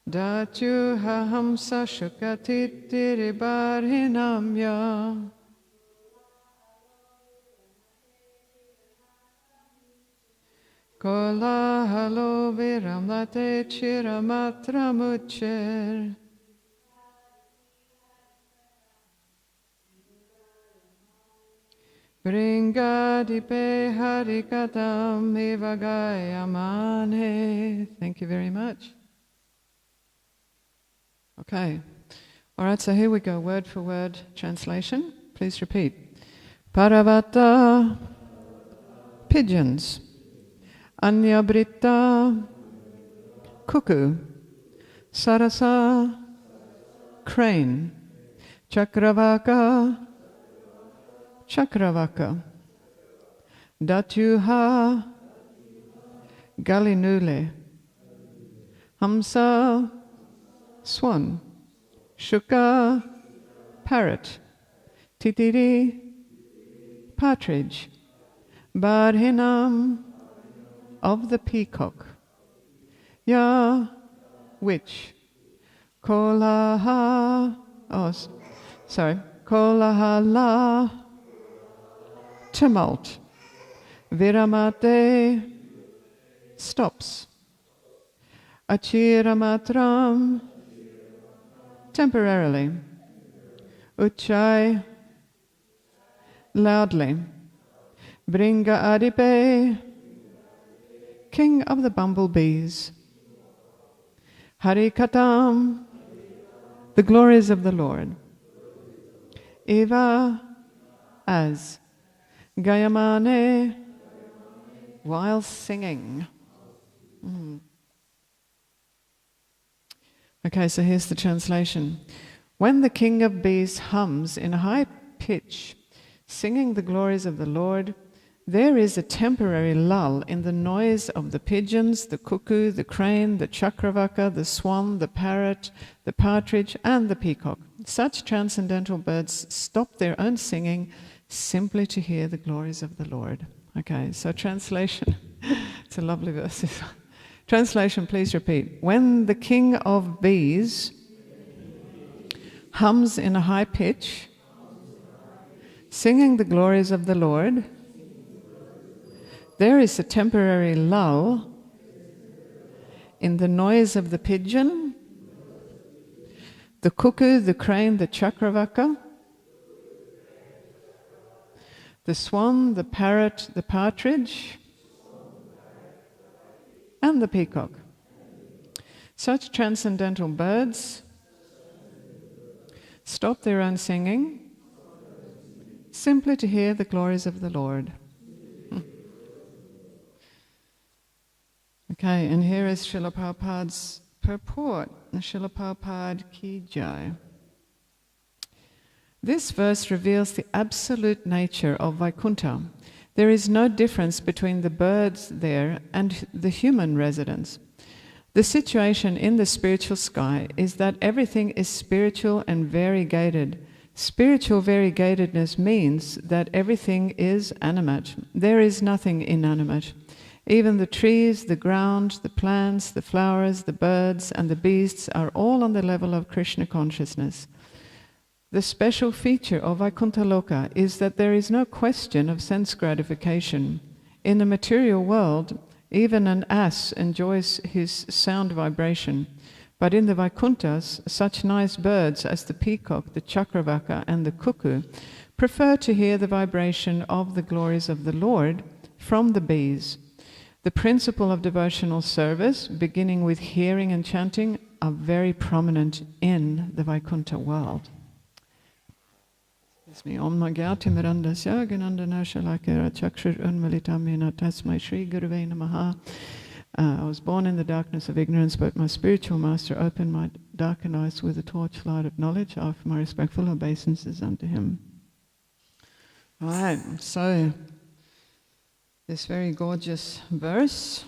Datyuha hamsa shukatitiribarhinamya. Kola halo viramlate chiramatramucher. Bringadipe harikatam ivagayamane. Thank you very much. Okay. All right, so here we go, word for word translation. Please repeat. Paravata, pigeons. Anyabrita, cuckoo. Sarasa, crane. Chakravaka, chakravaka. Datyuha, galinule. Hamsa, swan. Shuka, parrot. Titiri, partridge. Barhinam, of the peacock. Ya, which. Kolaha, Kolahala, tumult. Viramate, stops. Achiramatram, temporarily. Uchai, loudly. Bringa adipe, king of the bumblebees. Harikatam, the glories of the Lord. Eva, as. Gayamane, while singing. Okay, so here's the translation. When the king of bees hums in a high pitch, singing the glories of the Lord, there is a temporary lull in the noise of the pigeons, the cuckoo, the crane, the chakravaka, the swan, the parrot, the partridge, and the peacock. Such transcendental birds stop their own singing simply to hear the glories of the Lord. Okay, so translation. It's a lovely verse. Translation, please repeat. When the king of bees hums in a high pitch, singing the glories of the Lord, there is a temporary lull in the noise of the pigeon, the cuckoo, the crane, the chakravaka, the swan, the parrot, the partridge, and the peacock. Such transcendental birds stop their own singing simply to hear the glories of the Lord. Okay, and here is Srila Prabhupada's purport. Srila Prabhupada Ki Jai. This verse reveals the absolute nature of Vaikuntha. There is no difference between the birds there and the human residents. The situation in the spiritual sky is that everything is spiritual and variegated. Spiritual variegatedness means that everything is animate. There is nothing inanimate. Even the trees, the ground, the plants, the flowers, the birds, and the beasts are all on the level of Krishna consciousness. The special feature of Vaikuntha Loka is that there is no question of sense gratification. In the material world, even an ass enjoys his sound vibration. But in the Vaikunthas, such nice birds as the peacock, the chakravaka, and the cuckoo prefer to hear the vibration of the glories of the Lord from the bees. The principle of devotional service, beginning with hearing and chanting, are very prominent in the Vaikuntha world. Om Nagyati Mirandasya Gunandana Shalakira Chakshur Unmalitamina Tasmai Shri Gurave Namaha. I was born in the darkness of ignorance, but my spiritual master opened my darkened eyes with the torchlight of knowledge. I offer my respectful obeisances unto him. All right, so this very gorgeous verse.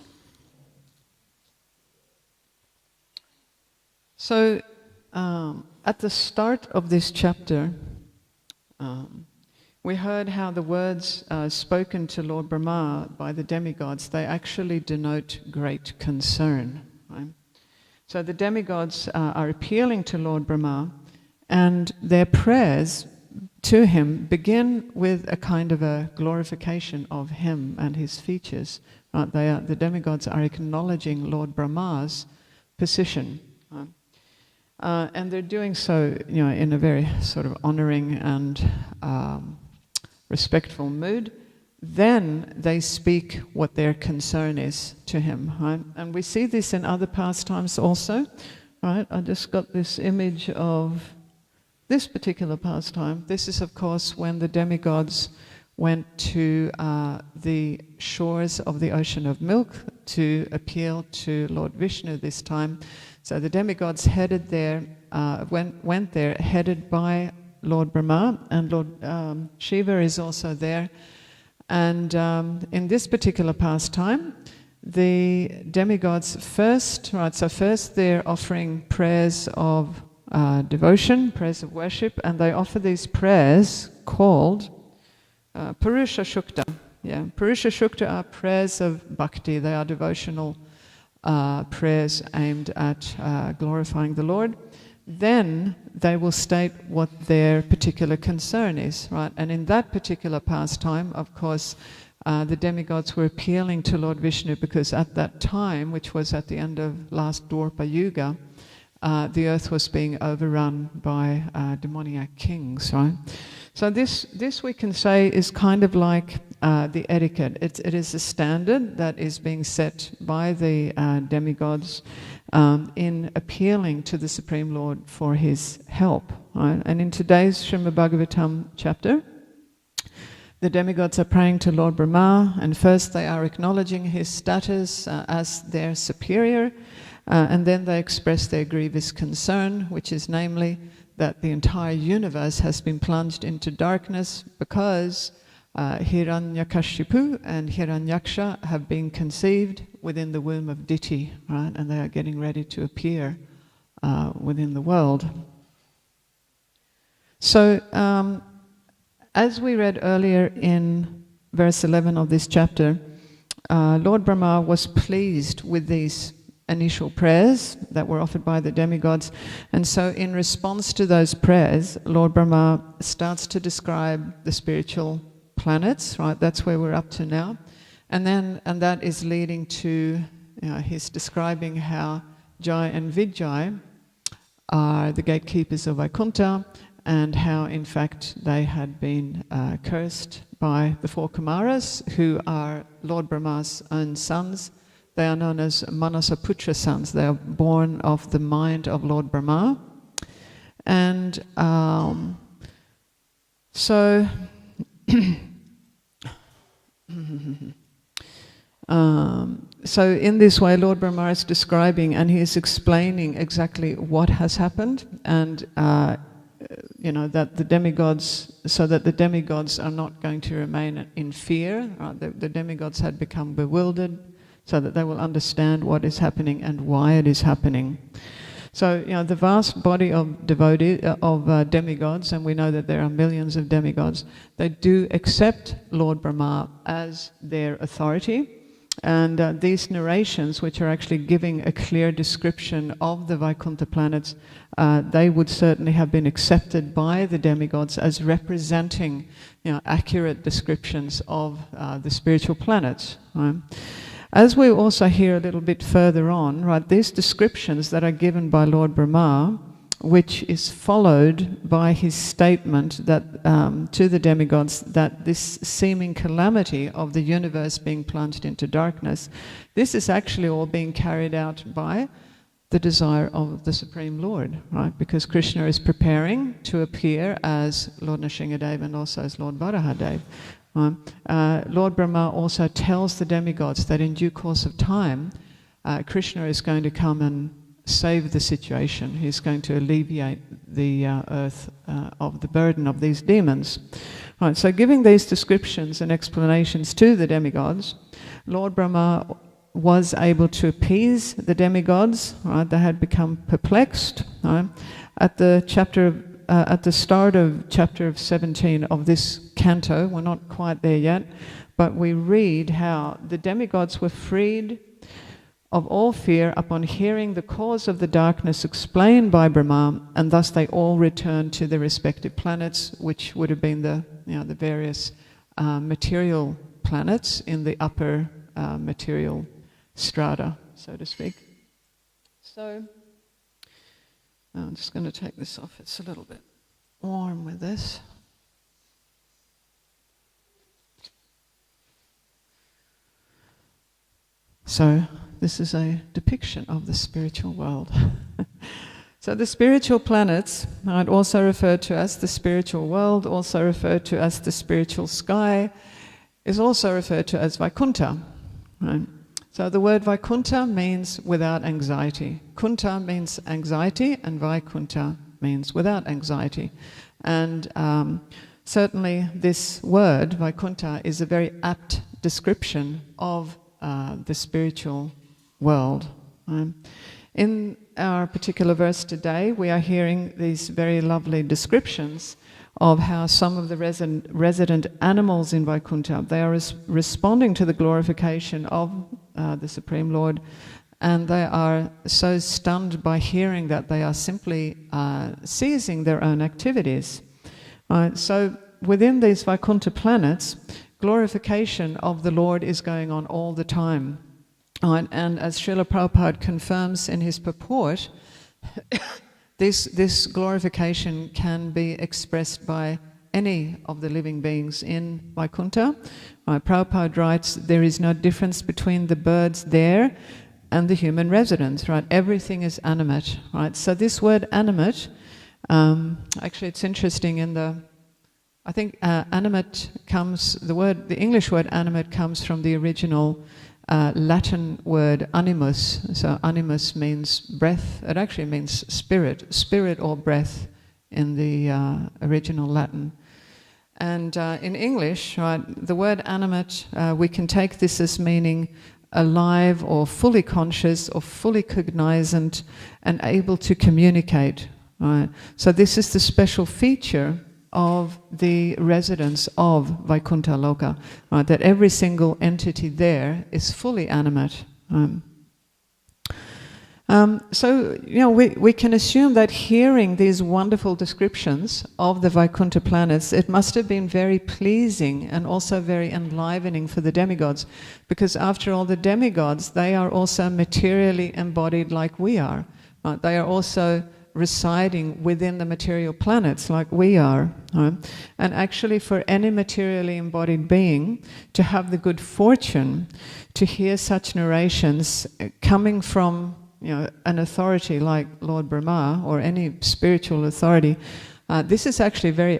So at the start of this chapter, we heard how the words spoken to Lord Brahma by the demigods, they actually denote great concern. Right? So the demigods are appealing to Lord Brahma, and their prayers to him begin with a kind of a glorification of him and his features. Right? The demigods are acknowledging Lord Brahma's position. Right? And they're doing so, in a very sort of honoring and respectful mood. Then they speak what their concern is to him, right? And we see this in other pastimes also, right? I just got this image of this particular pastime. This is, of course, when the demigods went to the shores of the ocean of milk to appeal to Lord Vishnu this time. So the demigods headed there, went there, headed by Lord Brahma, and Lord Shiva is also there. And in this particular pastime, the demigods first they're offering prayers of devotion, prayers of worship, and they offer these prayers called Purusha Shukta. Yeah, Purusha Shukta are prayers of bhakti. They are devotional prayers aimed at glorifying the Lord. Then they will state what their particular concern is, right? And in that particular pastime, of course, the demigods were appealing to Lord Vishnu because at that time, which was at the end of last Dwapara Yuga, the earth was being overrun by demoniac kings, right? So this we can say is kind of like the etiquette. It is a standard that is being set by the demigods in appealing to the Supreme Lord for his help. Right? And in today's Srimad Bhagavatam chapter, the demigods are praying to Lord Brahma, and first they are acknowledging his status as their superior, and then they express their grievous concern, which is namely that the entire universe has been plunged into darkness because Hiranyakashipu and Hiranyaksha have been conceived within the womb of Diti, right? And they are getting ready to appear within the world. So, as we read earlier in verse 11 of this chapter, Lord Brahma was pleased with these initial prayers that were offered by the demigods, and so in response to those prayers, Lord Brahma starts to describe the spiritual planets, right? That's where we're up to now, and that is leading to his describing how Jai and Vijay are the gatekeepers of Vaikuntha, and how in fact they had been cursed by the four Kumaras, who are Lord Brahma's own sons. They are known as Manasaputra sons. They are born of the mind of Lord Brahma. And so in this way, Lord Brahma is describing and he is explaining exactly what has happened, and that the demigods are not going to remain in fear. The demigods had become bewildered, so that they will understand what is happening and why it is happening. So, the vast body of demigods, and we know that there are millions of demigods, they do accept Lord Brahma as their authority, And these narrations, which are actually giving a clear description of the Vaikuntha planets, they would certainly have been accepted by the demigods as representing, accurate descriptions of the spiritual planets. Right? As we also hear a little bit further on, right, these descriptions that are given by Lord Brahma, which is followed by his statement that to the demigods that this seeming calamity of the universe being plunged into darkness, this is actually all being carried out by the desire of the Supreme Lord, right? Because Krishna is preparing to appear as Lord Nrsimhadev and also as Lord Varahadev. Lord Brahma also tells the demigods that in due course of time, Krishna is going to come and save the situation. He's going to alleviate the earth of the burden of these demons. Right, so giving these descriptions and explanations to the demigods, Lord Brahma was able to appease the demigods. Right, they had become perplexed. Right? At the start of chapter 17 of this canto, we're not quite there yet, but we read how the demigods were freed of all fear upon hearing the cause of the darkness explained by Brahma, and thus they all returned to their respective planets, which would have been the various material planets in the upper material strata, so to speak. So I'm just going to take this off. It's a little bit warm with this. So this is a depiction of the spiritual world. So the spiritual planets, also referred to as the spiritual world, also referred to as the spiritual sky, is also referred to as Vaikuntha. Right? So the word Vaikuntha means without anxiety. Kunta means anxiety, and Vaikuntha means without anxiety. And certainly this word, Vaikuntha, is a very apt description of the spiritual world. In our particular verse today, we are hearing these very lovely descriptions of how some of the resident animals in Vaikuntha, they are responding to the glorification of the Supreme Lord, and they are so stunned by hearing that they are simply ceasing their own activities. So within these Vaikuntha planets, glorification of the Lord is going on all the time. And as Srila Prabhupada confirms in his purport, this glorification can be expressed by any of the living beings in Vaikuntha. Prabhupada writes, there is no difference between the birds there and the human residents, right? Everything is animate, right? So this word animate, actually it's interesting I think animate comes, the English word animate comes from the original Latin word animus. So animus means breath. It actually means spirit or breath in the original Latin. And in English, right, the word animate, we can take this as meaning alive or fully conscious or fully cognizant and able to communicate. Right? So this is the special feature of the residents of Vaikuntha Loka, right, that every single entity there is fully animate. So, we can assume that hearing these wonderful descriptions of the Vaikuntha planets, it must have been very pleasing and also very enlivening for the demigods, because after all, the demigods, they are also materially embodied like we are. Right? They are also residing within the material planets like we are. Right? And actually for any materially embodied being to have the good fortune to hear such narrations coming from an authority like Lord Brahma or any spiritual authority, this is actually very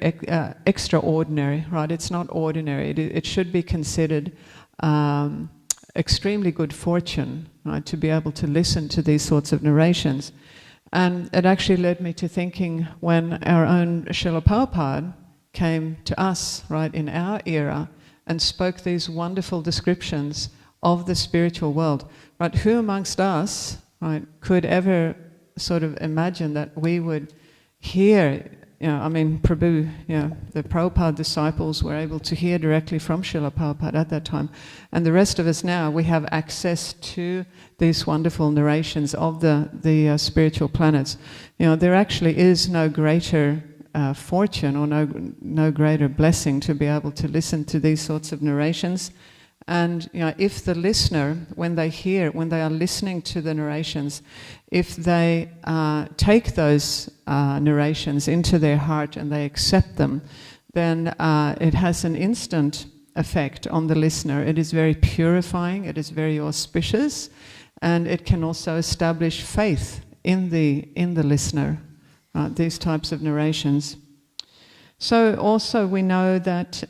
extraordinary, right? It's not ordinary. It should be considered extremely good fortune, right, to be able to listen to these sorts of narrations. And it actually led me to thinking when our own Srila Prabhupada came to us, right, in our era and spoke these wonderful descriptions of the spiritual world, right, who amongst us, right, could ever sort of imagine that we would hear Prabhu, the Prabhupada disciples were able to hear directly from Srila Prabhupada at that time. And the rest of us now, we have access to these wonderful narrations of the spiritual planets. There actually is no greater fortune or no greater blessing to be able to listen to these sorts of narrations. And if the listener, when they are listening to the narrations, if they take those narrations into their heart and they accept them, then it has an instant effect on the listener. It is very purifying, it is very auspicious, and it can also establish faith in the listener, these types of narrations. So also we know that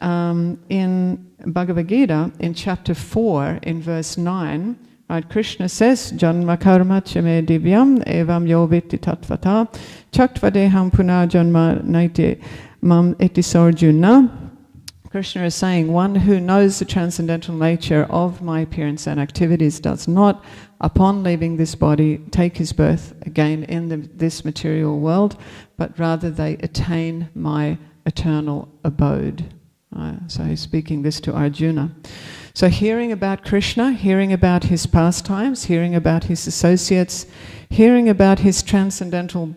in Bhagavad Gita, in chapter 4, in verse 9, right, Krishna says, Janma karma chame divyam evam yoviti tatvata chaktvadeham puna janma naiti mam iti sarjuna. Krishna is saying, one who knows the transcendental nature of my appearance and activities does not, upon leaving this body, take his birth again in this material world, but rather they attain my eternal abode. So he's speaking this to Arjuna. So hearing about Krishna, hearing about his pastimes, hearing about his associates, hearing about his transcendental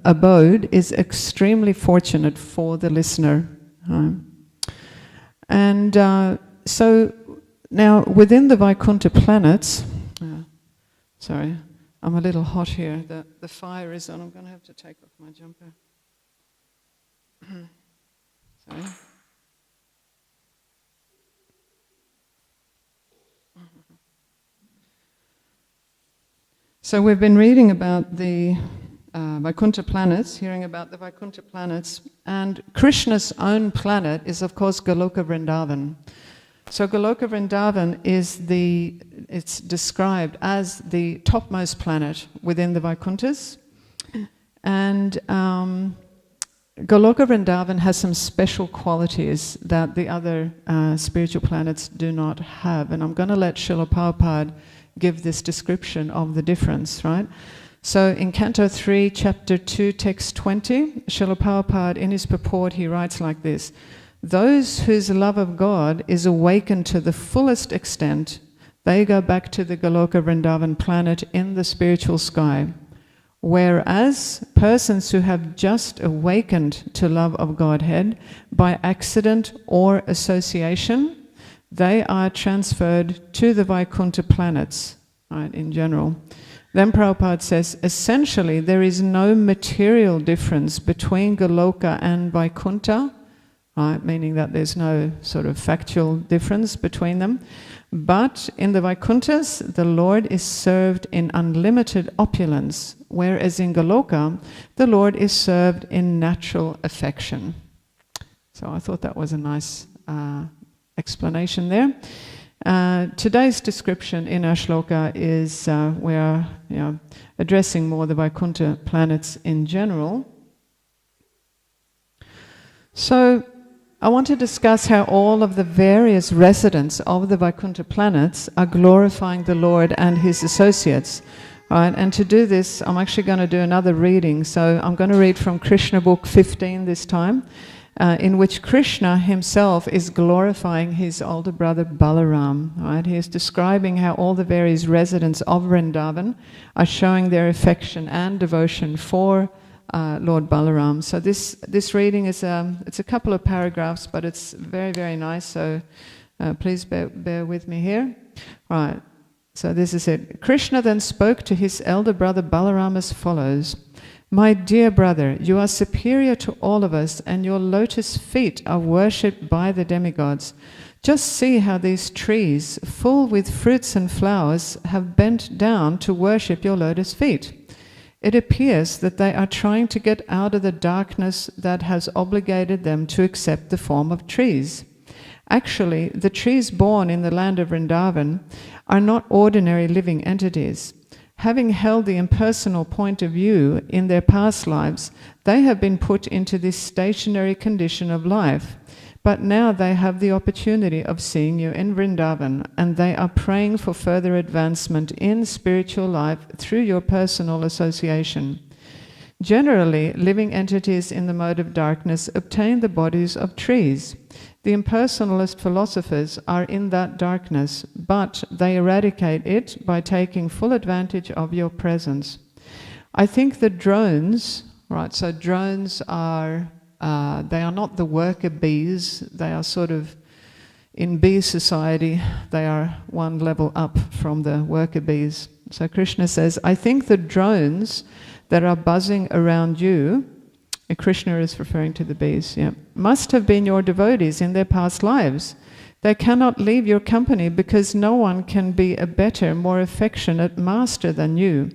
abode is extremely fortunate for the listener. And so now within the Vaikuntha planets, sorry, I'm a little hot here. The fire is on. I'm going to have to take off my jumper. Sorry. So we've been reading about the Vaikuntha planets, hearing about the Vaikuntha planets, and Krishna's own planet is, of course, Goloka Vrindavan. So Goloka Vrindavan it's described as the topmost planet within the Vaikunthas, and Goloka Vrindavan has some special qualities that the other spiritual planets do not have, and I'm going to let Srila Prabhupada give this description of the difference, right? So in Canto 3, Chapter 2, Text 20, Srila Prabhupada, in his purport, he writes like this: those whose love of God is awakened to the fullest extent, they go back to the Goloka Vrindavan planet in the spiritual sky. Whereas persons who have just awakened to love of Godhead by accident or association, they are transferred to the Vaikuntha planets, right, in general. Then Prabhupada says, essentially there is no material difference between Goloka and Vaikuntha, right, meaning that there's no sort of factual difference between them. But in the Vaikunthas, the Lord is served in unlimited opulence, whereas in Goloka, the Lord is served in natural affection. So I thought that was a nice explanation there. Today's description in our shloka is we are addressing more the Vaikuntha planets in general. So I want to discuss how all of the various residents of the Vaikuntha planets are glorifying the Lord and his associates. Right? And to do this, I'm actually going to do another reading. So I'm going to read from Krishna book 15 this time, in which Krishna himself is glorifying his older brother Balaram. Right? He is describing how all the various residents of Vrindavan are showing their affection and devotion for Lord Balaram. So this reading is it's a couple of paragraphs, but it's very, very nice. So please bear with me here. Right. So this is it. Krishna then spoke to his elder brother Balaram as follows: my dear brother, you are superior to all of us, and your lotus feet are worshipped by the demigods. Just see how these trees, full with fruits and flowers, have bent down to worship your lotus feet. It appears that they are trying to get out of the darkness that has obligated them to accept the form of trees. Actually, the trees born in the land of Vrindavan are not ordinary living entities. Having held the impersonal point of view in their past lives, they have been put into this stationary condition of life. But now they have the opportunity of seeing you in Vrindavan, and they are praying for further advancement in spiritual life through your personal association. Generally, living entities in the mode of darkness obtain the bodies of trees. The impersonalist philosophers are in that darkness, but they eradicate it by taking full advantage of your presence. I think the drones, right, so drones are, they are not the worker bees, they are sort of, in bee society, they are one level up from the worker bees. So Krishna says, I think the drones that are buzzing around you, Krishna is referring to the bees, must have been your devotees in their past lives. They cannot leave your company because no one can be a better, more affectionate master than you.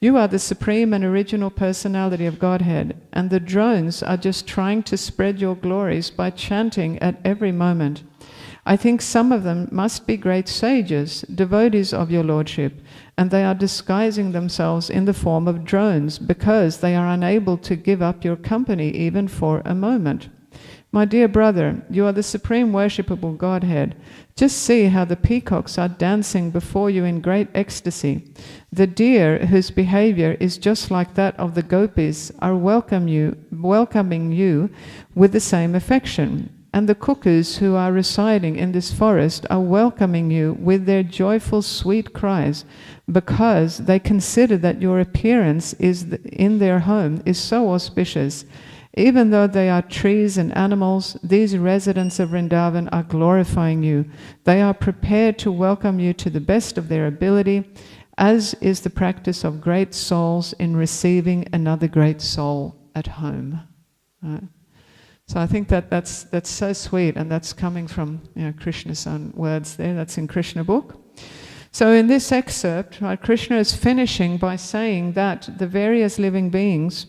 You are the supreme and original personality of Godhead, and the drones are just trying to spread your glories by chanting at every moment. I think some of them must be great sages, devotees of your lordship, and they are disguising themselves in the form of drones because they are unable to give up your company even for a moment. My dear brother, you are the supreme worshipable Godhead. Just see how the peacocks are dancing before you in great ecstasy. The deer, whose behavior is just like that of the gopis, are welcoming you with the same affection. And the cuckoos who are residing in this forest are welcoming you with their joyful sweet cries, because they consider that your appearance in their home is so auspicious. Even though they are trees and animals, these residents of Vrindavan are glorifying you. They are prepared to welcome you to the best of their ability, as is the practice of great souls in receiving another great soul at home. Right? So I think that's so sweet, and that's coming from Krishna's own words there. That's in Krishna book. So in this excerpt, right, Krishna is finishing by saying that the various living beings,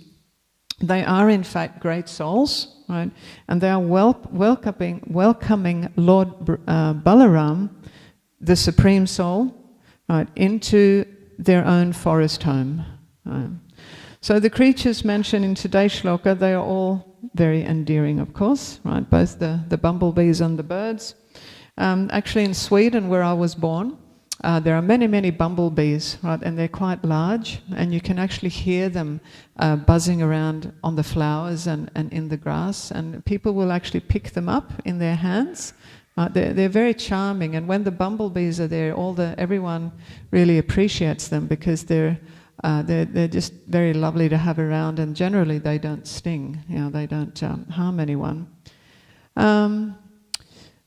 they are in fact great souls, right, and they are welcoming Lord Balaram, the supreme soul, right, into their own forest home. Right. So the creatures mentioned in today's shloka, they are all very endearing, of course, right? Both the bumblebees and the birds. Actually, in Sweden, where I was born, there are many, many bumblebees, right? And they're quite large, and you can actually hear them buzzing around on the flowers and in the grass, and people will actually pick them up in their hands. They're very charming, and when the bumblebees are there, everyone really appreciates them because they're just very lovely to have around, and generally they don't sting. They don't harm anyone.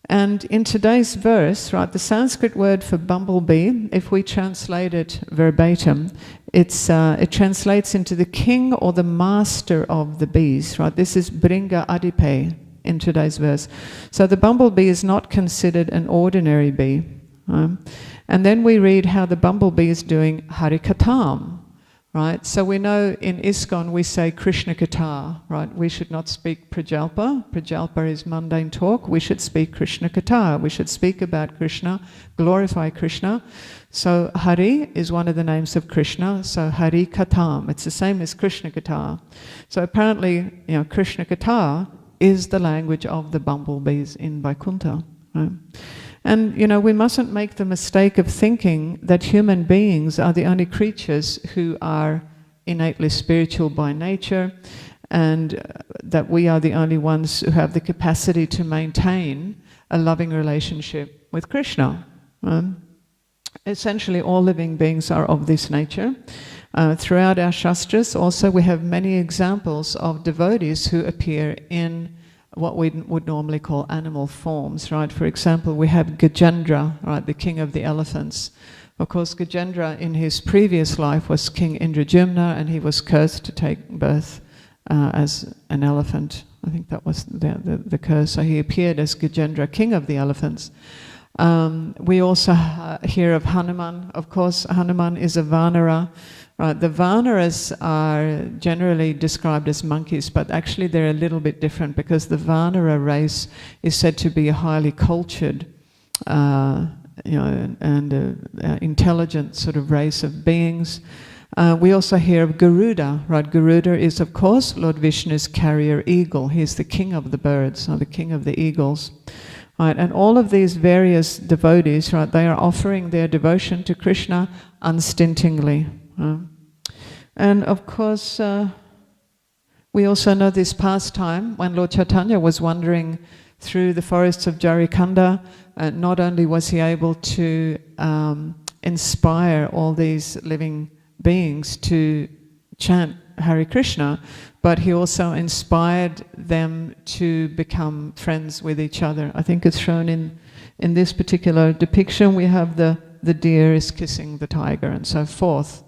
And in today's verse, right, the Sanskrit word for bumblebee, if we translate it verbatim, it translates into the king or the master of the bees. Right, this is Bringa Adipe in today's verse. So the bumblebee is not considered an ordinary bee. And then we read how the bumblebee is doing Harikatam. Right, so we know in ISKCON we say Krishna Katha, right? We should not speak Prajalpa. Prajalpa is mundane talk. We should speak Krishna Katha. We should speak about Krishna, glorify Krishna. So Hari is one of the names of Krishna, so Hari Katham. It's the same as Krishna Katha. So apparently, Krishna Katha is the language of the bumblebees in Vaikuntha. Right? And, we mustn't make the mistake of thinking that human beings are the only creatures who are innately spiritual by nature, and that we are the only ones who have the capacity to maintain a loving relationship with Krishna. Essentially, all living beings are of this nature. Throughout our Shastras, also, we have many examples of devotees who appear in what we would normally call animal forms, right? For example, we have Gajendra, right, the king of the elephants. Of course, Gajendra in his previous life was King Indrajumna, and he was cursed to take birth as an elephant. I think that was the curse. So he appeared as Gajendra, king of the elephants. We also hear of Hanuman. Of course, Hanuman is a Vanara. Right, the Vanaras are generally described as monkeys, but actually they're a little bit different because the Vanara race is said to be a highly cultured, and intelligent sort of race of beings. We also hear of Garuda. Right, Garuda is, of course, Lord Vishnu's carrier eagle. He's the king of the birds, or the king of the eagles. Right, and all of these various devotees, right, they are offering their devotion to Krishna unstintingly. And of course, We also know this pastime when Lord Chaitanya was wandering through the forests of Jarikanda. Not only was he able to inspire all these living beings to chant Hare Krishna, but he also inspired them to become friends with each other. I think it's shown in this particular depiction. We have the deer is kissing the tiger and so forth.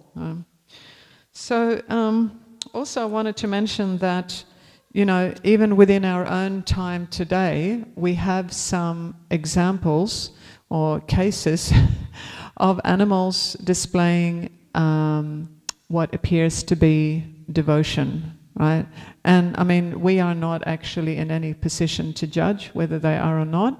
Also I wanted to mention that, even within our own time today, we have some examples or cases of animals displaying what appears to be devotion, right? And I mean, we are not actually in any position to judge whether they are or not.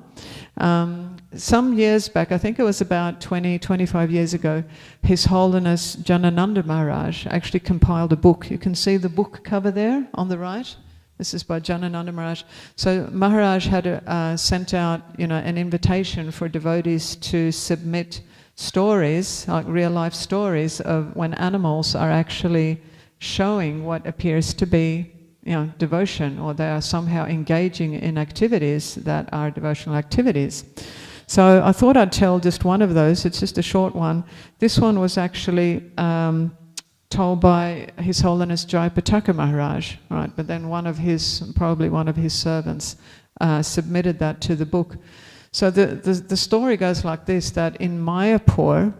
Some years back, I think it was about 25 years ago, His Holiness Janananda Maharaj actually compiled a book. You can see the book cover there on the right. This is by Janananda Maharaj. So Maharaj had sent out, an invitation for devotees to submit stories, like real-life stories of when animals are actually showing what appears to be, devotion, or they are somehow engaging in activities that are devotional activities. So I thought I'd tell just one of those. It's just a short one. This one was actually told by His Holiness Jayapataka Maharaj, right? But then probably one of his servants submitted that to the book. So the story goes like this, that in Mayapur,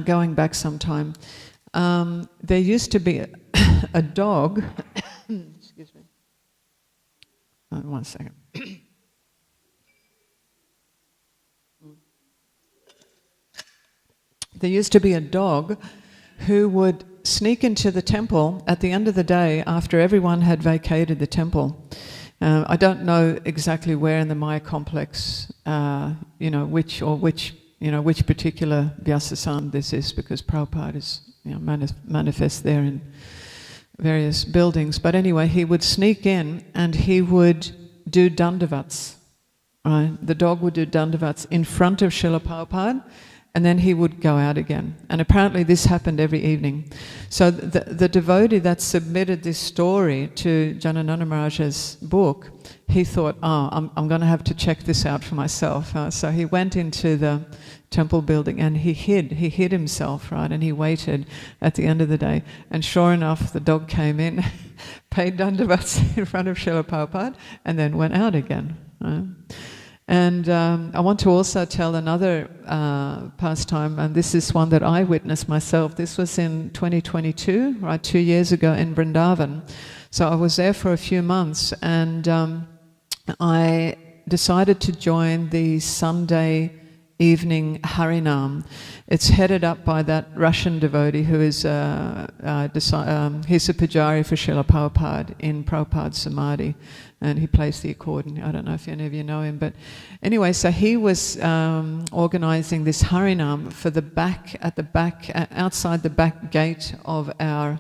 going back some time, there used to be a dog. Excuse me. 1 second. There used to be a dog who would sneak into the temple at the end of the day after everyone had vacated the temple. I don't know exactly where in the Maya complex, which particular Vyasasana this is, because Prabhupada is manifest there in various buildings. But anyway, he would sneak in and he would do dandavats. Right? The dog would do dandavats in front of Srila Prabhupada, and then he would go out again. And apparently this happened every evening. So the devotee that submitted this story to Janananda Maharaj's book, he thought, I'm going to have to check this out for myself. So he went into the temple building and he hid himself, right? And he waited at the end of the day. And sure enough, the dog came in, paid dandavats in front of Srila Prabhupada, and then went out again. Right? And I want to also tell another pastime, and this is one that I witnessed myself. This was in 2022, right, 2 years ago in Vrindavan. So I was there for a few months, and I decided to join the Sunday evening Harinam. It's headed up by that Russian devotee who is he's a pujari for Srila Prabhupada in Prabhupada's Samadhi, and he plays the accordion. I don't know if any of you know him, but anyway, so he was organizing this Harinam for outside the back gate of our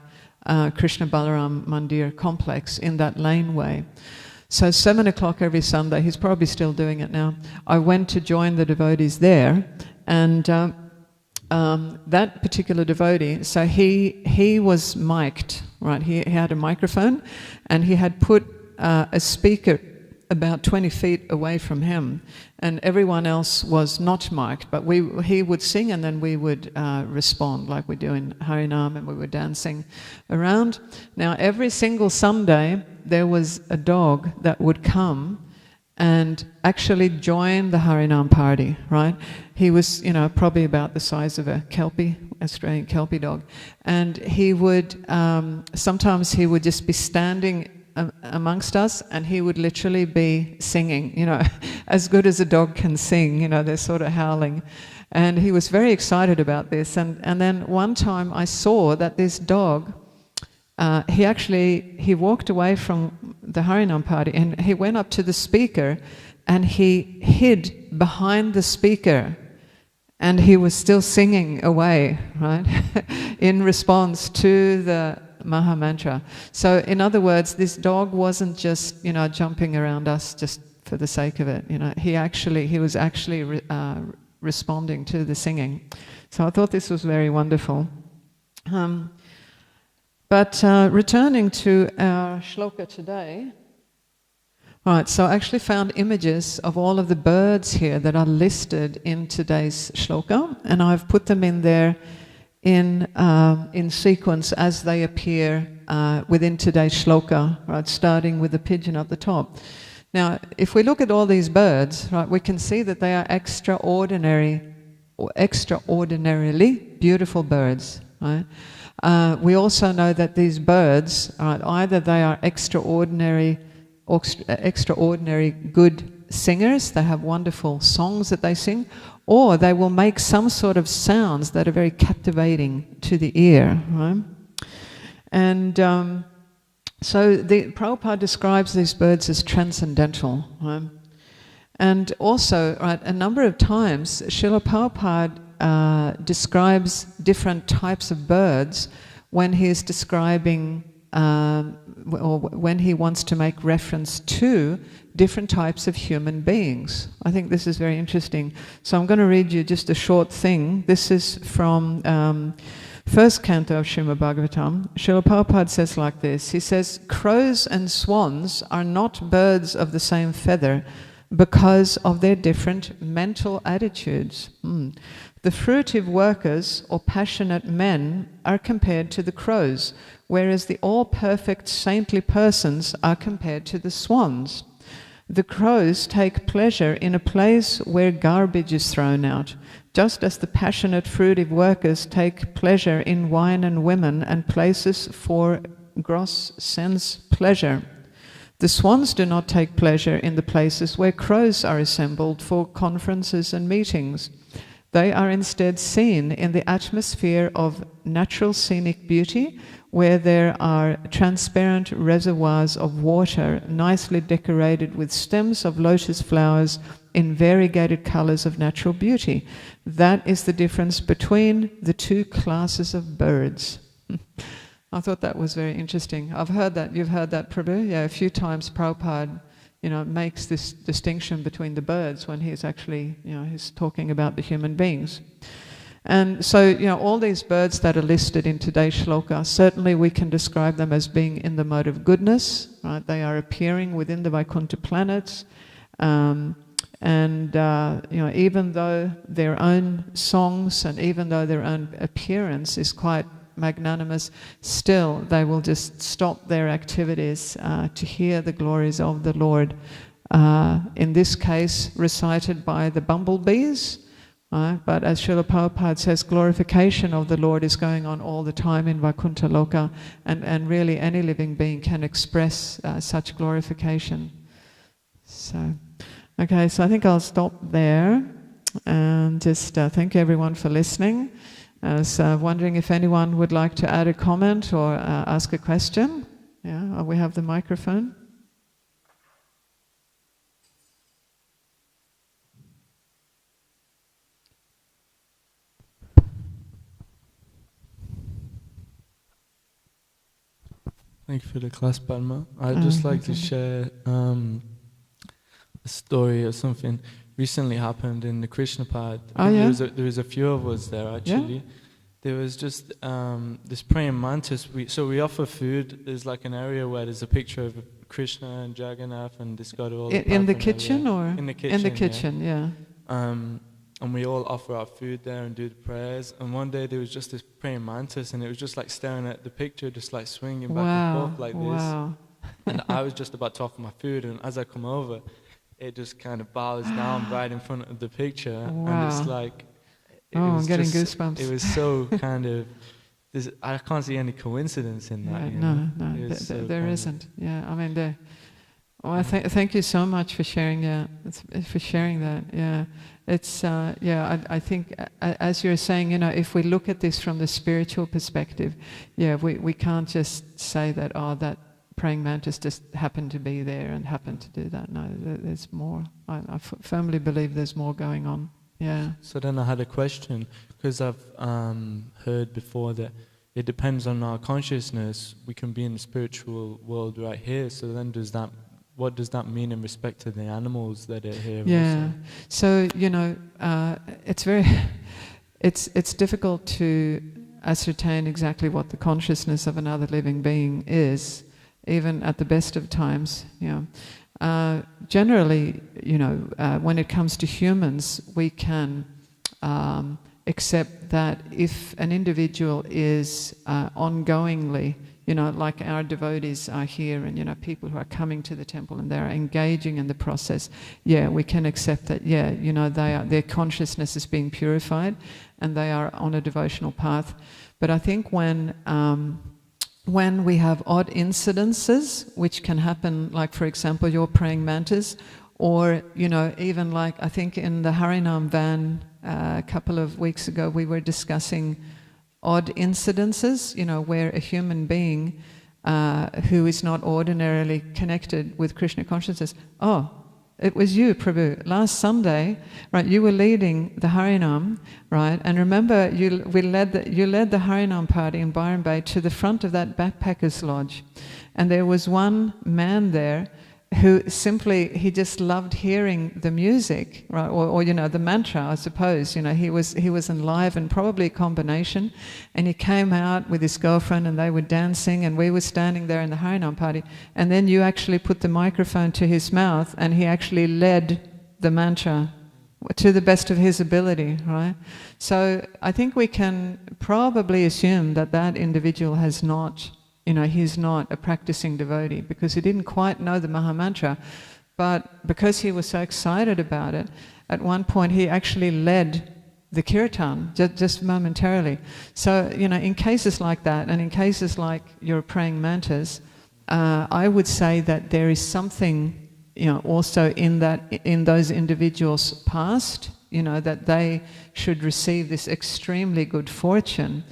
Krishna Balaram Mandir complex in that laneway. So 7 o'clock every Sunday, he's probably still doing it now, I went to join the devotees there, and that particular devotee, so he was mic'd, right? He had a microphone, and he had put a speaker about 20 feet away from him, and everyone else was not mic'd, but he would sing and then we would respond like we do in Harinam, and we were dancing around. Now every single Sunday there was a dog that would come and actually join the Harinam party, right? He was, probably about the size of a Kelpie, Australian Kelpie dog, and he would, sometimes he would just be standing amongst us, and he would literally be singing, as good as a dog can sing, they're sort of howling. And he was very excited about this. And then one time I saw that this dog, he walked away from the Harinam party, and he went up to the speaker, and he hid behind the speaker, and he was still singing away, right, in response to the Maha Mantra. So in other words, this dog wasn't just, jumping around us just for the sake of it. He was actually responding to the singing. So I thought this was very wonderful. But returning to our shloka today, right, so I actually found images of all of the birds here that are listed in today's shloka, and I've put them in there in sequence as they appear within today's shloka, right, starting with the pigeon at the top. Now, if we look at all these birds, right, we can see that they are extraordinarily beautiful birds, right? We also know that these birds, right, either they are extraordinary good singers, they have wonderful songs that they sing, or they will make some sort of sounds that are very captivating to the ear, right? And so the Prabhupada describes these birds as transcendental, right? And also, right, a number of times, Srila Prabhupada describes different types of birds when he is describing, or when he wants to make reference to different types of human beings. I think this is very interesting. So I'm going to read you just a short thing. This is from first canto of Srimad Bhagavatam. Srila Prabhupada says like this. He says, crows and swans are not birds of the same feather because of their different mental attitudes. The fruitive workers or passionate men are compared to the crows, whereas the all-perfect saintly persons are compared to the swans. The crows take pleasure in a place where garbage is thrown out, just as the passionate fruitive workers take pleasure in wine and women and places for gross sense pleasure. The swans do not take pleasure in the places where crows are assembled for conferences and meetings. They are instead seen in the atmosphere of natural scenic beauty, where there are transparent reservoirs of water nicely decorated with stems of lotus flowers in variegated colors of natural beauty. That is the difference between the two classes of birds. I thought that was very interesting. I've heard that. You've heard that, Prabhu? Yeah, a few times Prabhupada, makes this distinction between the birds when he's actually, he's talking about the human beings. And so, all these birds that are listed in today's shloka, certainly we can describe them as being in the mode of goodness, right? They are appearing within the Vaikuntha planets. Even though their own songs and even though their own appearance is quite magnanimous, still they will just stop their activities to hear the glories of the Lord. In this case, recited by the bumblebees. But as Srila Prabhupada says, glorification of the Lord is going on all the time in Vaikuntha Loka, and really any living being can express such glorification. So, okay, so I think I'll stop there and just thank everyone for listening. I was wondering if anyone would like to add a comment or ask a question. Yeah, we have the microphone. Thank you for the class, Padma. I'd just like to share a story or something recently happened in the Krishna Pad. There was a few of us there actually. Yeah. There was just this praying mantis. We offer food. There's like an area where there's a picture of Krishna and Jagannath and this god. In the kitchen or? In the kitchen. In the kitchen, yeah. And we all offer our food there and do the prayers. And one day there was just this praying mantis, and it was just like staring at the picture, just like swinging back and forth like this. And I was just about to offer my food, and as I come over, it just kind of bows down right in front of the picture. And it's like, I'm getting goosebumps. It was so kind of, I can't see any coincidence in that. No, there isn't. Yeah, I mean, thank you so much for sharing that. Yeah, it's I think as you're saying, if we look at this from the spiritual perspective, we can't just say that that praying mantis just happened to be there and happened to do that. No, there's more. I firmly believe there's more going on. Yeah. So then I had a question, because I've heard before that it depends on our consciousness. We can be in the spiritual world right here. So then what does that mean in respect to the animals that are here? Yeah. Also? So it's very, it's difficult to ascertain exactly what the consciousness of another living being is, even at the best of times. Generally, when it comes to humans, we can accept that if an individual is ongoingly, like our devotees are here, and people who are coming to the temple and they're engaging in the process, we can accept that, their consciousness is being purified and they are on a devotional path. But I think when we have odd incidences, which can happen, like for example your praying mantis, or even like I think in the Harinam van a couple of weeks ago we were discussing odd incidences, where a human being who is not ordinarily connected with Krishna consciousness, it was you, Prabhu, last Sunday, right? You were leading the Harinam, right? And remember, you led the Harinam party in Byron Bay to the front of that backpackers lodge, and there was one man there who he just loved hearing the music, right? Or the mantra, I suppose. He was enlivened, probably a combination, and he came out with his girlfriend and they were dancing and we were standing there in the Harinam party, and then you actually put the microphone to his mouth and he actually led the mantra to the best of his ability, right? So I think we can probably assume that individual has not, he's not a practicing devotee because he didn't quite know the Mahamantra, but because he was so excited about it, at one point he actually led the kirtan just momentarily. So, in cases like that, and in cases like your praying mantis, I would say that there is something, also in those individuals' past, that they should receive this extremely good fortune,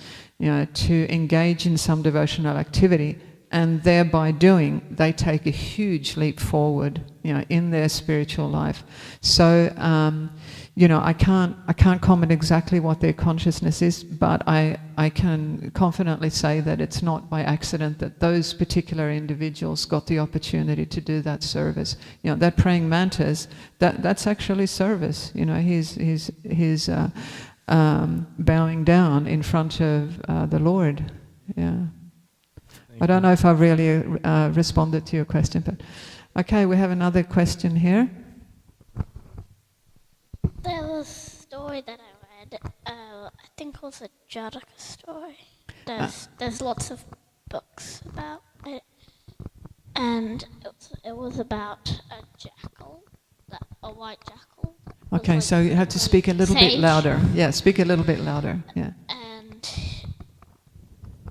to engage in some devotional activity, and thereby doing, they take a huge leap forward, in their spiritual life. So, I can't comment exactly what their consciousness is, but I can confidently say that it's not by accident that those particular individuals got the opportunity to do that service. That praying mantis, that's actually service. He's bowing down in front of the Lord. I don't know if I've really responded to your question, but okay, we have another question here. There was a story that I read. I think it was a Jataka story. There's lots of books about it, and it was about a jackal, a white jackal. Okay, so you have to speak a little bit louder. Yeah, speak a little bit louder. Yeah. And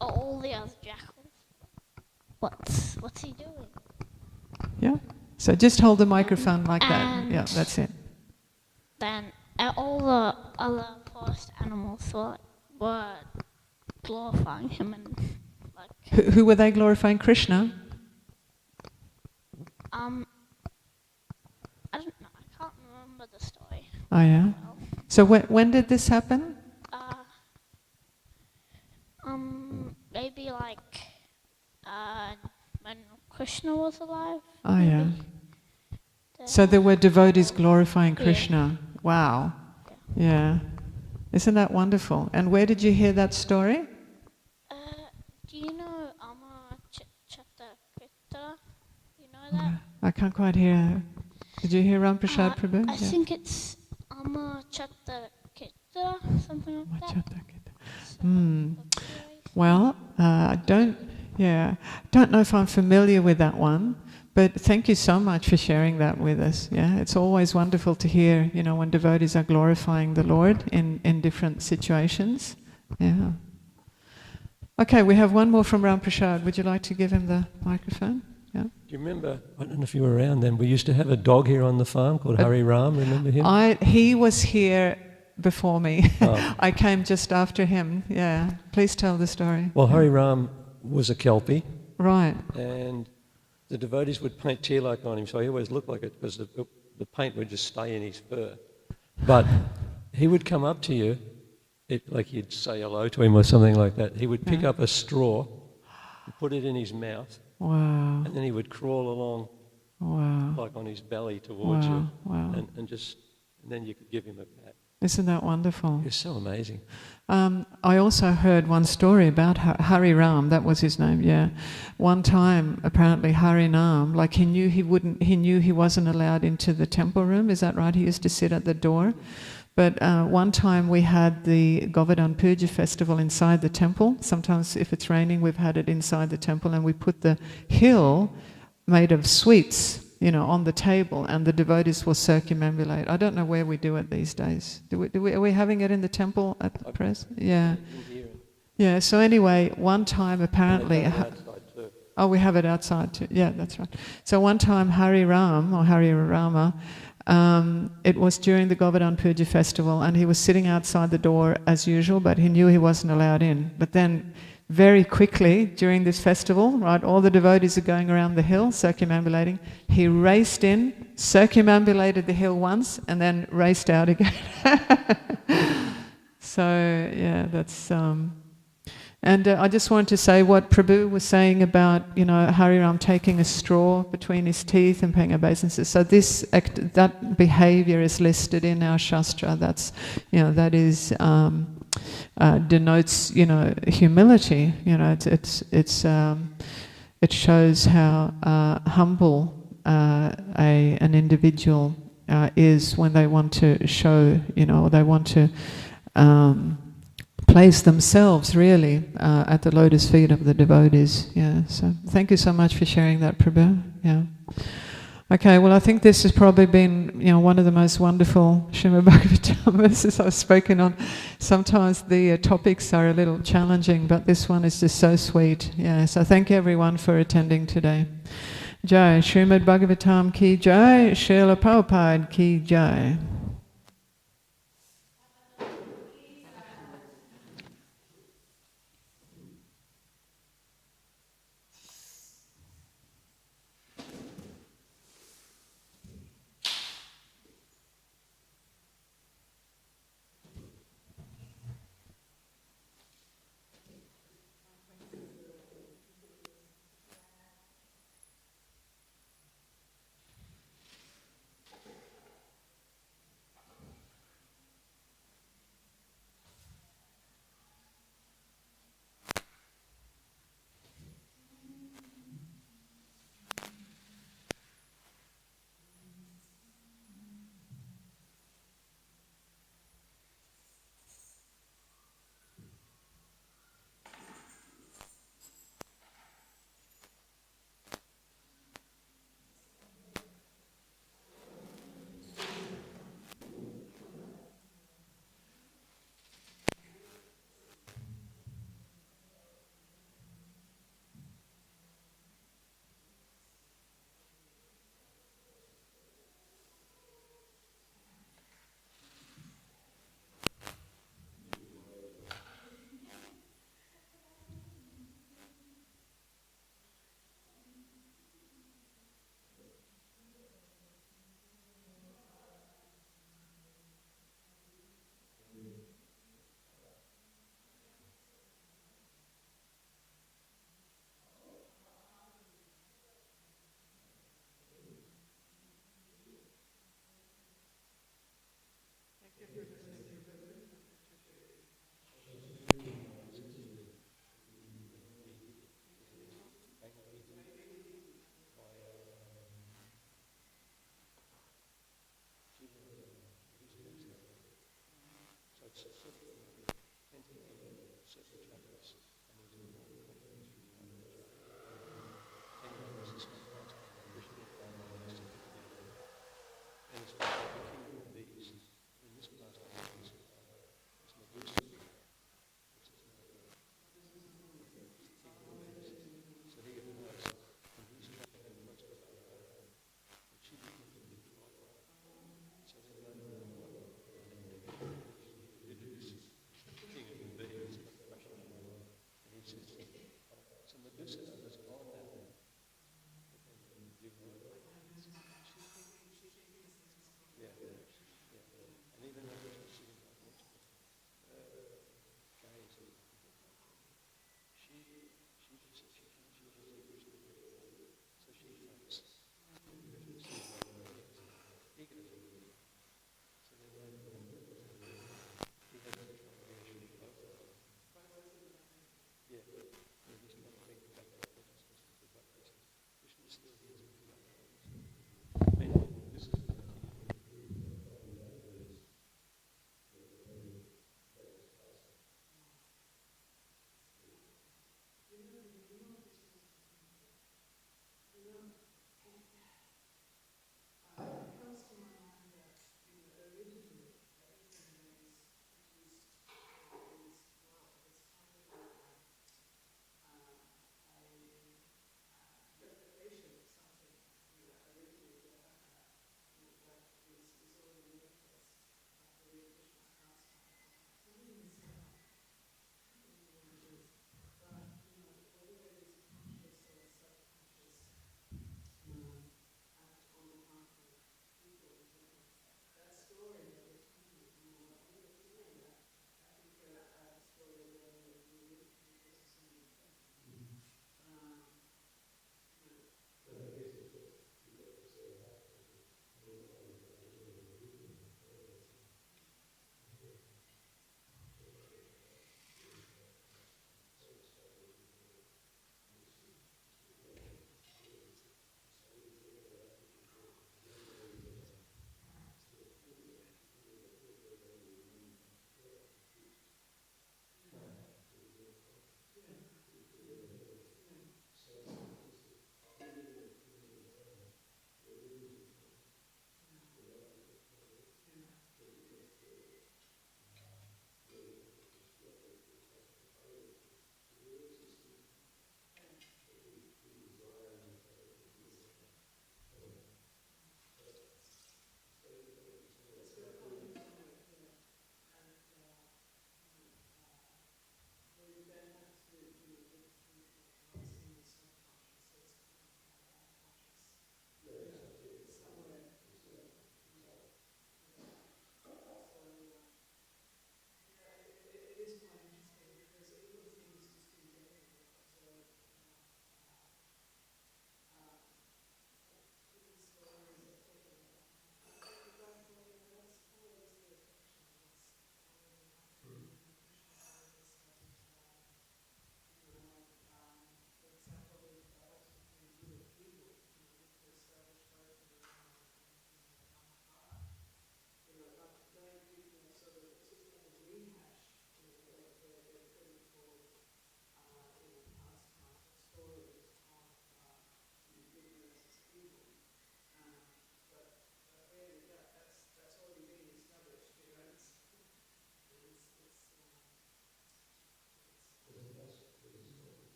all the other jackals, what's he doing? Yeah. So just hold the microphone like that. Yeah, that's it. Then all the other forest animals were glorifying him and like. Who were they glorifying? Krishna? I don't know. I can't remember the story. Oh yeah. So when did this happen? Maybe like when Krishna was alive. Oh yeah. So there were devotees glorifying Krishna. Yeah. Wow. Yeah. Isn't that wonderful? And where did you hear that story? Do you know Caritamrita? You know that? I can't quite hear. Did you hear Ramprasad Prabhu? I think it's Caritamrita, something like that. Well, I don't know if I'm familiar with that one, but thank you so much for sharing that with us. Yeah, it's always wonderful to hear, when devotees are glorifying the Lord in different situations. Yeah. Okay, we have one more from Ramprasad. Would you like to give him the microphone? Yeah. Do you remember, I don't know if you were around then, we used to have a dog here on the farm called Hari Ram, remember him? He was here before me. Oh. I came just after him. Yeah. Please tell the story. Well, Hari Ram was a Kelpie. Right. And the devotees would paint tilak on him, so he always looked like it because the paint would just stay in his fur. But he would come up to you, like you'd say hello to him or something like that. He would pick up a straw and put it in his mouth. Wow. And then he would crawl along, like on his belly towards you. Wow. And then you could give him a pat. Isn't that wonderful? It's so amazing. I also heard one story about Hari Ram, that was his name, yeah. One time, apparently Hari Nam, like he knew he wasn't allowed into the temple room, is that right? He used to sit at the door. But one time we had the Govardhana Puja festival inside the temple. Sometimes if it's raining, we've had it inside the temple, and we put the hill made of sweets, on the table, and the devotees will circumambulate. I don't know where we do it these days. Are we having it in the temple at the present? Yeah. Yeah, so anyway, one time apparently... Oh, we have it outside too. Yeah, that's right. So one time Hari Ram, or Hari Rama, it was during the Govardhana Puja festival, and he was sitting outside the door as usual, but he knew he wasn't allowed in. But then very quickly during this festival, right, all the devotees are going around the hill, circumambulating. He raced in, circumambulated the hill once, and then raced out again. So, yeah, that's... And I just wanted to say what Prabhu was saying about, Hari Ram taking a straw between his teeth and paying obeisances. So that behavior is listed in our Shastra. That's, that is... denotes, humility. It shows how humble an individual is when they want to show, they want to place themselves really at the lotus feet of the devotees. Yeah. So thank you so much for sharing that, Prabhu. Yeah. Okay, well, I think this has probably been, one of the most wonderful Srimad Bhagavatam verses I've spoken on. Sometimes the topics are a little challenging, but this one is just so sweet. Yeah, so thank you everyone for attending today. Jai, Srimad Bhagavatam ki jai, Srila Prabhupada ki jai.